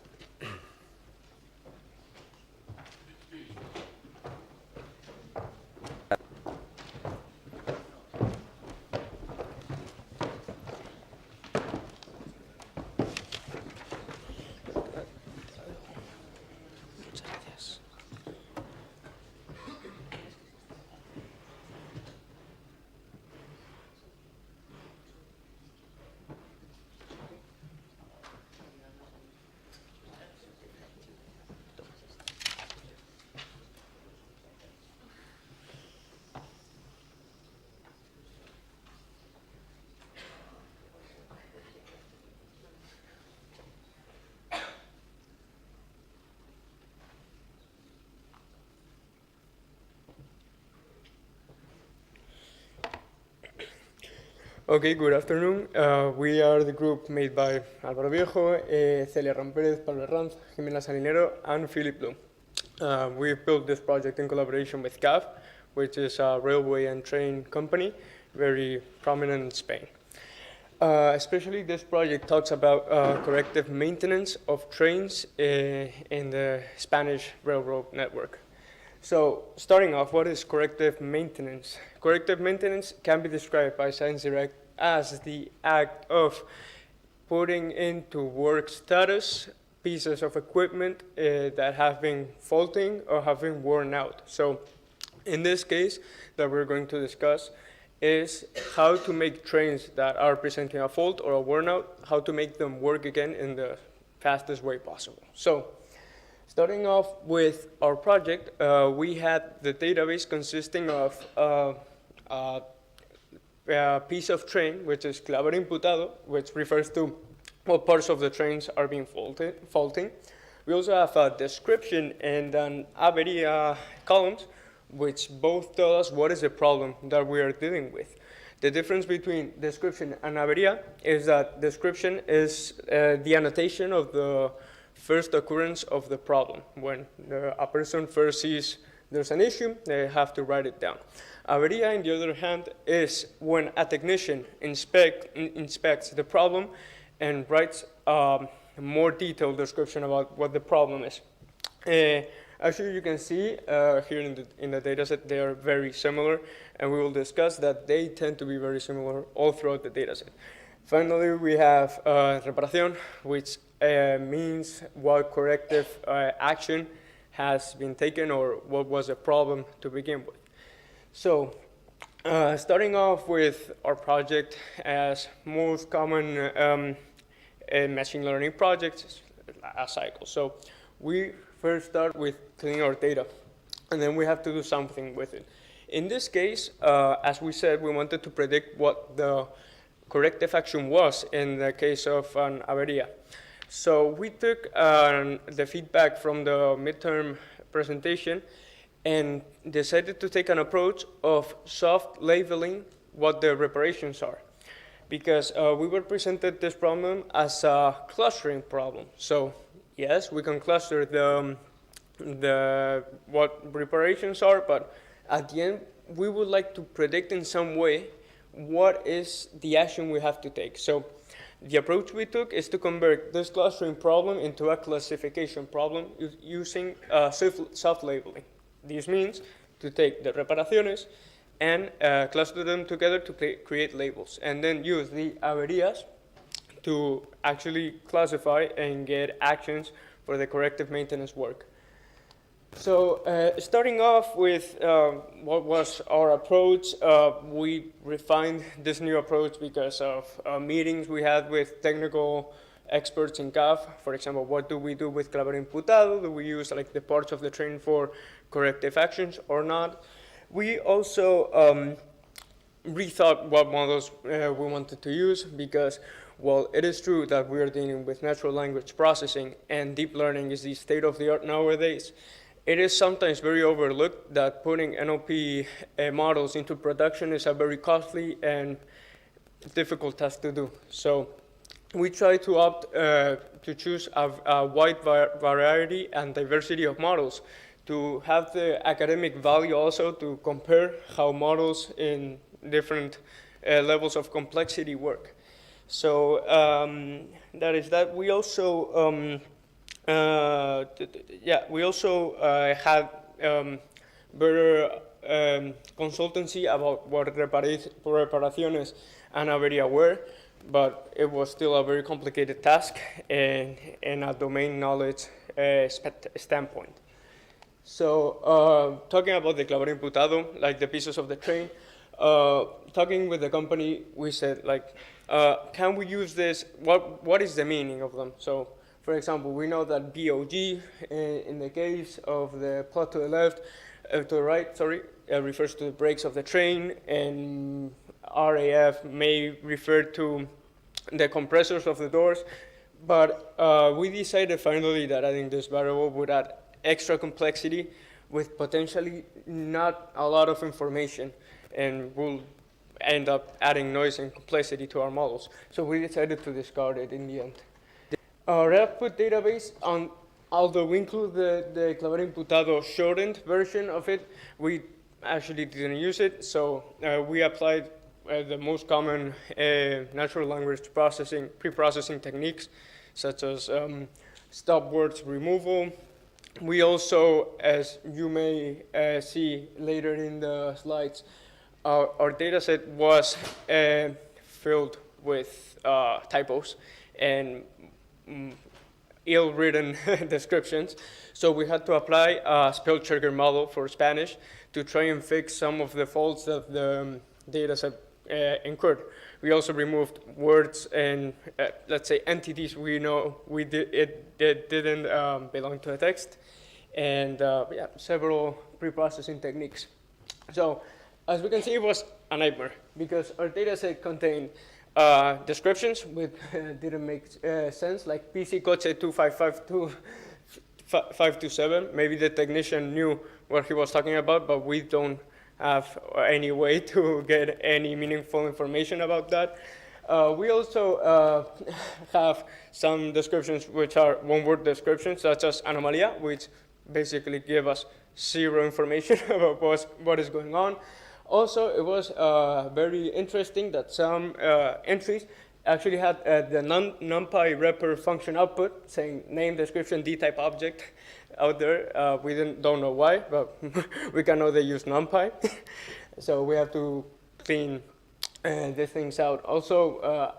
Okay, good afternoon. We are the group made by Álvaro Viejo, Celia Rampérez, Pablo Herranz, Jimena Salinero, and Philip Liu. We built this project in collaboration with CAF, which is a railway and train company, very prominent in Spain. Especially this project talks about corrective maintenance of trains in the Spanish railroad network. So, starting off, what is corrective maintenance? Corrective maintenance can be described by Science Direct as the act of putting into work status pieces of equipment that have been faulting or have been worn out. So, in this case that we're going to discuss is how to make trains that are presenting a fault or a worn out, how to make them work again in the fastest way possible. So, starting off with our project, we had the database consisting of a piece of train, which is clavar imputado, which refers to what parts of the trains are being faulting. We also have a description and an avería columns, which both tell us what is the problem that we are dealing with. The difference between description and avería is that description is the annotation of the first occurrence of the problem. When a person first sees there's an issue, they have to write it down. Avería, on the other hand, is when a technician inspects the problem and writes a more detailed description about what the problem is. Actually, you can see here in the dataset, they are very similar, and we will discuss that they tend to be very similar all throughout the dataset. Finally, we have reparación, which means what corrective action has been taken or what was a problem to begin with. So, Starting off with our project, as most common machine learning projects, is a cycle. So we first start with cleaning our data, and then we have to do something with it. In this case, as we said, we wanted to predict what the corrective action was in the case of an avería. So we took the feedback from the midterm presentation and decided to take an approach of soft labeling what the reparations are. Because we were presented this problem as a clustering problem. So yes, we can cluster what reparations are, but at the end, we would like to predict in some way what is the action we have to take. So the approach we took is to convert this clustering problem into a classification problem using soft labeling. This means to take the reparaciones and cluster them together to create labels, and then use the averías to actually classify and get actions for the corrective maintenance work. So starting off with what was our approach, we refined this new approach because of meetings we had with technical experts in CAF. For example, what do we do with colaboración imputado? Do we use like the parts of the train for corrective actions or not? We also rethought what models we wanted to use, because while it is true that we are dealing with natural language processing and deep learning is the state of the art nowadays, it is sometimes very overlooked that putting NLP models into production is a very costly and difficult task to do. So we try to opt to choose a wide variety and diversity of models to have the academic value also to compare how models in different levels of complexity work. So that is that. We also we also had better consultancy about what reparaciones and avería were, but it was still a very complicated task and a domain knowledge standpoint. So talking about the colaboración imputado, like the pieces of the train, talking with the company, we said, like, can we use this? What is the meaning of them? So, for example, we know that BOG, in the case of the plot to the left, to the right, sorry, refers to the brakes of the train, and RAF may refer to the compressors of the doors. But we decided finally that adding this variable would add extra complexity with potentially not a lot of information, and will end up adding noise and complexity to our models. So we decided to discard it in the end. Our output database, although we include the colaboración imputado shortened version of it, we actually didn't use it. So we applied the most common natural language processing, pre-processing techniques, such as stop words removal. We also, as you may see later in the slides, our data set was filled with typos and ill-written descriptions. So we had to apply a spell checker model for Spanish to try and fix some of the faults that the data set incurred. We also removed words and, let's say, entities we know it didn't belong to a text, and several pre-processing techniques. So, as we can see, it was a nightmare because our data set contained descriptions which didn't make sense, like PC Coche 2552527. Maybe the technician knew what he was talking about, but we don't have any way to get any meaningful information about that. We also have some descriptions which are one-word descriptions, such as anomalía, which basically give us zero information about what is going on. Also, it was very interesting that some entries actually had the NumPy repr function output saying name, description, D-type object out there. We don't know why, but we can know they use NumPy. So we have to clean these things out. Also,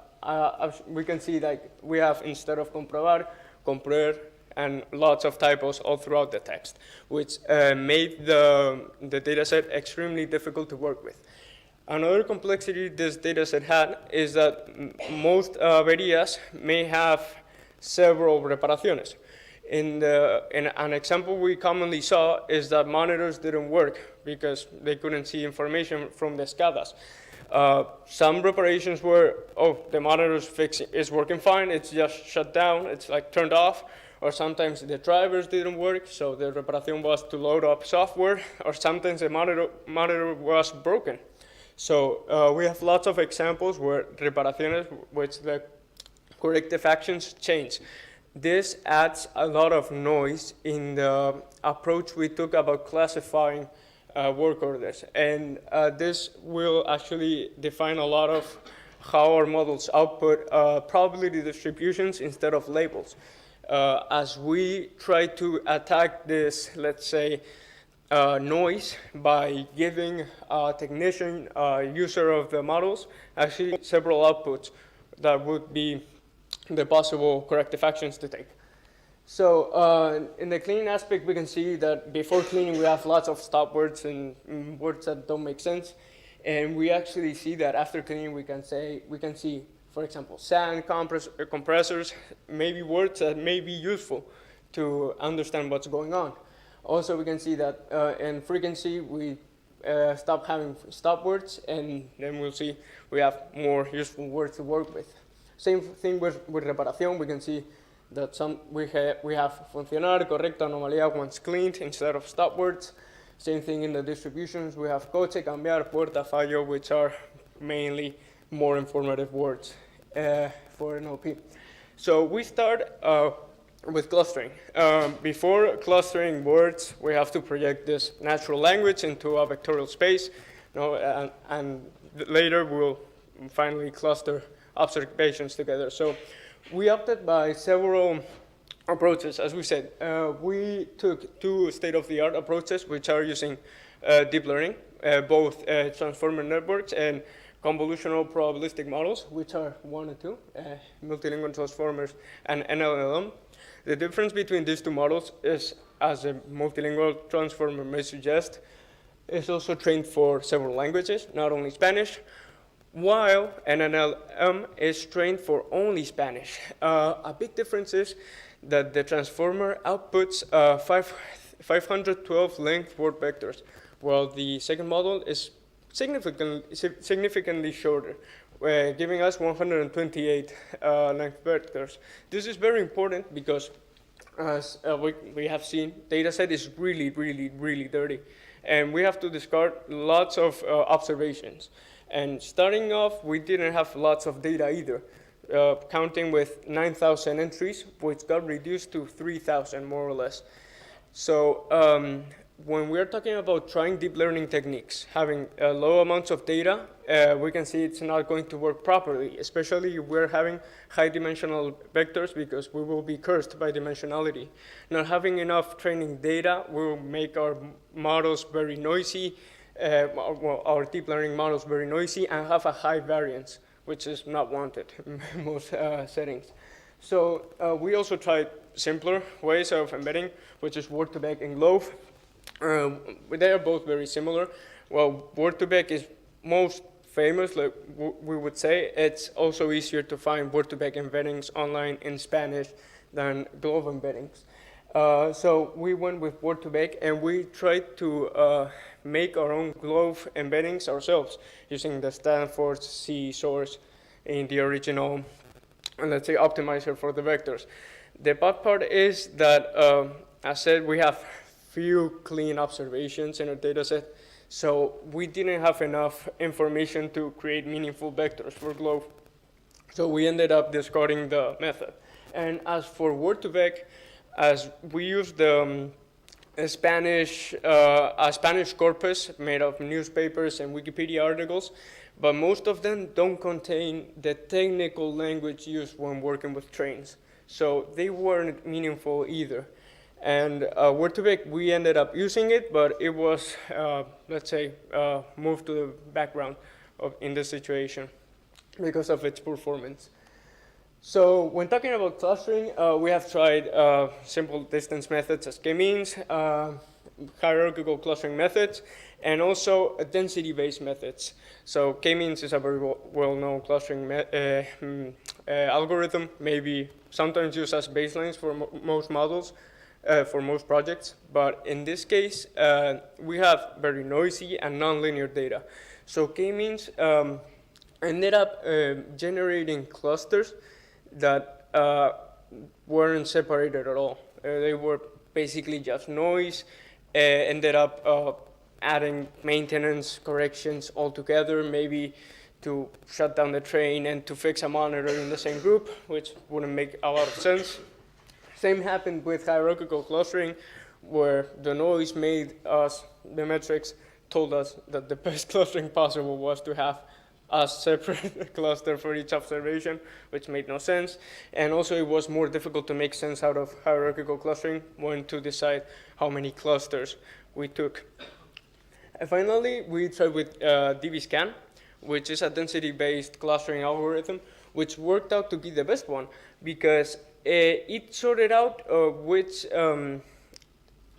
we can see like we have, instead of comprobar, comprer, and lots of typos all throughout the text, which made the data set extremely difficult to work with. Another complexity this dataset had is that most varias may have several reparaciones. In an example we commonly saw is that monitors didn't work because they couldn't see information from the SCADAs. Some reparations were, oh, the monitor is working fine, it's just shut down, it's like turned off, or sometimes the drivers didn't work, so the reparación was to load up software, or sometimes the monitor was broken. So we have lots of examples where reparaciones, which the corrective actions change. This adds a lot of noise in the approach we took about classifying work orders. And this will actually define a lot of how our models output probability distributions instead of labels. As we try to attack this, let's say, noise by giving a technician, user of the models, actually several outputs that would be the possible corrective actions to take. So in the cleaning aspect, we can see that before cleaning, we have lots of stop words and words that don't make sense. And we actually see that after cleaning, we can see, for example, sand, compressors, maybe words that may be useful to understand what's going on. Also, we can see that in frequency, we stop having stop words, and then we'll see we have more useful words to work with. Same thing with reparación. We can see that we have funcionar, correcto, anomalía once cleaned instead of stop words. Same thing in the distributions. We have coche, cambiar, puerta, fallo, which are mainly more informative words for NLP. So we start with clustering. Before clustering words, we have to project this natural language into a vectorial space, and later we'll finally cluster observations together. So we opted by several approaches. As we said, we took two state-of-the-art approaches, which are using deep learning, both transformer networks and convolutional probabilistic models, which are 1 and 2, multilingual transformers and NLP. The difference between these two models is, as a multilingual transformer may suggest, is also trained for several languages, not only Spanish, while an NLP is trained for only Spanish. A big difference is that the transformer outputs 512 length word vectors, while the second model is significantly shorter, giving us 128 length vectors. This is very important because, as we have seen, dataset is really, really, really dirty, and we have to discard lots of observations. And starting off, we didn't have lots of data either, counting with 9,000 entries, which got reduced to 3,000 more or less. So when we're talking about trying deep learning techniques, having low amounts of data, we can see it's not going to work properly, especially if we're having high dimensional vectors, because we will be cursed by dimensionality. Not having enough training data will make our models very noisy, our deep learning models very noisy, and have a high variance, which is not wanted in most settings. So we also tried simpler ways of embedding, which is word-to-vec and Glove. They are both very similar. Well, word-to-vec is most famous, like we would say. It's also easier to find word-to-vec embeddings online in Spanish than Glove embeddings. So we went with word-to-vec, and we tried to make our own Glove embeddings ourselves using the Stanford C source in the original, let's say, optimizer for the vectors. The bad part is that, as said, we have few clean observations in our data set, so we didn't have enough information to create meaningful vectors for Glove. So we ended up discarding the method. And as for word-to-vec, as we used the a Spanish corpus made of newspapers and Wikipedia articles, but most of them don't contain the technical language used when working with trains. So they weren't meaningful either. And word-to-vec, we ended up using it, but it was, let's say, moved to the background in this situation because of its performance. So when talking about clustering, we have tried simple distance methods as k-means, hierarchical clustering methods, and also density-based methods. So k-means is a very well-known clustering algorithm, maybe sometimes used as baselines for most models, for most projects. But in this case, we have very noisy and nonlinear data. So k-means ended up generating clusters that weren't separated at all. They were basically just noise, ended up adding maintenance corrections all together, maybe to shut down the train and to fix a monitor in the same group, which wouldn't make a lot of sense. Same happened with hierarchical clustering, where the noise made us, the metrics told us that the best clustering possible was to have a separate cluster for each observation, which made no sense. And also it was more difficult to make sense out of hierarchical clustering when to decide how many clusters we took. And finally, we tried with dbScan, which is a density-based clustering algorithm, which worked out to be the best one because it sorted out which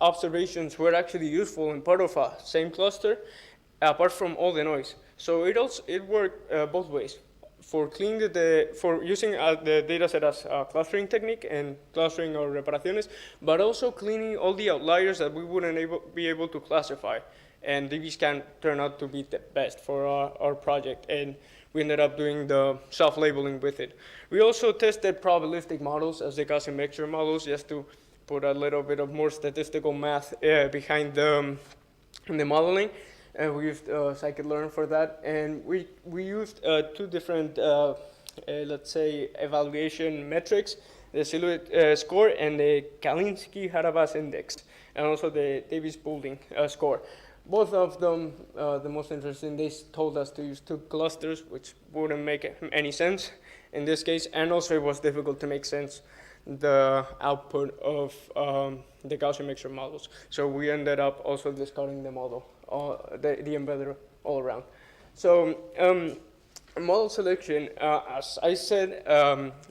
observations were actually useful in part of a same cluster, apart from all the noise. So it worked both ways. For using the data set as a clustering technique and clustering or reparaciones, but also cleaning all the outliers that we wouldn't be able to classify. And dbScan turned out to be the best for our project, and we ended up doing the self-labeling with it. We also tested probabilistic models as the Gaussian mixture models, just to put a little bit of more statistical math behind the modeling. And we used scikit-learn for that, and we used two different, let's say, evaluation metrics: the silhouette score and the Kalinski-Harabas index, and also the Davis-Boulding score. Both of them, the most interesting, they told us to use two clusters, which wouldn't make any sense in this case, and also it was difficult to make sense the output of the Gaussian mixture models. So we ended up also discarding the model, the embedder all around. So model selection, as I said,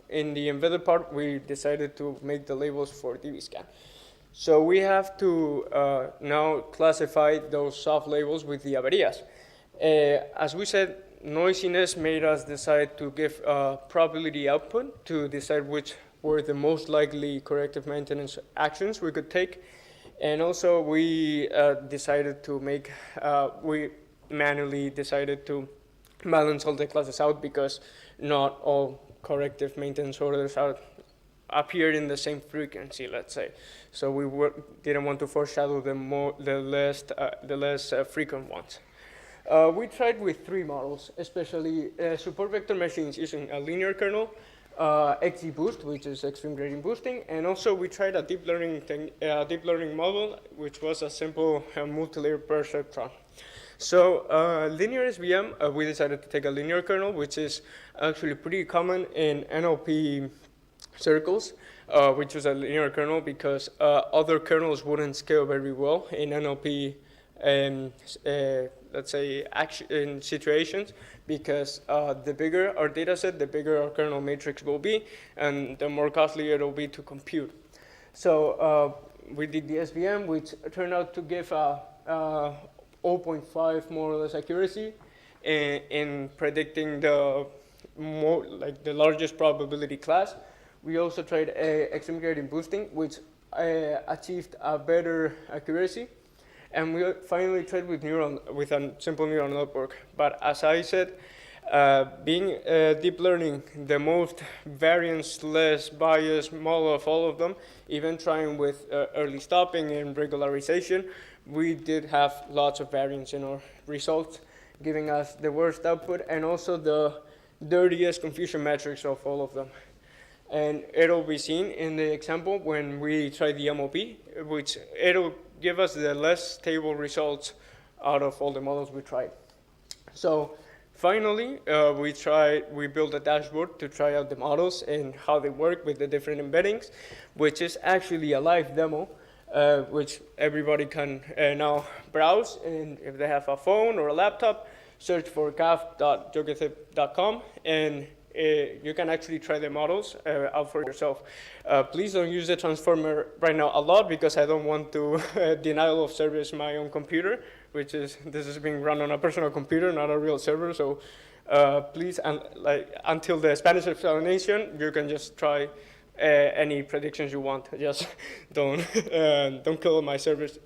in the embedded part, we decided to make the labels for dbScan. So we have to now classify those soft labels with the varias. As we said, noisiness made us decide to give probability output to decide which were the most likely corrective maintenance actions we could take. And also we decided to make, we manually decided to balance all the classes out because not all corrective maintenance orders appeared in the same frequency, let's say. So we didn't want to foreshadow the less frequent ones. We tried with three models, especially support vector machines using a linear kernel, XGBoost, which is extreme gradient boosting, and also we tried a deep learning model, which was a simple multi-layer perceptron. So linear SVM, we decided to take a linear kernel, which is actually pretty common in NLP circles, which is a linear kernel because other kernels wouldn't scale very well in NLP, let's say, in situations, because the bigger our data set, the bigger our kernel matrix will be, and the more costly it will be to compute. So we did the SVM, which turned out to give 0.5 more or less accuracy in predicting the largest probability class. We also tried extreme gradient boosting, which achieved a better accuracy. And we finally tried with a simple neural network. But as I said, being deep learning the most variance, less bias model of all of them, even trying with early stopping and regularization, we did have lots of variance in our results, giving us the worst output and also the dirtiest confusion metrics of all of them. And it'll be seen in the example when we try the MOP, which it'll give us the less stable results out of all the models we tried. So finally, we built a dashboard to try out the models and how they work with the different embeddings, which is actually a live demo, which everybody can now browse. And if they have a phone or a laptop, search for caf.jokethip.com, and you can actually try the models out for yourself. Please don't use the transformer right now a lot, because I don't want to denial of service my own computer, this is being run on a personal computer, not a real server. So please, until the Spanish explanation, you can just try any predictions you want. Just don't kill my service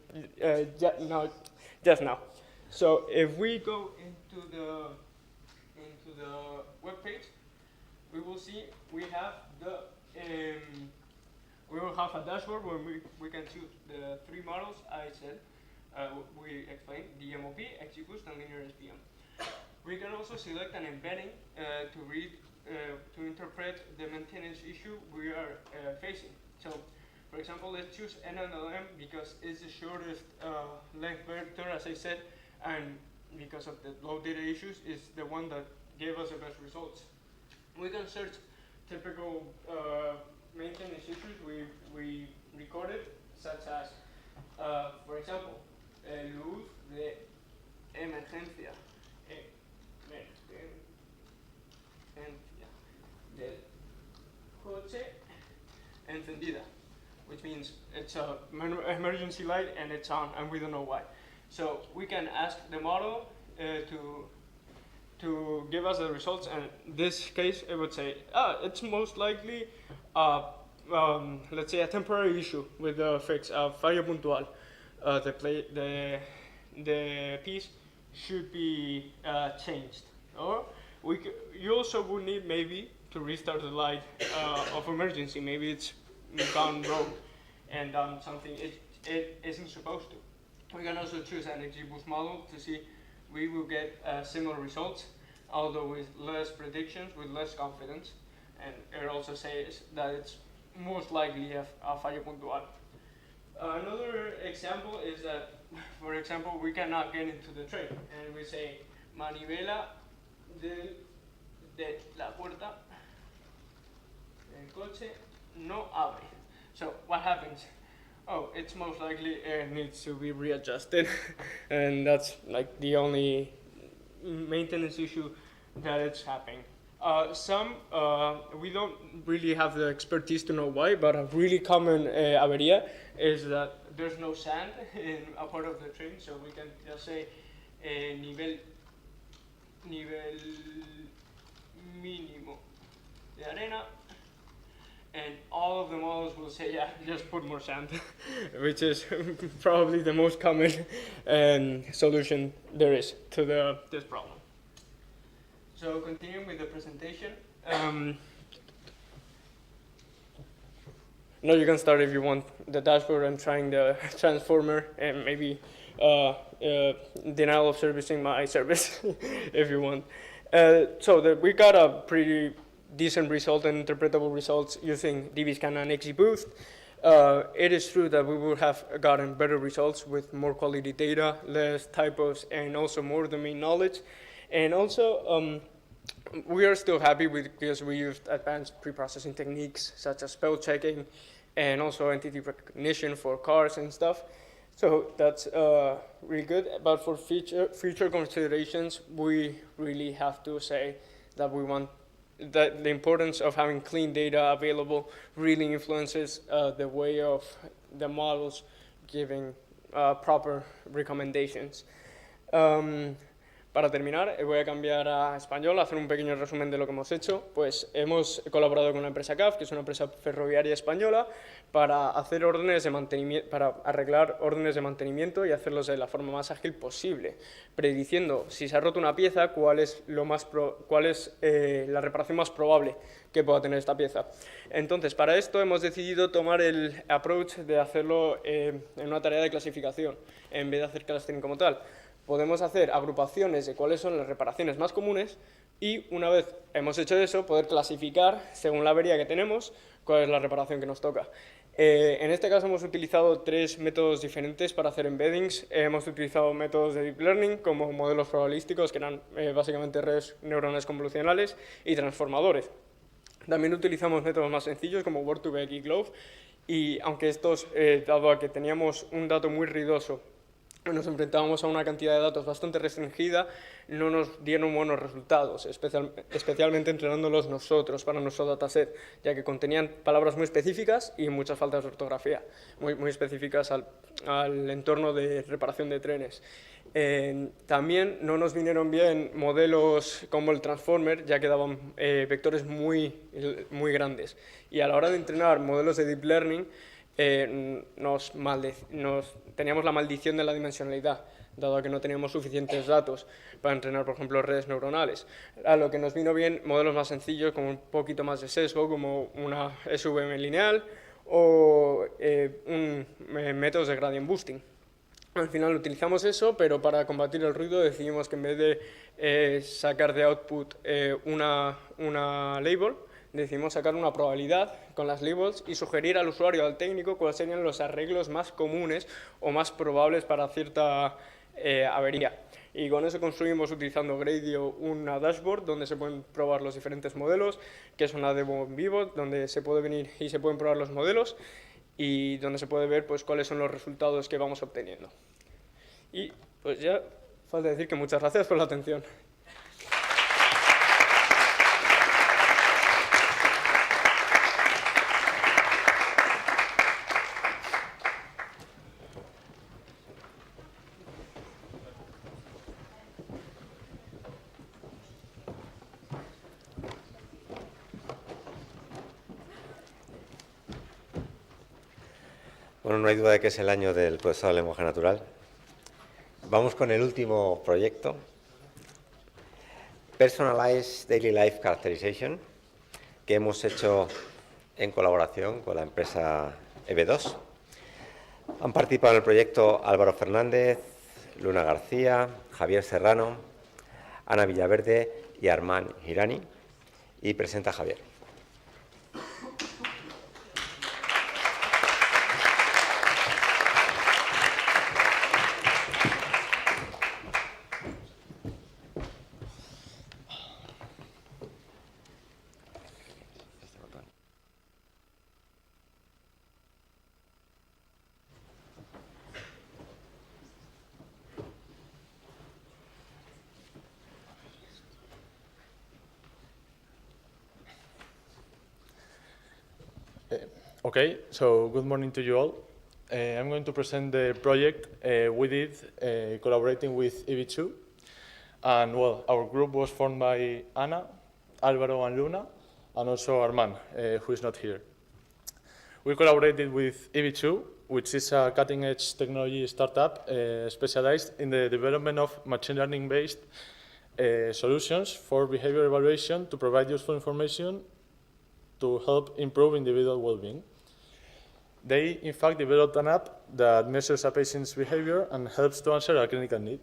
just now. So if we go into the web page, we will see we have we will have a dashboard where we can choose the 3 models I said. We explained the MOP, XGBoost, and linear SVM. We can also select an embedding to interpret the maintenance issue we are facing. So, for example, let's choose NLM because it's the shortest length vector, as I said, and because of the low data issues, is the one that gave us the best results. We can search typical maintenance issues we recorded, such as, for example, luz de emergencia. Del coche encendida, which means it's an emergency light and it's on, and we don't know why. So we can ask the model to give us the results, and in this case it would say, it's most likely let's say a temporary issue with the fix of fallo puntual. The piece should be changed, or you also would need maybe to restart the light of emergency. Maybe it's gone wrong and done something it isn't supposed to. We can also choose an XGBoost model to see we will get similar results, although with less predictions, with less confidence, and it also says that it's most likely a fallo puntual. Another example is that, for example, we cannot get into the train, and we say manivela de la puerta del coche no abre. So what happens? Oh, it's most likely it needs to be readjusted, and that's like the only maintenance issue that it's happening. We don't really have the expertise to know why, but a really common avería is that there's no sand in a part of the train, so we can just say nivel mínimo de arena, and all of the models will say, yeah, just put more sand, which is probably the most common solution there is to this problem. So continuing with the presentation, now you can start if you want the dashboard and trying the transformer and maybe denial of servicing my service if you want. We got a pretty decent result and interpretable results using dbScan and XGBoost. It is true that we would have gotten better results with more quality data, less typos, and also more domain knowledge. And also, we are still happy because we used advanced pre-processing techniques such as spell checking and also entity recognition for cars and stuff. So that's really good. But for future considerations, we really have to say that we want that the importance of having clean data available really influences the way of the models giving proper recommendations. Para terminar, voy a cambiar a español, hacer un pequeño resumen de lo que hemos hecho. Pues hemos colaborado con la empresa CAF, que es una empresa ferroviaria española, para hacer órdenes de mantenimiento, para arreglar órdenes de mantenimiento y hacerlos de la forma más ágil posible, prediciendo si se ha roto una pieza, cuál es la reparación más probable que pueda tener esta pieza. Entonces, para esto hemos decidido tomar el approach de hacerlo en una tarea de clasificación, en vez de hacer clustering como tal. Podemos hacer agrupaciones de cuáles son las reparaciones más comunes y, una vez hemos hecho eso, poder clasificar, según la avería que tenemos, cuál es la reparación que nos toca. En este caso hemos utilizado 3 métodos diferentes para hacer embeddings. Hemos utilizado métodos de deep learning como modelos probabilísticos, que eran básicamente redes neuronales convolucionales, y transformadores. También utilizamos métodos más sencillos como Word2Vec y Glove, y aunque estos, dado a que teníamos un dato muy ruidoso nos enfrentábamos a una cantidad de datos bastante restringida, no nos dieron buenos resultados, especialmente entrenándolos nosotros para nuestro dataset, ya que contenían palabras muy específicas y muchas faltas de ortografía, muy específicas al entorno de reparación de trenes. También no nos vinieron bien modelos como el Transformer, ya que daban vectores muy grandes. Y a la hora de entrenar modelos de Deep Learning, teníamos la maldición de la dimensionalidad, dado que no teníamos suficientes datos para entrenar, por ejemplo, redes neuronales. A lo que nos vino bien modelos más sencillos, como un poquito más de sesgo, como una SVM lineal o métodos de gradient boosting. Al final utilizamos eso, pero para combatir el ruido decidimos que en vez de sacar de output una label, decidimos sacar una probabilidad con las labels y sugerir al usuario, al técnico, cuáles serían los arreglos más comunes o más probables para cierta avería. Y con eso construimos, utilizando Grado, una dashboard donde se pueden probar los diferentes modelos, que es una demo en vivo, donde se puede venir y se pueden probar los modelos y donde se puede ver pues, cuáles son los resultados que vamos obteniendo. Y pues ya falta decir que muchas gracias por la atención. Bueno, no hay duda de que es el año del procesado del lenguaje natural. Vamos con el último proyecto, Personalized Daily Life Characterization, que hemos hecho en colaboración con la empresa EB2. Han participado en el proyecto Álvaro Fernández, Luna García, Javier Serrano, Ana Villaverde y Armand Hirani. Y presenta Javier. Okay, so good morning to you all. I'm going to present the project we did collaborating with EB2. And well, our group was formed by Ana, Álvaro and Luna, and also Armand, who is not here. We collaborated with EB2, which is a cutting-edge technology startup specialized in the development of machine learning-based solutions for behavior evaluation to provide useful information to help improve individual well-being. They, in fact, developed an app that measures a patient's behavior and helps to answer a clinical need.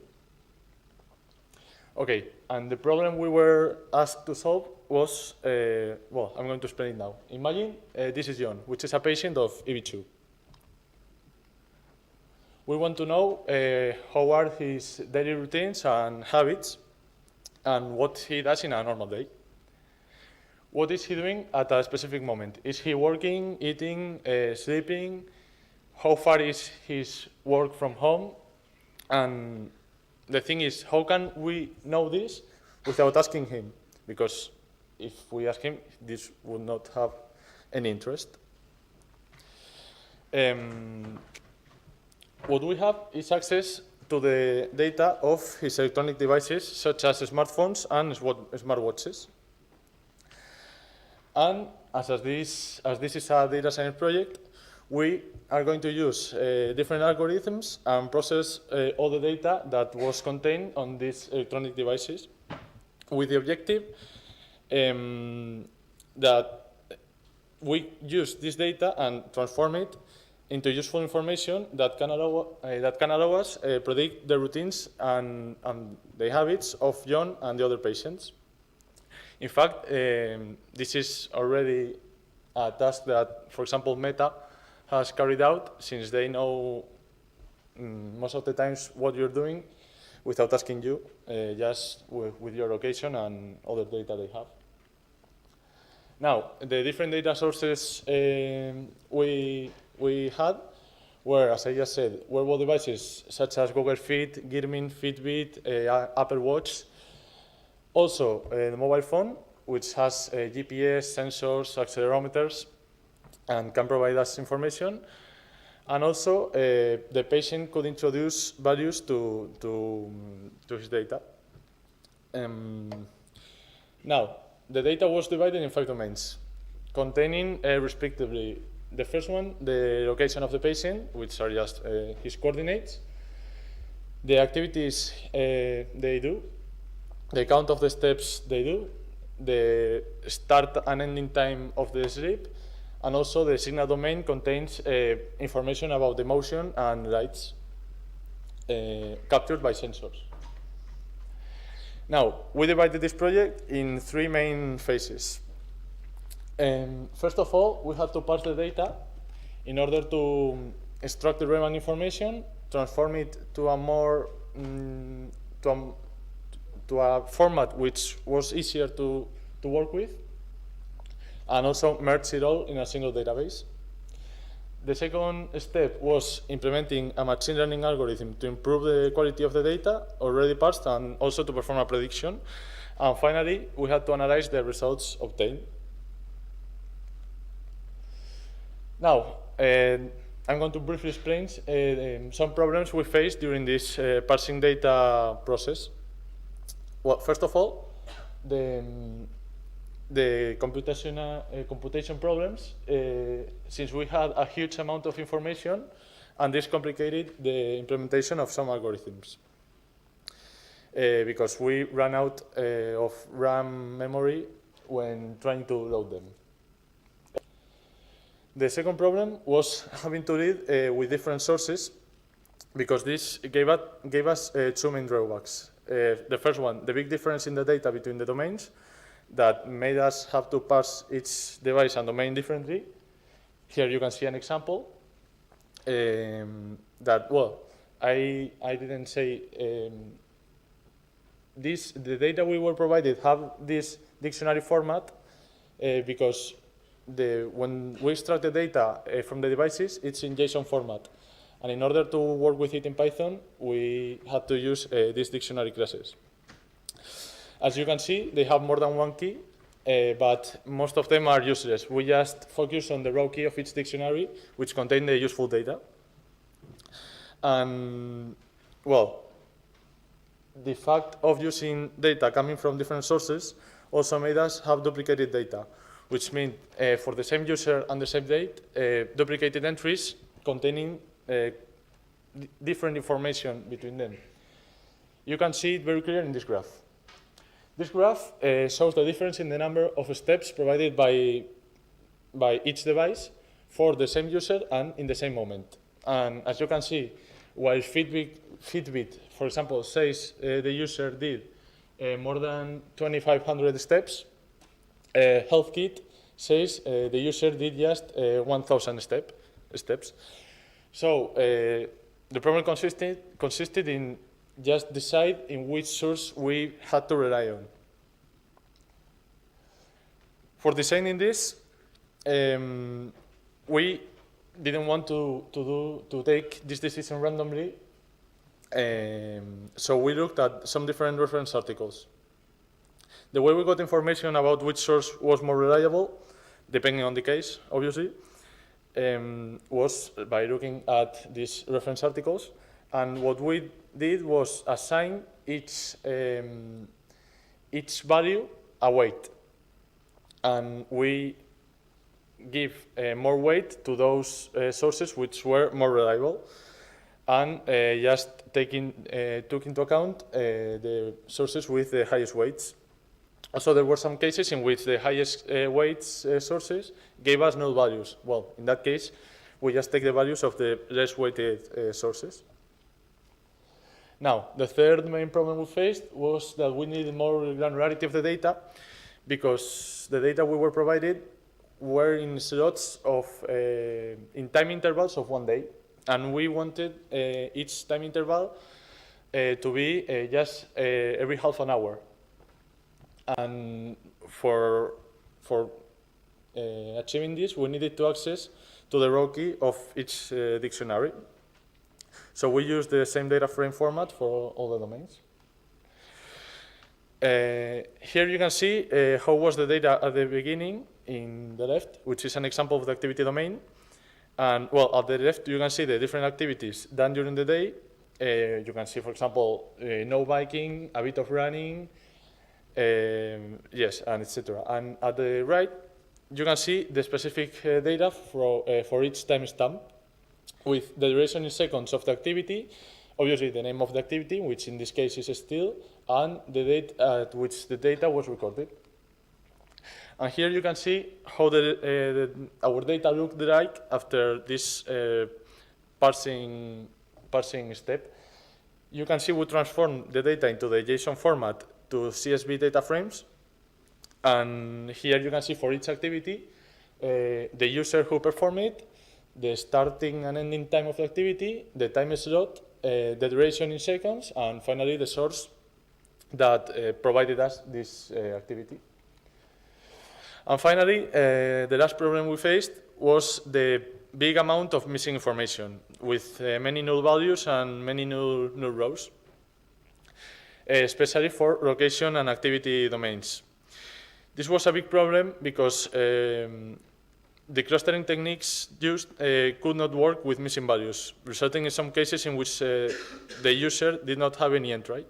Okay, and the problem we were asked to solve was, well, I'm going to explain it now. Imagine this is John, which is a patient of EB2. We want to know how are his daily routines and habits and what he does in a normal day. What is he doing at a specific moment? Is he working, eating, sleeping? How far is his work from home? And the thing is, how can we know this without asking him? Because if we ask him, this would not have any interest. What we have is access to the data of his electronic devices, such as smartphones and smartwatches. And as this is a data science project, we are going to use different algorithms and process all the data that was contained on these electronic devices with the objective that we use this data and transform it into useful information that can allow us predict the routines and the habits of John and the other patients. In fact, this is already a task that, for example, Meta has carried out, since they know most of the times what you're doing without asking you, just with your location and other data they have. Now, the different data sources we had where, as I just said, wearable devices such as Google Fit, Garmin, Fitbit, Apple Watch. Also, the mobile phone, which has GPS, sensors, accelerometers, and can provide us information. And also, the patient could introduce values to his data. Now, the data was divided in 5 domains, containing respectively the first one, the location of the patient, which are just his coordinates, the activities they do, the count of the steps they do, the start and ending time of the sleep, and also the signal domain contains information about the motion and lights captured by sensors. Now, we divided this project in 3 main phases. First of all, we had to parse the data in order to extract the relevant information, transform it to a more to a format which was easier to work with, and also merge it all in a single database. The second step was implementing a machine learning algorithm to improve the quality of the data already parsed and also to perform a prediction. And finally, we had to analyze the results obtained. Now, I'm going to briefly explain some problems we faced during this parsing data process. Well, first of all, the computation problems, since we had a huge amount of information, and this complicated the implementation of some algorithms. Because we ran out of RAM memory when trying to load them. The second problem was having to read with different sources, because this gave us 2 main drawbacks. The first one, the big difference in the data between the domains, that made us have to parse each device and domain differently. Here you can see an example that, well, I didn't say the data we were provided have this dictionary format because when we extract the data from the devices, it's in JSON format. And in order to work with it in Python, we had to use these dictionary classes. As you can see, they have more than 1 key, but most of them are useless. We just focus on the raw key of each dictionary, which contain the useful data. And, well, the fact of using data coming from different sources also made us have duplicated data, which means for the same user and the same date, duplicated entries containing different information between them. You can see it very clear in this graph. This graph shows the difference in the number of steps provided by each device for the same user and in the same moment. And as you can see, while Fitbit, for example, says the user did more than 2,500 steps, HealthKit says the user did just 1,000 steps. So the problem consisted in just decide in which source we had to rely on. For designing this, we didn't want to take this decision randomly, so we looked at some different reference articles. The way we got information about which source was more reliable, depending on the case, obviously, was by looking at these reference articles. And what we did was assign each value a weight. And we give more weight to those sources which were more reliable, and just took into account the sources with the highest weights. Also, there were some cases in which the highest weights sources gave us null values. Well, in that case, we just take the values of the less weighted sources. Now, the third main problem we faced was that we needed more granularity of the data, because the data we were provided were in slots of, in time intervals of 1 day. And we wanted each time interval to be just every half an hour. And for achieving this, we needed to access to the row key of each dictionary. So we use the same data frame format for all the domains. Here you can see how was the data at the beginning in the left, which is an example of the activity domain. And well, at the left, you can see the different activities done during the day. You can see, for example, no biking, a bit of running, yes, and etc. And at the right, you can see the specific data for each timestamp with the duration in seconds of the activity, obviously the name of the activity, which in this case is still, and the date at which the data was recorded. And here you can see how our data looked like after this parsing step. You can see we transformed the data into the JSON format to CSV data frames. And here you can see for each activity, the user who performed it, the starting and ending time of the activity, the time slot, the duration in seconds, and finally the source that provided us this activity. And finally, the last problem we faced was the big amount of missing information with many null values and many null rows, especially for location and activity domains. This was a big problem because the clustering techniques used could not work with missing values, resulting in some cases in which the user did not have any entry.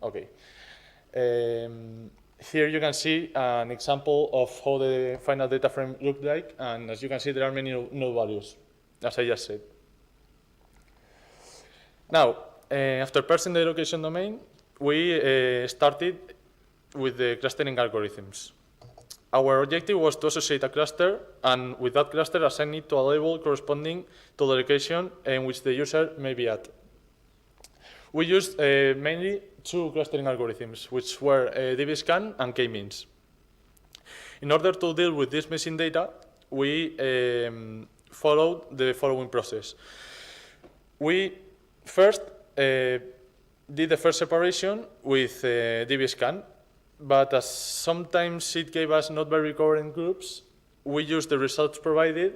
Okay. Here you can see an example of how the final data frame looked like, and as you can see, there are many null values, as I just said. Now, after parsing the location domain, we started with the clustering algorithms. Our objective was to associate a cluster, and with that cluster, assign it to a label corresponding to the location in which the user may be at. We used mainly two clustering algorithms, which were dbScan and k-means. In order to deal with this missing data, we followed the following process. We first did the first separation with dbScan, but as sometimes it gave us not very coherent groups, we used the results provided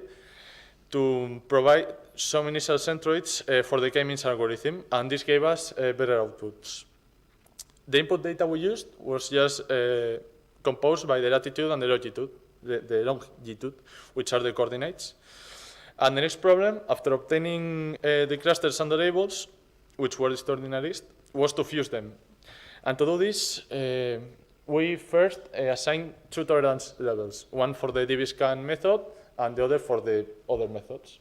to provide some initial centroids for the k-means algorithm, and this gave us better outputs. The input data we used was just composed by the latitude and the longitude, which are the coordinates. And the next problem, after obtaining the clusters and the labels, which were stored in a list, was to fuse them. And to do this, we first assigned two tolerance levels, one for the dbScan method and the other for the other methods.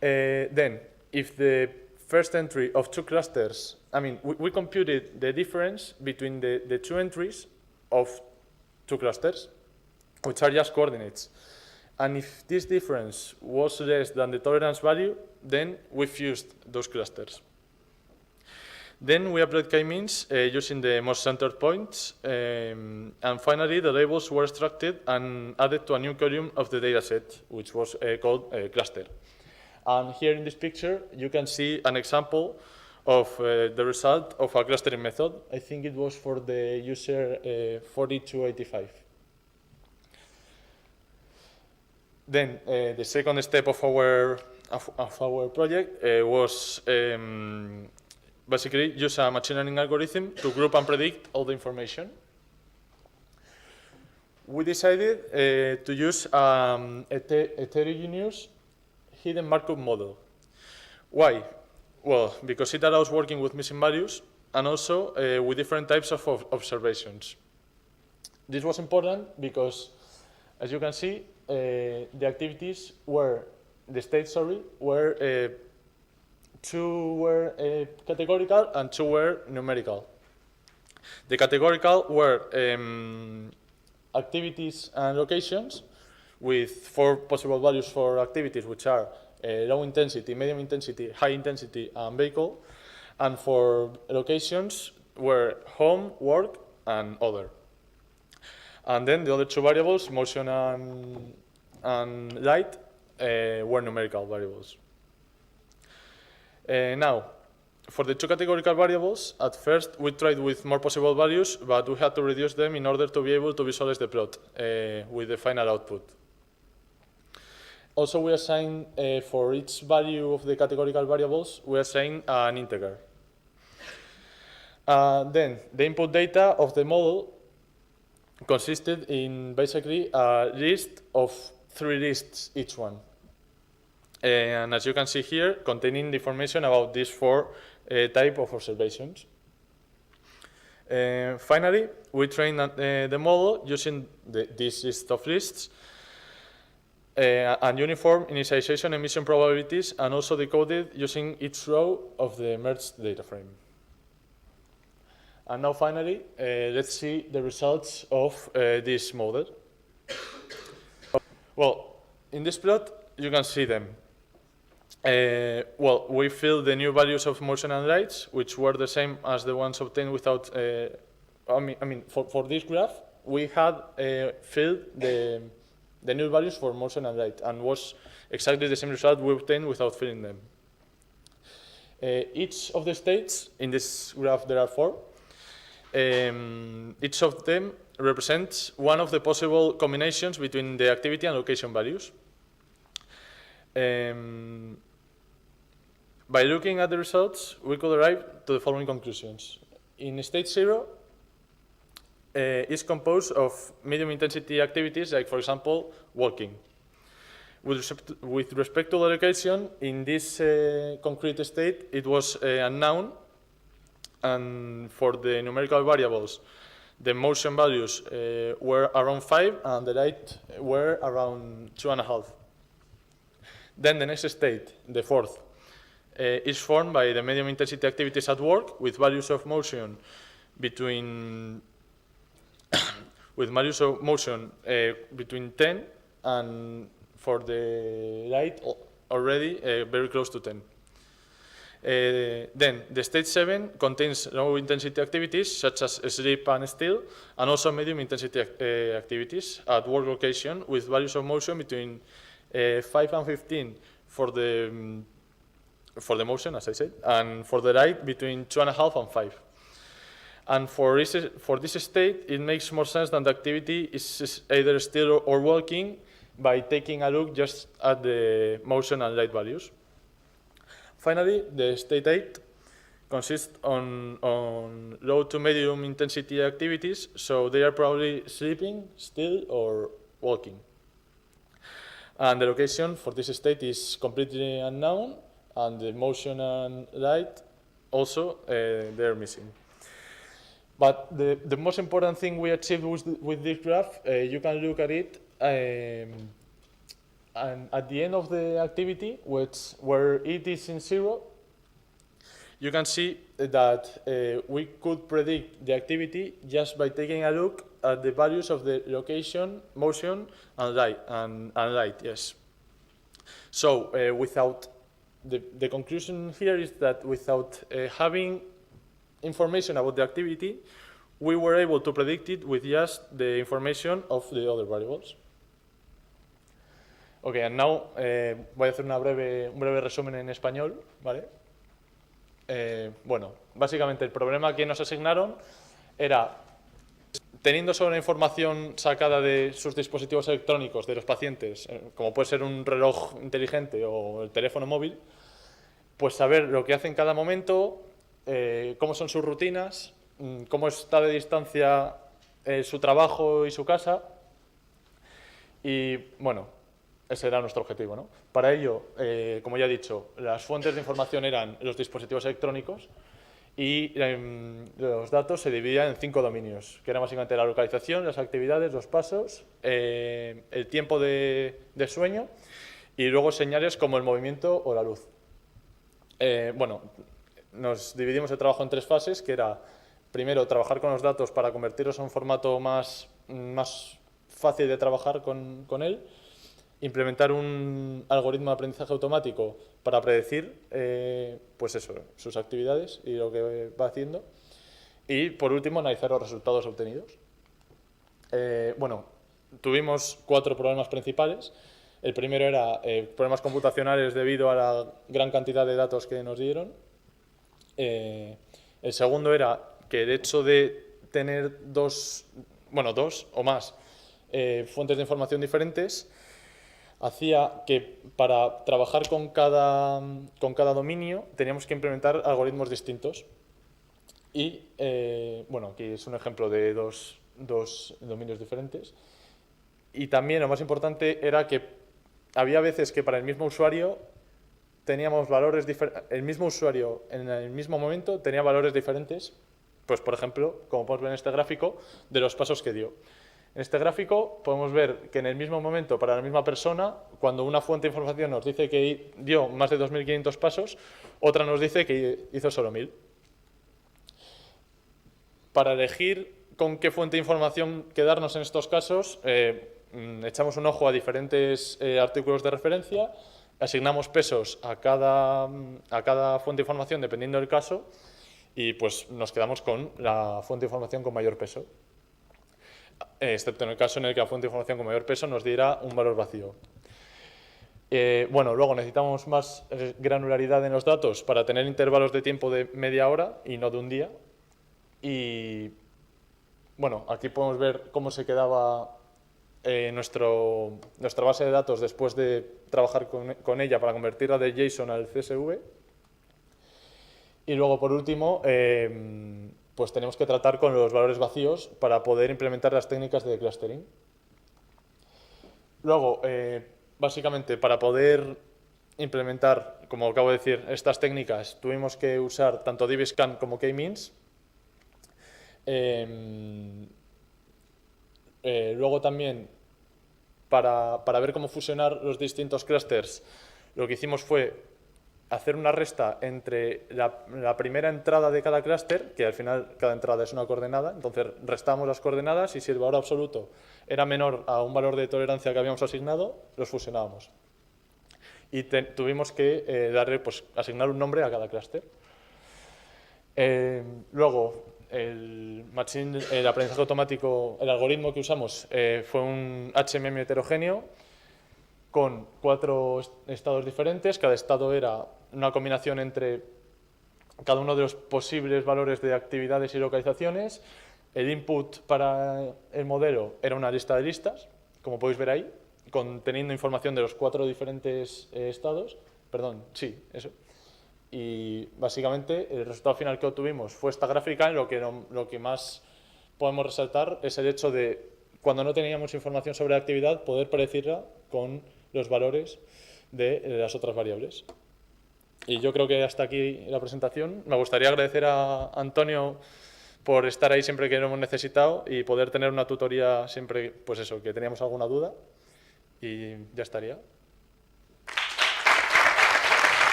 Then, if the first entry of two clusters, we computed the difference between the two entries of two clusters, which are just coordinates. And if this difference was less than the tolerance value, then we fused those clusters. Then we applied k-means using the most centered points, and finally the labels were extracted and added to a new column of the dataset, which was called cluster. And here in this picture, you can see an example of the result of a clustering method. I think it was for the user 4285. Then the second step of our project was basically use a machine learning algorithm to group and predict all the information. We decided to use a heterogeneous hidden Markov model. Why? Well, because it allows working with missing values and also with different types of observations. This was important because, as you can see, the activities were, the states, were two were categorical and two were numerical. The categorical were activities and locations with 4 possible values for activities, which are low intensity, medium intensity, high intensity, and vehicle. And for locations were home, work, and other. And then the other 2 variables, motion and light, were numerical variables. Now, For the two categorical variables, at first we tried with more possible values, but we had to reduce them in order to be able to visualize the plot with the final output. Also, we assign for each value of the categorical variables, we assign an integer. Then the input data of the model consisted in basically a list of 3 lists each one. And as you can see here, containing the information about these 4 type of observations. Finally, we trained the model using this list of lists and uniform initialization emission probabilities, and also decoded using each row of the merged data frame. And now finally, let's see the results of this model. Well, in this plot, you can see them. Well, we filled the new values of motion and lights, which were the same as the ones obtained without, for this graph, we had filled the new values for motion and light, and was exactly the same result we obtained without filling them. Each of the states, in this graph there are 4, each of them represents one of the possible combinations between the activity and location values. By looking at the results, we could arrive to the following conclusions. In state 0, is composed of medium intensity activities, like for example, walking. With respect to the location, in this concrete state, it was a noun, and for the numerical variables, the motion values were around 5, and the light were around 2.5. Then the next state, the 4th, is formed by the medium intensity activities at work with values of motion between between 10, and for the light already very close to 10. Then the state 7 contains low intensity activities such as sleep and still, and also medium intensity activities at work location with values of motion between 5 and 15 for the motion, as I said, and for the light between 2.5 and 5. And for this state, it makes more sense that the activity is either still or walking by taking a look just at the motion and light values. Finally, the state 8 consists on low to medium intensity activities, so they are probably sleeping, still, or walking. And the location for this state is completely unknown, and the motion and light also, they're missing. But the most important thing we achieved with this graph, you can look at it, and at the end of the activity, where it is in 0, you can see that we could predict the activity just by taking a look at the values of the location, motion, and light. Yes. So without the conclusion here is that without having information about the activity, we were able to predict it with just the information of the other variables. Ok, and now voy a hacer un breve resumen en español, ¿vale? Bueno, básicamente el problema que nos asignaron era, teniendo solo la información sacada de sus dispositivos electrónicos de los pacientes, como puede ser un reloj inteligente o el teléfono móvil, pues saber lo que hace en cada momento, cómo son sus rutinas, cómo está de distancia su trabajo y su casa. Y bueno, ese era nuestro objetivo, ¿no? Para ello, como ya he dicho, las fuentes de información eran los dispositivos electrónicos y los datos se dividían en 5 dominios, que eran básicamente la localización, las actividades, los pasos, el tiempo de sueño y luego señales como el movimiento o la luz. Bueno, nos dividimos el trabajo en 3 fases, que era, primero, trabajar con los datos para convertirlos en un formato más fácil de trabajar con él, implementar un algoritmo de aprendizaje automático para predecir pues eso, sus actividades y lo que va haciendo, y por último analizar los resultados obtenidos. Bueno, tuvimos 4 problemas principales. El primero era problemas computacionales debido a la gran cantidad de datos que nos dieron. El segundo era que el hecho de tener dos o más fuentes de información diferentes hacía que para trabajar con cada dominio teníamos que implementar algoritmos distintos. Y, bueno, aquí es un ejemplo de dos dominios diferentes. Y también lo más importante era que había veces que para el mismo usuario teníamos valores diferentes. El mismo usuario en el mismo momento tenía valores diferentes, pues por ejemplo, como podemos ver en este gráfico, de los pasos que dio. En este gráfico podemos ver que en el mismo momento, para la misma persona, cuando una fuente de información nos dice que dio más de 2.500 pasos, otra nos dice que hizo solo 1.000. Para elegir con qué fuente de información quedarnos en estos casos, echamos un ojo a diferentes artículos de referencia, asignamos pesos a cada fuente de información dependiendo del caso y pues nos quedamos con la fuente de información con mayor peso, excepto en el caso en el que la fuente de información con mayor peso nos diera un valor vacío. Bueno, luego necesitamos más granularidad en los datos para tener intervalos de tiempo de media hora y no de un día. Y bueno, aquí podemos ver cómo se quedaba nuestra base de datos después de trabajar con ella para convertirla de JSON al CSV. Y luego, por último, pues tenemos que tratar con los valores vacíos para poder implementar las técnicas de clustering. Luego, básicamente, para poder implementar, como acabo de decir, estas técnicas, tuvimos que usar tanto dbScan como k-means. Luego también, para ver cómo fusionar los distintos clusters, lo que hicimos fue hacer una resta entre la primera entrada de cada clúster, que al final cada entrada es una coordenada, entonces restamos las coordenadas y si el valor absoluto era menor a un valor de tolerancia que habíamos asignado, los fusionábamos. Y tuvimos que pues, asignar un nombre a cada clúster. Luego, el aprendizaje automático, el algoritmo que usamos fue un HMM heterogéneo con 4 estados diferentes. Cada estado era una combinación entre cada uno de los posibles valores de actividades y localizaciones. El input para el modelo era una lista de listas, como podéis ver ahí, conteniendo información de los 4 diferentes estados. Perdón, sí, eso. Y básicamente el resultado final que obtuvimos fue esta gráfica, en lo que más podemos resaltar es el hecho de, cuando no teníamos información sobre la actividad, poder predecirla con los valores de las otras variables. Y yo creo que hasta aquí la presentación. Me gustaría agradecer a Antonio por estar ahí siempre que lo hemos necesitado y poder tener una tutoría siempre, pues eso, que teníamos alguna duda. Y ya estaría.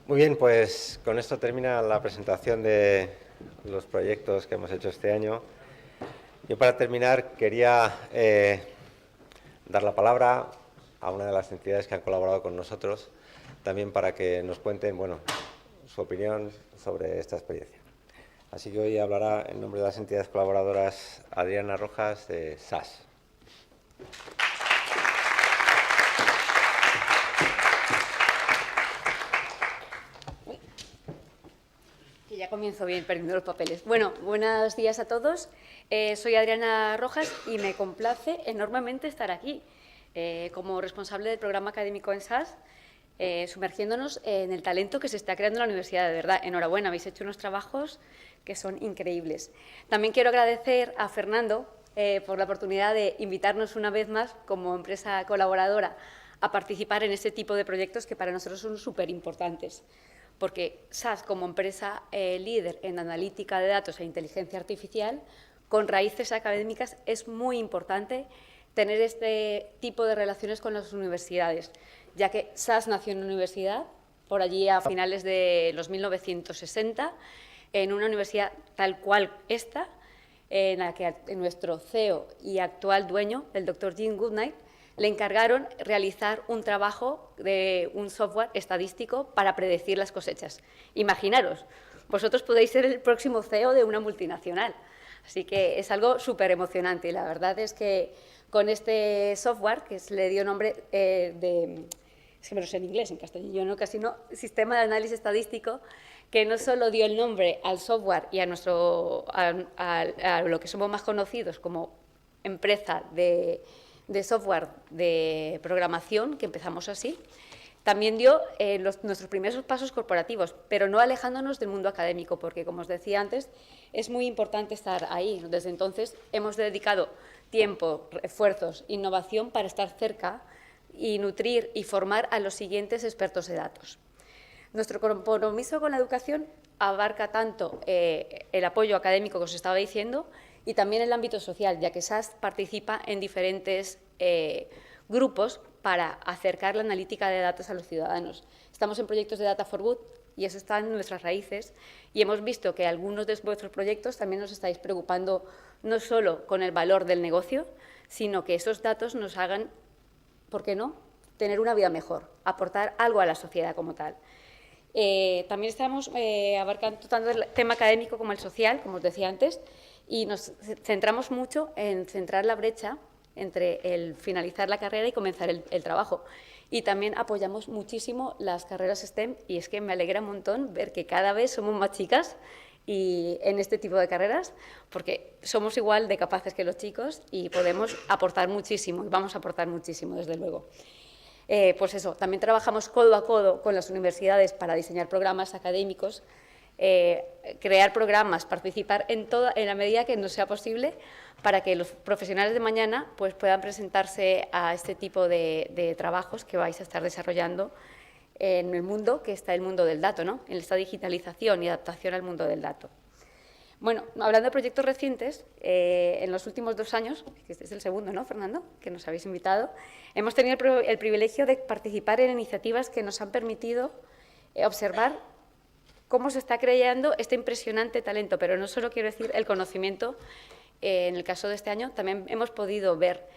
Muy bien, pues con esto termina la presentación de los proyectos que hemos hecho este año. Yo para terminar quería dar la palabra a una de las entidades que han colaborado con nosotros, también para que nos cuenten, bueno, su opinión sobre esta experiencia. Así que hoy hablará en nombre de las entidades colaboradoras Adriana Rojas de SAS. Ya comienzo bien perdiendo los papeles. Bueno, buenos días a todos. Soy Adriana Rojas y me complace enormemente estar aquí como responsable del programa académico en SAS, sumergiéndonos en el talento que se está creando en la universidad. De verdad, enhorabuena, habéis hecho unos trabajos que son increíbles. También quiero agradecer a Fernando por la oportunidad de invitarnos una vez más como empresa colaboradora a participar en este tipo de proyectos que para nosotros son súper importantes. Porque SAS, como empresa líder en analítica de datos e inteligencia artificial, con raíces académicas, es muy importante tener este tipo de relaciones con las universidades, ya que SAS nació en una universidad, por allí a finales de los 1960, en una universidad tal cual esta, en la que nuestro CEO y actual dueño, el doctor Jim Goodnight, le encargaron realizar un trabajo de un software estadístico para predecir las cosechas. Imaginaros, vosotros podéis ser el próximo CEO de una multinacional. Así que es algo súper emocionante. Y la verdad es que con este software, que se le dio nombre es que me lo sé en inglés, en castellano casi no, Sistema de Análisis Estadístico, que no solo dio el nombre al software y a lo que somos más conocidos como empresa de software de programación, que empezamos así, también dio nuestros primeros pasos corporativos, pero no alejándonos del mundo académico, porque, como os decía antes, es muy importante estar ahí. Desde entonces hemos dedicado tiempo, esfuerzos, innovación para estar cerca y nutrir y formar a los siguientes expertos de datos. Nuestro compromiso con la educación abarca tanto el apoyo académico que os estaba diciendo y también el ámbito social, ya que SAS participa en diferentes grupos para acercar la analítica de datos a los ciudadanos. Estamos en proyectos de Data for Good y eso está en nuestras raíces y hemos visto que algunos de vuestros proyectos también os estáis preocupando no solo con el valor del negocio, sino que esos datos nos hagan, ¿por qué no?, tener una vida mejor, aportar algo a la sociedad como tal. También estamos abarcando tanto el tema académico como el social, como os decía antes, y nos centramos mucho en centrar la brecha entre el finalizar la carrera y comenzar el trabajo. Y también apoyamos muchísimo las carreras STEM y es que me alegra un montón ver que cada vez somos más chicas y en este tipo de carreras, porque somos igual de capaces que los chicos y podemos aportar muchísimo y vamos a aportar muchísimo, desde luego. Pues eso, también trabajamos codo a codo con las universidades para diseñar programas académicos, crear programas, participar en la medida que nos sea posible para que los profesionales de mañana pues, puedan presentarse a este tipo de trabajos que vais a estar desarrollando en el mundo, que está el mundo del dato, ¿no?, en esta digitalización y adaptación al mundo del dato. Bueno, hablando de proyectos recientes, en los últimos 2 años, que este es el segundo, ¿no, Fernando?, que nos habéis invitado, hemos tenido el privilegio de participar en iniciativas que nos han permitido observar cómo se está creando este impresionante talento, pero no solo quiero decir el conocimiento. En el caso de este año también hemos podido ver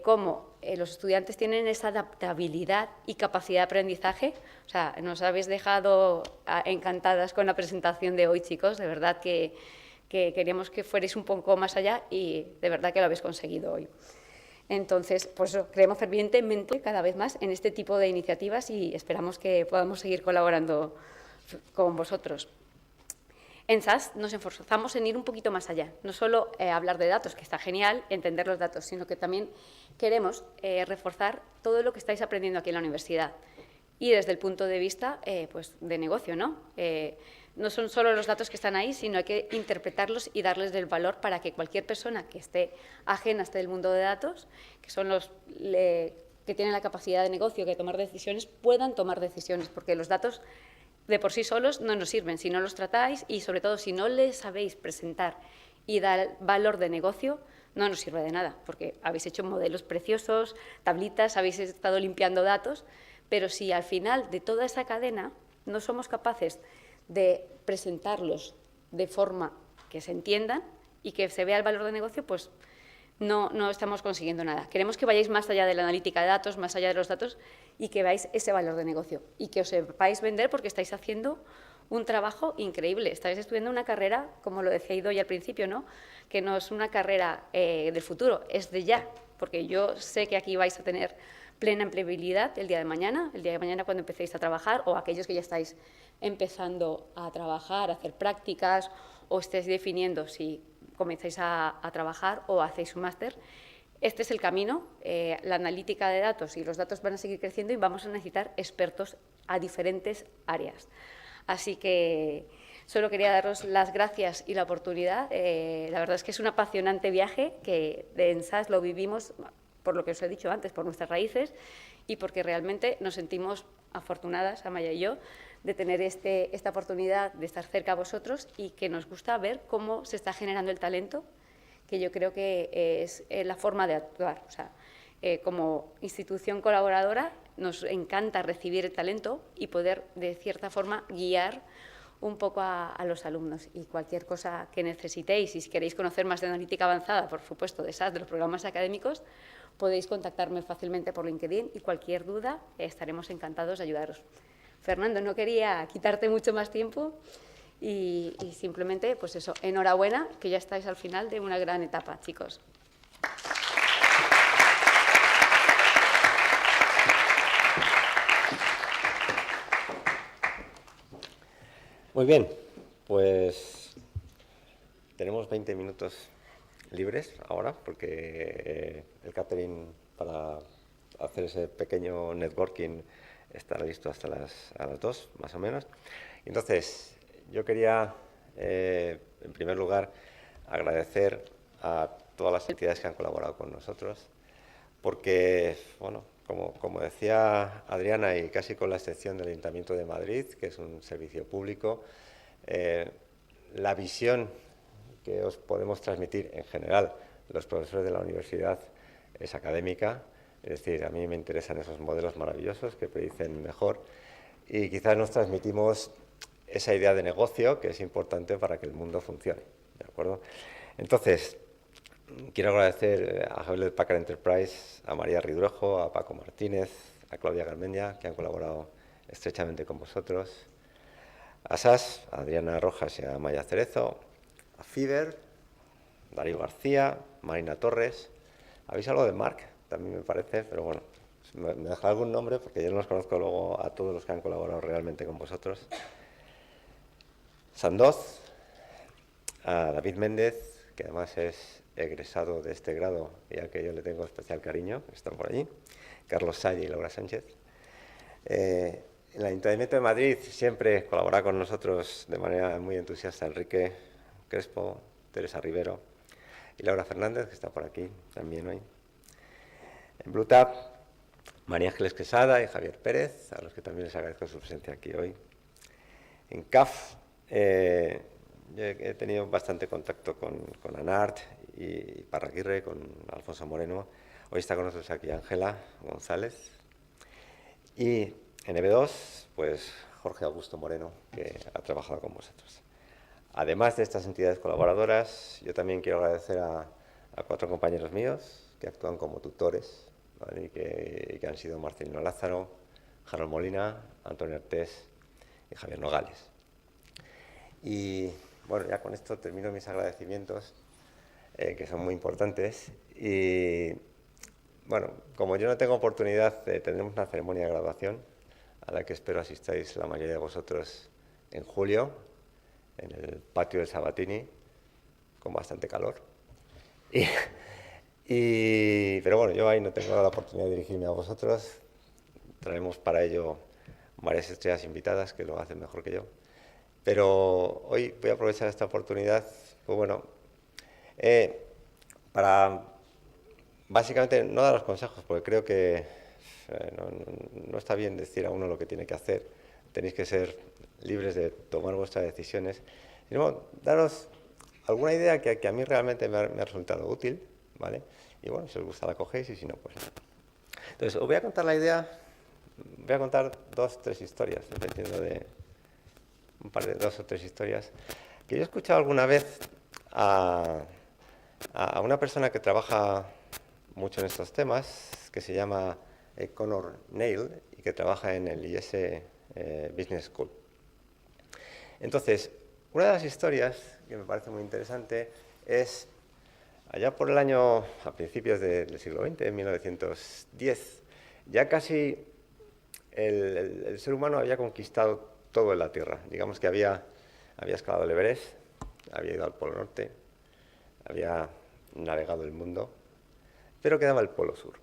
cómo los estudiantes tienen esa adaptabilidad y capacidad de aprendizaje. O sea, nos habéis dejado encantadas con la presentación de hoy, chicos. De verdad que queríamos que fuerais un poco más allá y de verdad que lo habéis conseguido hoy. Entonces, pues creemos fervientemente cada vez más en este tipo de iniciativas y esperamos que podamos seguir colaborando con vosotros. En SAS nos esforzamos en ir un poquito más allá, no solo hablar de datos, que está genial, entender los datos, sino que también queremos reforzar todo lo que estáis aprendiendo aquí en la universidad y desde el punto de vista pues, de negocio, ¿no? No son solo los datos que están ahí, sino hay que interpretarlos y darles el valor para que cualquier persona que esté ajena a este mundo de datos, que son los que tienen la capacidad de negocio, que tomar decisiones, puedan tomar decisiones, porque los datos de por sí solos no nos sirven si no los tratáis y, sobre todo, si no les sabéis presentar y dar valor de negocio, no nos sirve de nada, porque habéis hecho modelos preciosos, tablitas, habéis estado limpiando datos, pero si al final de toda esa cadena no somos capaces de presentarlos de forma que se entiendan y que se vea el valor de negocio, pues no estamos consiguiendo nada. Queremos que vayáis más allá de la analítica de datos, más allá de los datos y que veáis ese valor de negocio y que os sepáis vender porque estáis haciendo un trabajo increíble. Estáis estudiando una carrera, como lo decía Idoia al principio, ¿no?, que no es una carrera del futuro, es de ya, porque yo sé que aquí vais a tener plena empleabilidad el día de mañana cuando empecéis a trabajar o aquellos que ya estáis empezando a trabajar, a hacer prácticas o estéis definiendo si comenzáis a trabajar o hacéis un máster. Este es el camino, la analítica de datos y los datos van a seguir creciendo y vamos a necesitar expertos a diferentes áreas. Así que solo quería daros las gracias y la oportunidad. La verdad es que es un apasionante viaje que en SAS lo vivimos, por lo que os he dicho antes, por nuestras raíces y porque realmente nos sentimos afortunadas, Amaya y yo, de tener esta oportunidad de estar cerca a vosotros y que nos gusta ver cómo se está generando el talento, que yo creo que es la forma de actuar. O sea, como institución colaboradora nos encanta recibir el talento y poder, de cierta forma, guiar un poco a los alumnos. Y cualquier cosa que necesitéis, y si queréis conocer más de analítica avanzada, por supuesto, de SAS, de los programas académicos, podéis contactarme fácilmente por LinkedIn y cualquier duda estaremos encantados de ayudaros. Fernando, no quería quitarte mucho más tiempo y simplemente, pues eso, enhorabuena, que ya estáis al final de una gran etapa, chicos. Muy bien, pues tenemos 20 minutos libres ahora, porque el catering para hacer ese pequeño networking estará listo hasta a las 2, más o menos. Entonces, yo quería, en primer lugar, agradecer a todas las entidades que han colaborado con nosotros, porque, bueno, como decía Adriana, y casi con la excepción del Ayuntamiento de Madrid, que es un servicio público, la visión que os podemos transmitir en general los profesores de la universidad es académica, es decir, a mí me interesan esos modelos maravillosos que predicen mejor y quizás nos transmitimos esa idea de negocio que es importante para que el mundo funcione, ¿de acuerdo? Entonces, quiero agradecer a Hewlett-Packard Enterprise, a María Ridruejo, a Paco Martínez, a Claudia Garmendia, que han colaborado estrechamente con vosotros, a SAS, a Adriana Rojas y a Maya Cerezo, a Fiber, Darío García, Marina Torres. ¿Habéis hablado de Marc? También me parece, pero bueno, me dejaré algún nombre porque yo no los conozco luego a todos los que han colaborado realmente con vosotros. Sandoz, a David Méndez, que además es egresado de este grado y al que yo le tengo especial cariño, están por allí, Carlos Salle y Laura Sánchez. El Ayuntamiento de Madrid siempre colabora con nosotros de manera muy entusiasta, Enrique Crespo, Teresa Rivero y Laura Fernández, que está por aquí también hoy. En BlueTap, María Ángeles Quesada y Javier Pérez, a los que también les agradezco su presencia aquí hoy. En CAF, yo he tenido bastante contacto con ANART y Parraguirre, con Alfonso Moreno. Hoy está con nosotros aquí Ángela González. Y en EB2, pues Jorge Augusto Moreno, que ha trabajado con vosotros. Además de estas entidades colaboradoras, yo también quiero agradecer a 4 compañeros míos que actúan como tutores, ¿vale? y que han sido Marcelino Lázaro, Harold Molina, Antonio Artés y Javier Nogales. Y bueno, ya con esto termino mis agradecimientos, que son muy importantes. Y bueno, como yo no tengo oportunidad, tendremos una ceremonia de graduación a la que espero asistáis la mayoría de vosotros en julio, en el patio del Sabatini, con bastante calor. Pero bueno, yo ahí no tengo la oportunidad de dirigirme a vosotros. Traemos para ello varias estrellas invitadas que lo hacen mejor que yo. Pero hoy voy a aprovechar esta oportunidad, pues bueno, para básicamente no daros consejos, porque creo que no está bien decir a uno lo que tiene que hacer. Tenéis que ser libres de tomar vuestras decisiones, sino daros alguna idea que a mí realmente me ha resultado útil, ¿vale? Y bueno, si os gusta la cogéis y si no, pues no. Entonces, os voy a contar la idea, voy a contar 2 o 3 historias, dependiendo de un par de 2 o 3 historias, que yo he escuchado alguna vez a una persona que trabaja mucho en estos temas, que se llama Connor Neil y que trabaja en el IS Business School. Entonces, una de las historias que me parece muy interesante es, allá por el año, a principios del siglo XX, en 1910, ya casi el ser humano había conquistado todo en la Tierra. Digamos que había escalado el Everest, había ido al Polo Norte, había navegado el mundo, pero quedaba el Polo Sur.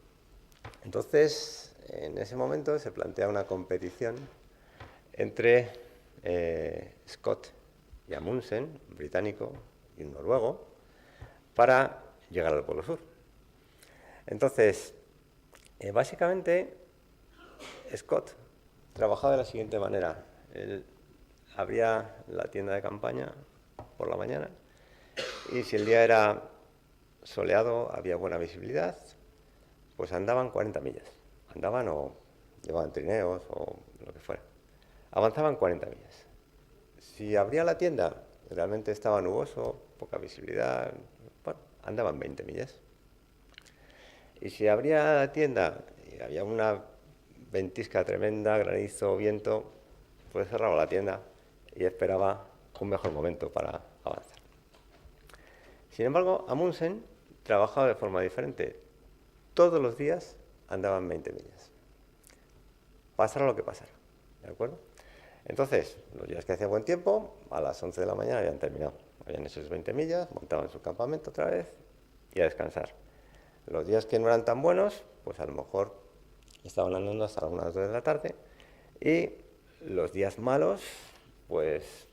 Entonces, en ese momento se plantea una competición entre Scott y Amundsen, un británico y un noruego, para llegar al Polo Sur. Entonces, básicamente, Scott trabajaba de la siguiente manera. Él abría la tienda de campaña por la mañana y si el día era soleado, había buena visibilidad, pues andaban 40 millas. Andaban o llevaban trineos o lo que fuera. Avanzaban 40 millas. Si abría la tienda, realmente estaba nuboso, poca visibilidad, bueno, andaban 20 millas. Y si abría la tienda y había una ventisca tremenda, granizo, viento, pues cerraba la tienda y esperaba un mejor momento para avanzar. Sin embargo, Amundsen trabajaba de forma diferente. Todos los días andaban 20 millas. Pasara lo que pasara, ¿de acuerdo? Entonces, los días que hacía buen tiempo, a las 11 de la mañana habían terminado. Habían hecho sus 20 millas, montaban su campamento otra vez y a descansar. Los días que no eran tan buenos, pues a lo mejor estaban andando hasta las 1 o 2 de la tarde. Y los días malos, pues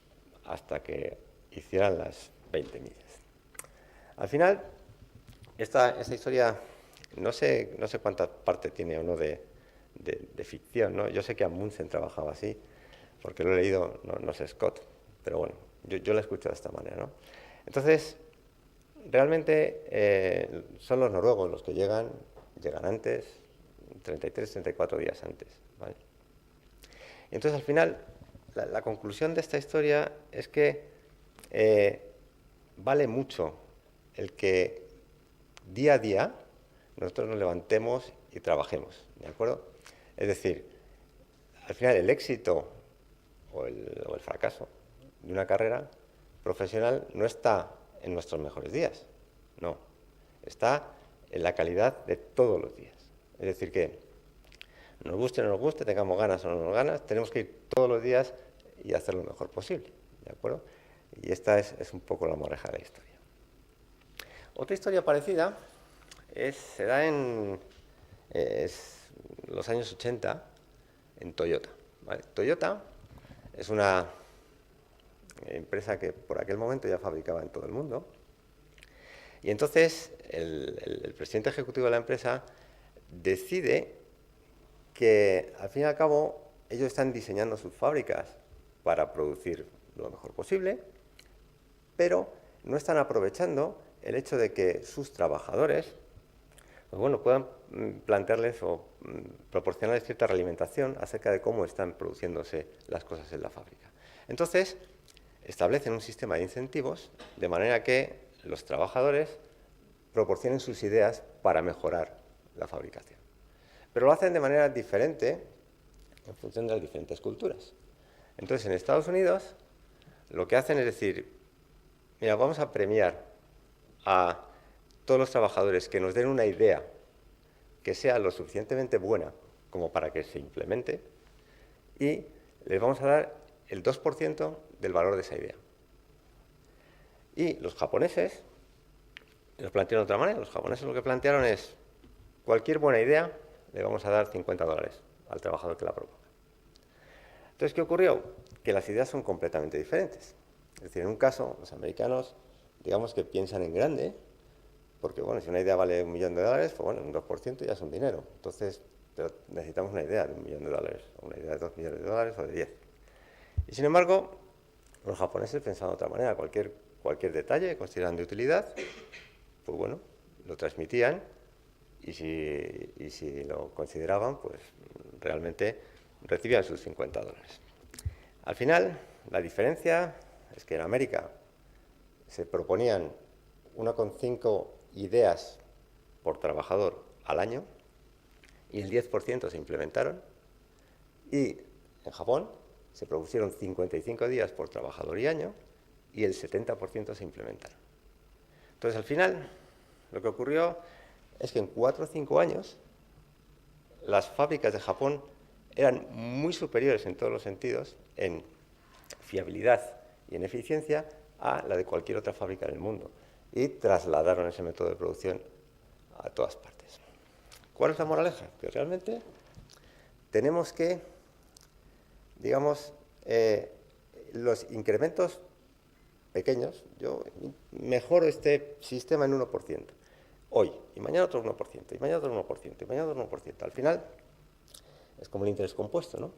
hasta que hicieran las 20 millas. Al final, esta historia, no sé cuánta parte tiene o no de ficción, ¿no? Yo sé que Amundsen trabajaba así, porque lo he leído, no sé Scott, pero bueno, yo lo he escuchado de esta manera, ¿no? Entonces, realmente son los noruegos los que llegan antes, 33, 34 días antes, ¿vale? Entonces, al final, la conclusión de esta historia es que vale mucho el que día a día nosotros nos levantemos y trabajemos, ¿de acuerdo? Es decir, al final el éxito o el fracaso de una carrera profesional no está en nuestros mejores días, no, está en la calidad de todos los días. Es decir, que nos guste o no nos guste, tengamos ganas o no nos ganas, tenemos que ir todos los días y hacer lo mejor posible, ¿de acuerdo? Y esta es un poco la moraleja de la historia. Otra historia parecida se da en los años 80 en Toyota, ¿vale? Toyota es una empresa que por aquel momento ya fabricaba en todo el mundo. Y entonces el presidente ejecutivo de la empresa decide que al fin y al cabo ellos están diseñando sus fábricas para producir lo mejor posible, pero no están aprovechando el hecho de que sus trabajadores pues bueno, puedan plantearles o proporcionarles cierta realimentación acerca de cómo están produciéndose las cosas en la fábrica. Entonces, establecen un sistema de incentivos de manera que los trabajadores proporcionen sus ideas para mejorar la fabricación. Pero lo hacen de manera diferente en función de las diferentes culturas. Entonces, en Estados Unidos, lo que hacen es decir, mira, vamos a premiar a todos los trabajadores que nos den una idea que sea lo suficientemente buena como para que se implemente y les vamos a dar el 2% del valor de esa idea. Y los japoneses los plantearon de otra manera. Los japoneses lo que plantearon es cualquier buena idea le vamos a dar $50 al trabajador que la proponga. Entonces, ¿qué ocurrió? Que las ideas son completamente diferentes. Es decir, en un caso, los americanos, digamos que piensan en grande, porque, bueno, si una idea vale $1 millón, pues, bueno, un 2% ya es un dinero. Entonces, pero necesitamos una idea de $1 millón, o una idea de $2 millones, o de 10. Y, sin embargo, los japoneses pensaban de otra manera. Cualquier detalle que consideraban de utilidad, pues, bueno, lo transmitían, y si lo consideraban, pues, realmente recibían sus $50. Al final, la diferencia es que en América se proponían 1,5 ideas por trabajador al año y el 10% se implementaron, y en Japón se propusieron 55 días por trabajador y año y el 70% se implementaron. Entonces, al final, lo que ocurrió es que en 4 o 5 años las fábricas de Japón eran muy superiores en todos los sentidos, en fiabilidad y en eficiencia, a la de cualquier otra fábrica del mundo. Y trasladaron ese método de producción a todas partes. ¿Cuál es la moraleja? Que realmente tenemos que, digamos, los incrementos pequeños, yo mejoro este sistema en 1%, hoy, y mañana otro 1%, y mañana otro 1%, y mañana otro 1%. Al final, es como el interés compuesto, ¿no?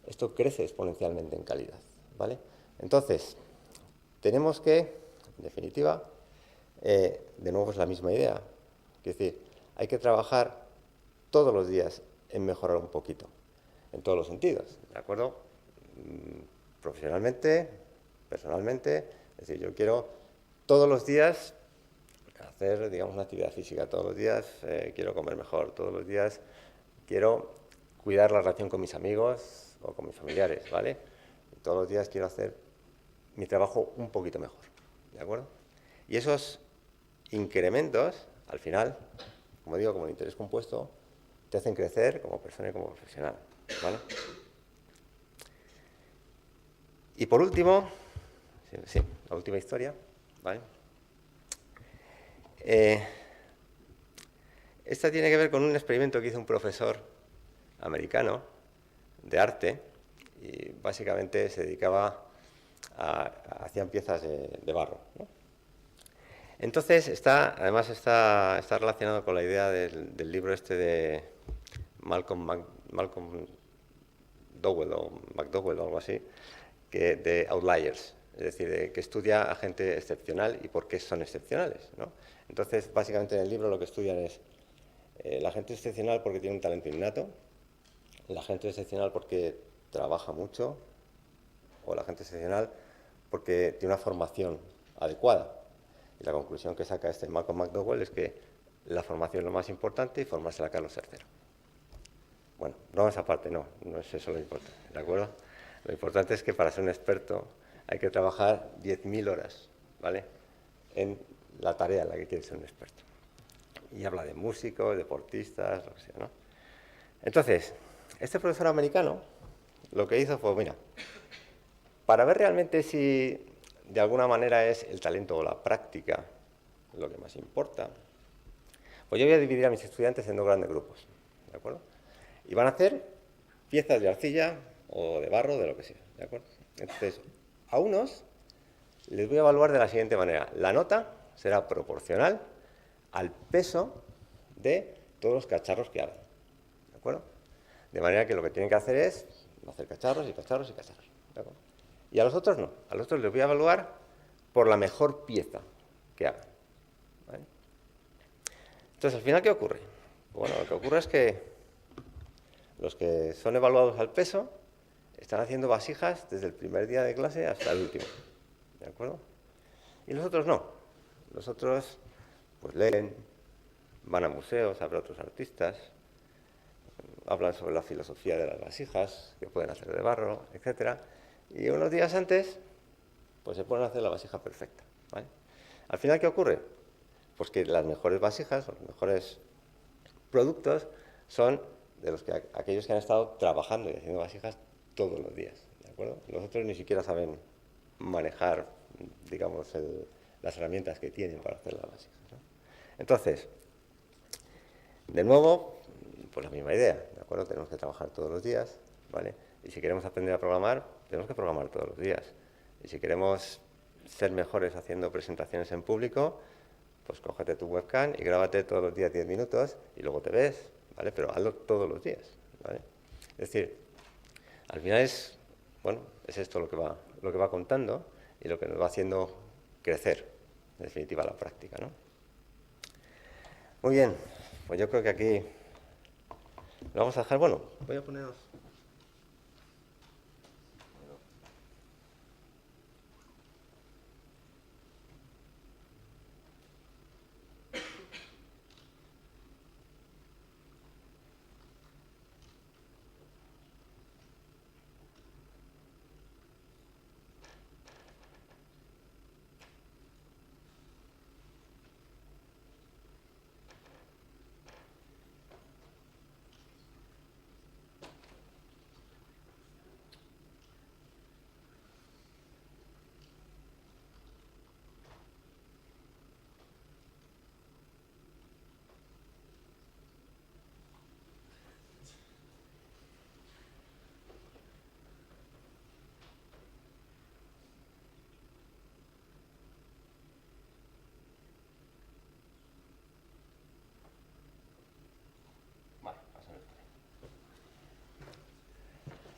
Esto crece exponencialmente en calidad, ¿vale? Entonces, tenemos que, en definitiva, de nuevo es la misma idea, es decir, hay que trabajar todos los días en mejorar un poquito, en todos los sentidos, ¿de acuerdo? Profesionalmente, personalmente, es decir, yo quiero todos los días hacer, digamos, una actividad física todos los días, quiero comer mejor todos los días, quiero cuidar la relación con mis amigos o con mis familiares, ¿vale? Todos los días quiero hacer mi trabajo un poquito mejor, ¿de acuerdo? Y esos incrementos, al final, como digo, como el interés compuesto, te hacen crecer como persona y como profesional, ¿vale? Y por último, sí, la última historia, ¿vale? Esta tiene que ver con un experimento que hizo un profesor americano de arte y básicamente se dedicaba hacían piezas de barro, ¿no? Entonces, además está relacionado con la idea del libro este de Malcolm McDowell o McDowell o algo así, de Outliers, es decir, que estudia a gente excepcional y por qué son excepcionales, ¿no? Entonces, básicamente en el libro lo que estudian es la gente excepcional porque tiene un talento innato, la gente excepcional porque trabaja mucho, o la gente excepcional porque tiene una formación adecuada. Y la conclusión que saca Malcolm McDowell es que la formación es lo más importante y formarse a Carlos III. Bueno, no esa parte, no es eso lo importante, ¿de acuerdo? Lo importante es que para ser un experto hay que trabajar 10.000 horas, ¿vale?, en la tarea en la que quieres ser un experto. Y habla de músicos, deportistas, lo que sea, ¿no? Entonces, este profesor americano lo que hizo fue, mira, para ver realmente si de alguna manera es el talento o la práctica lo que más importa, pues yo voy a dividir a mis estudiantes en 2 grandes grupos, ¿de acuerdo? Y van a hacer piezas de arcilla o de barro, de lo que sea, ¿de acuerdo? Entonces, a unos les voy a evaluar de la siguiente manera. La nota será proporcional al peso de todos los cacharros que hagan, ¿de acuerdo? De manera que lo que tienen que hacer es hacer cacharros y cacharros y cacharros, ¿de acuerdo? Y a los otros no. A los otros les voy a evaluar por la mejor pieza que hagan, ¿vale? Entonces, al final, ¿qué ocurre? Bueno, lo que ocurre es que los que son evaluados al peso están haciendo vasijas desde el primer día de clase hasta el último, ¿de acuerdo? Y los otros no. Los otros, pues leen, van a museos, a ver a otros artistas, hablan sobre la filosofía de las vasijas, que pueden hacer de barro, etcétera. Y unos días antes, pues se ponen a hacer la vasija perfecta, ¿vale? Al final, ¿qué ocurre? Pues que las mejores vasijas, los mejores productos, son de aquellos que han estado trabajando y haciendo vasijas todos los días, ¿de acuerdo? Los otros ni siquiera saben manejar, digamos, las herramientas que tienen para hacer las vasijas, ¿no? Entonces, de nuevo, pues la misma idea, ¿de acuerdo? Tenemos que trabajar todos los días, ¿vale? Y si queremos aprender a programar, tenemos que programar todos los días. Y si queremos ser mejores haciendo presentaciones en público, pues cógete tu webcam y grábate todos los días 10 minutos y luego te ves, ¿vale? Pero hazlo todos los días, ¿vale? Es decir, al final es esto lo que va contando y lo que nos va haciendo crecer, en definitiva, la práctica, ¿no? Muy bien, pues yo creo que aquí lo vamos a dejar. Bueno, voy a poneros...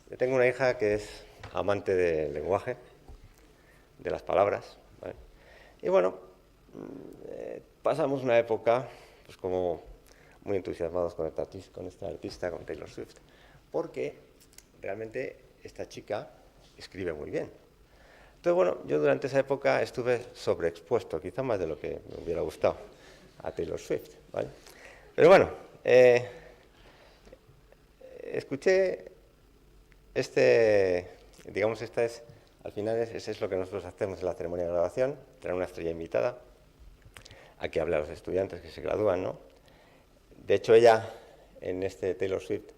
Yo tengo una hija que es amante del lenguaje, de las palabras, ¿vale? Y bueno, pasamos una época, pues como muy entusiasmados con esta artista, con Taylor Swift, porque realmente esta chica escribe muy bien. Entonces, bueno, yo durante esa época estuve sobreexpuesto, quizá más de lo que me hubiera gustado. a Taylor Swift, ¿vale? Pero bueno, escuché digamos, al final ese es lo que nosotros hacemos en la ceremonia de graduación, tener una estrella invitada a que hable a los estudiantes que se gradúan, ¿no? De hecho, ella, en Taylor Swift,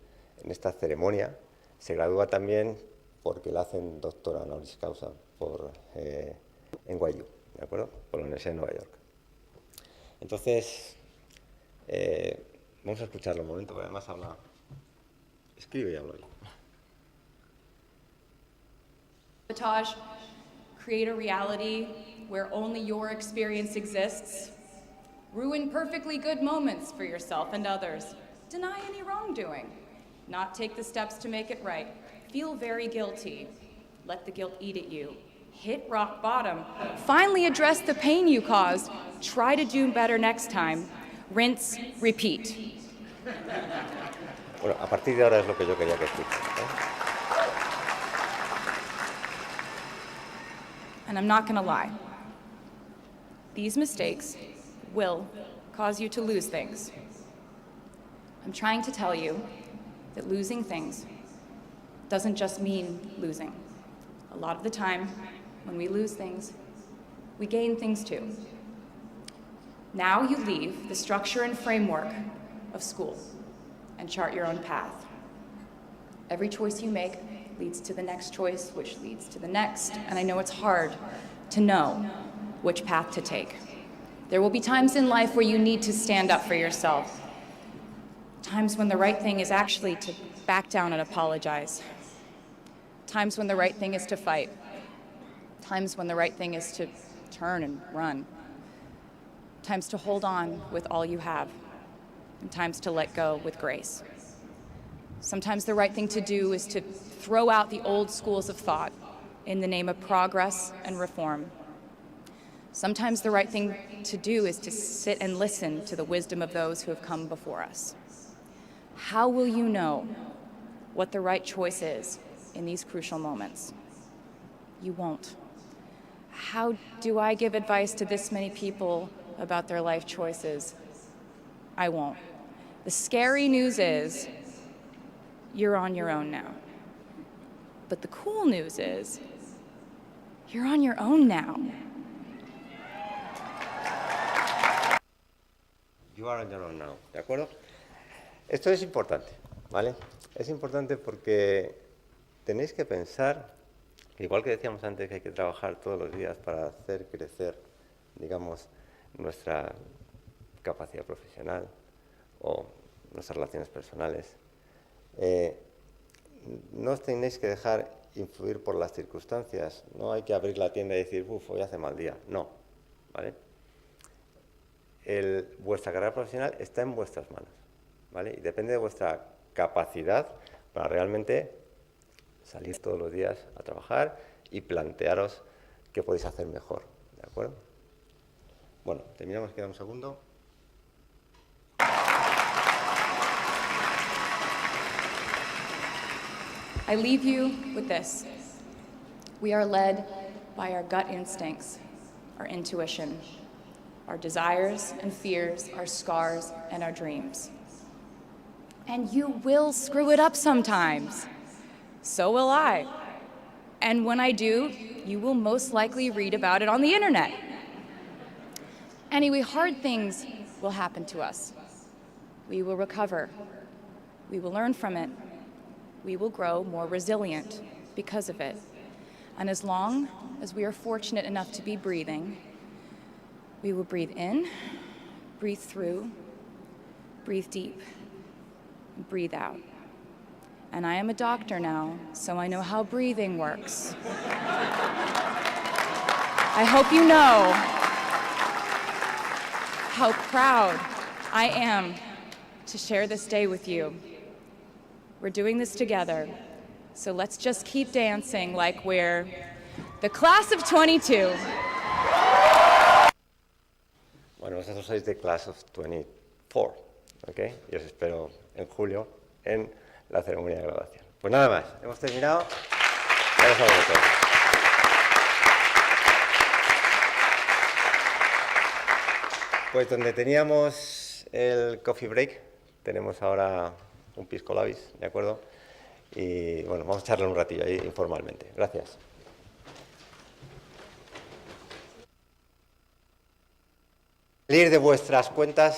en esta ceremonia, se gradúa también porque la hacen doctora honoris causa en NYU, ¿de acuerdo? Por la Universidad de Nueva York. Entonces, vamos a escucharlo un momento, porque además escribe y habla yo. Sabotage, create a reality where only your experience exists, ruin perfectly good moments for yourself and others, deny any wrongdoing, not take the steps to make it right, feel very guilty, let the guilt eat at you, hit rock bottom, finally address the pain you caused, try to do better next time, rinse, repeat. Bueno, a partir de ahora es lo que yo quería que escuchen, ¿eh? And I'm not gonna lie. These mistakes will cause you to lose things. I'm trying to tell you that losing things doesn't just mean losing. A lot of the time, when we lose things, we gain things too. Now you leave the structure and framework of school and chart your own path. Every choice you make leads to the next choice, which leads to the next, and I know it's hard to know which path to take. There will be times in life where you need to stand up for yourself, times when the right thing is actually to back down and apologize, times when the right thing is to fight, times when the right thing is to turn and run, times to hold on with all you have, and times to let go with grace. Sometimes the right thing to do is to throw out the old schools of thought in the name of progress and reform. Sometimes the right thing to do is to sit and listen to the wisdom of those who have come before us. How will you know what the right choice is in these crucial moments? You won't. How do I give advice to this many people about their life choices? I won't. The scary news is, you're on your own now. But the cool news is, you're on your own now. You are on your own now, ¿de acuerdo? Esto es importante, ¿vale? Es importante porque tenéis que pensar, igual que decíamos antes que hay que trabajar todos los días para hacer crecer, digamos, nuestra capacidad profesional o nuestras relaciones personales, no os tenéis que dejar influir por las circunstancias. No hay que abrir la tienda y decir, uff, hoy hace mal día. No, ¿vale? Vuestra carrera profesional está en vuestras manos, ¿vale? Y depende de vuestra capacidad para realmente salir todos los días a trabajar y plantearos qué podéis hacer mejor, ¿de acuerdo? Bueno, terminamos, queda un segundo. I leave you with this. We are led by our gut instincts, our intuition, our desires and fears, our scars and our dreams. And you will screw it up sometimes. So will I. And when I do, you will most likely read about it on the internet. Anyway, hard things will happen to us. We will recover. We will learn from it. We will grow more resilient because of it. And as long as we are fortunate enough to be breathing, we will breathe in, breathe through, breathe deep, and breathe out. And I am a doctor now, so I know how breathing works. I hope you know how proud I am to share this day with you. We're doing this together, so let's just keep dancing like we're the class of 22. Bueno, vosotros sois de class of 24, ¿ok? Y os espero en julio en la ceremonia de graduación. Pues nada más, hemos terminado. Gracias a vosotros. Pues donde teníamos el coffee break, tenemos ahora un pisco labis, ¿de acuerdo? Y bueno, vamos a charlar un ratillo ahí informalmente. Gracias. Salir de vuestras cuentas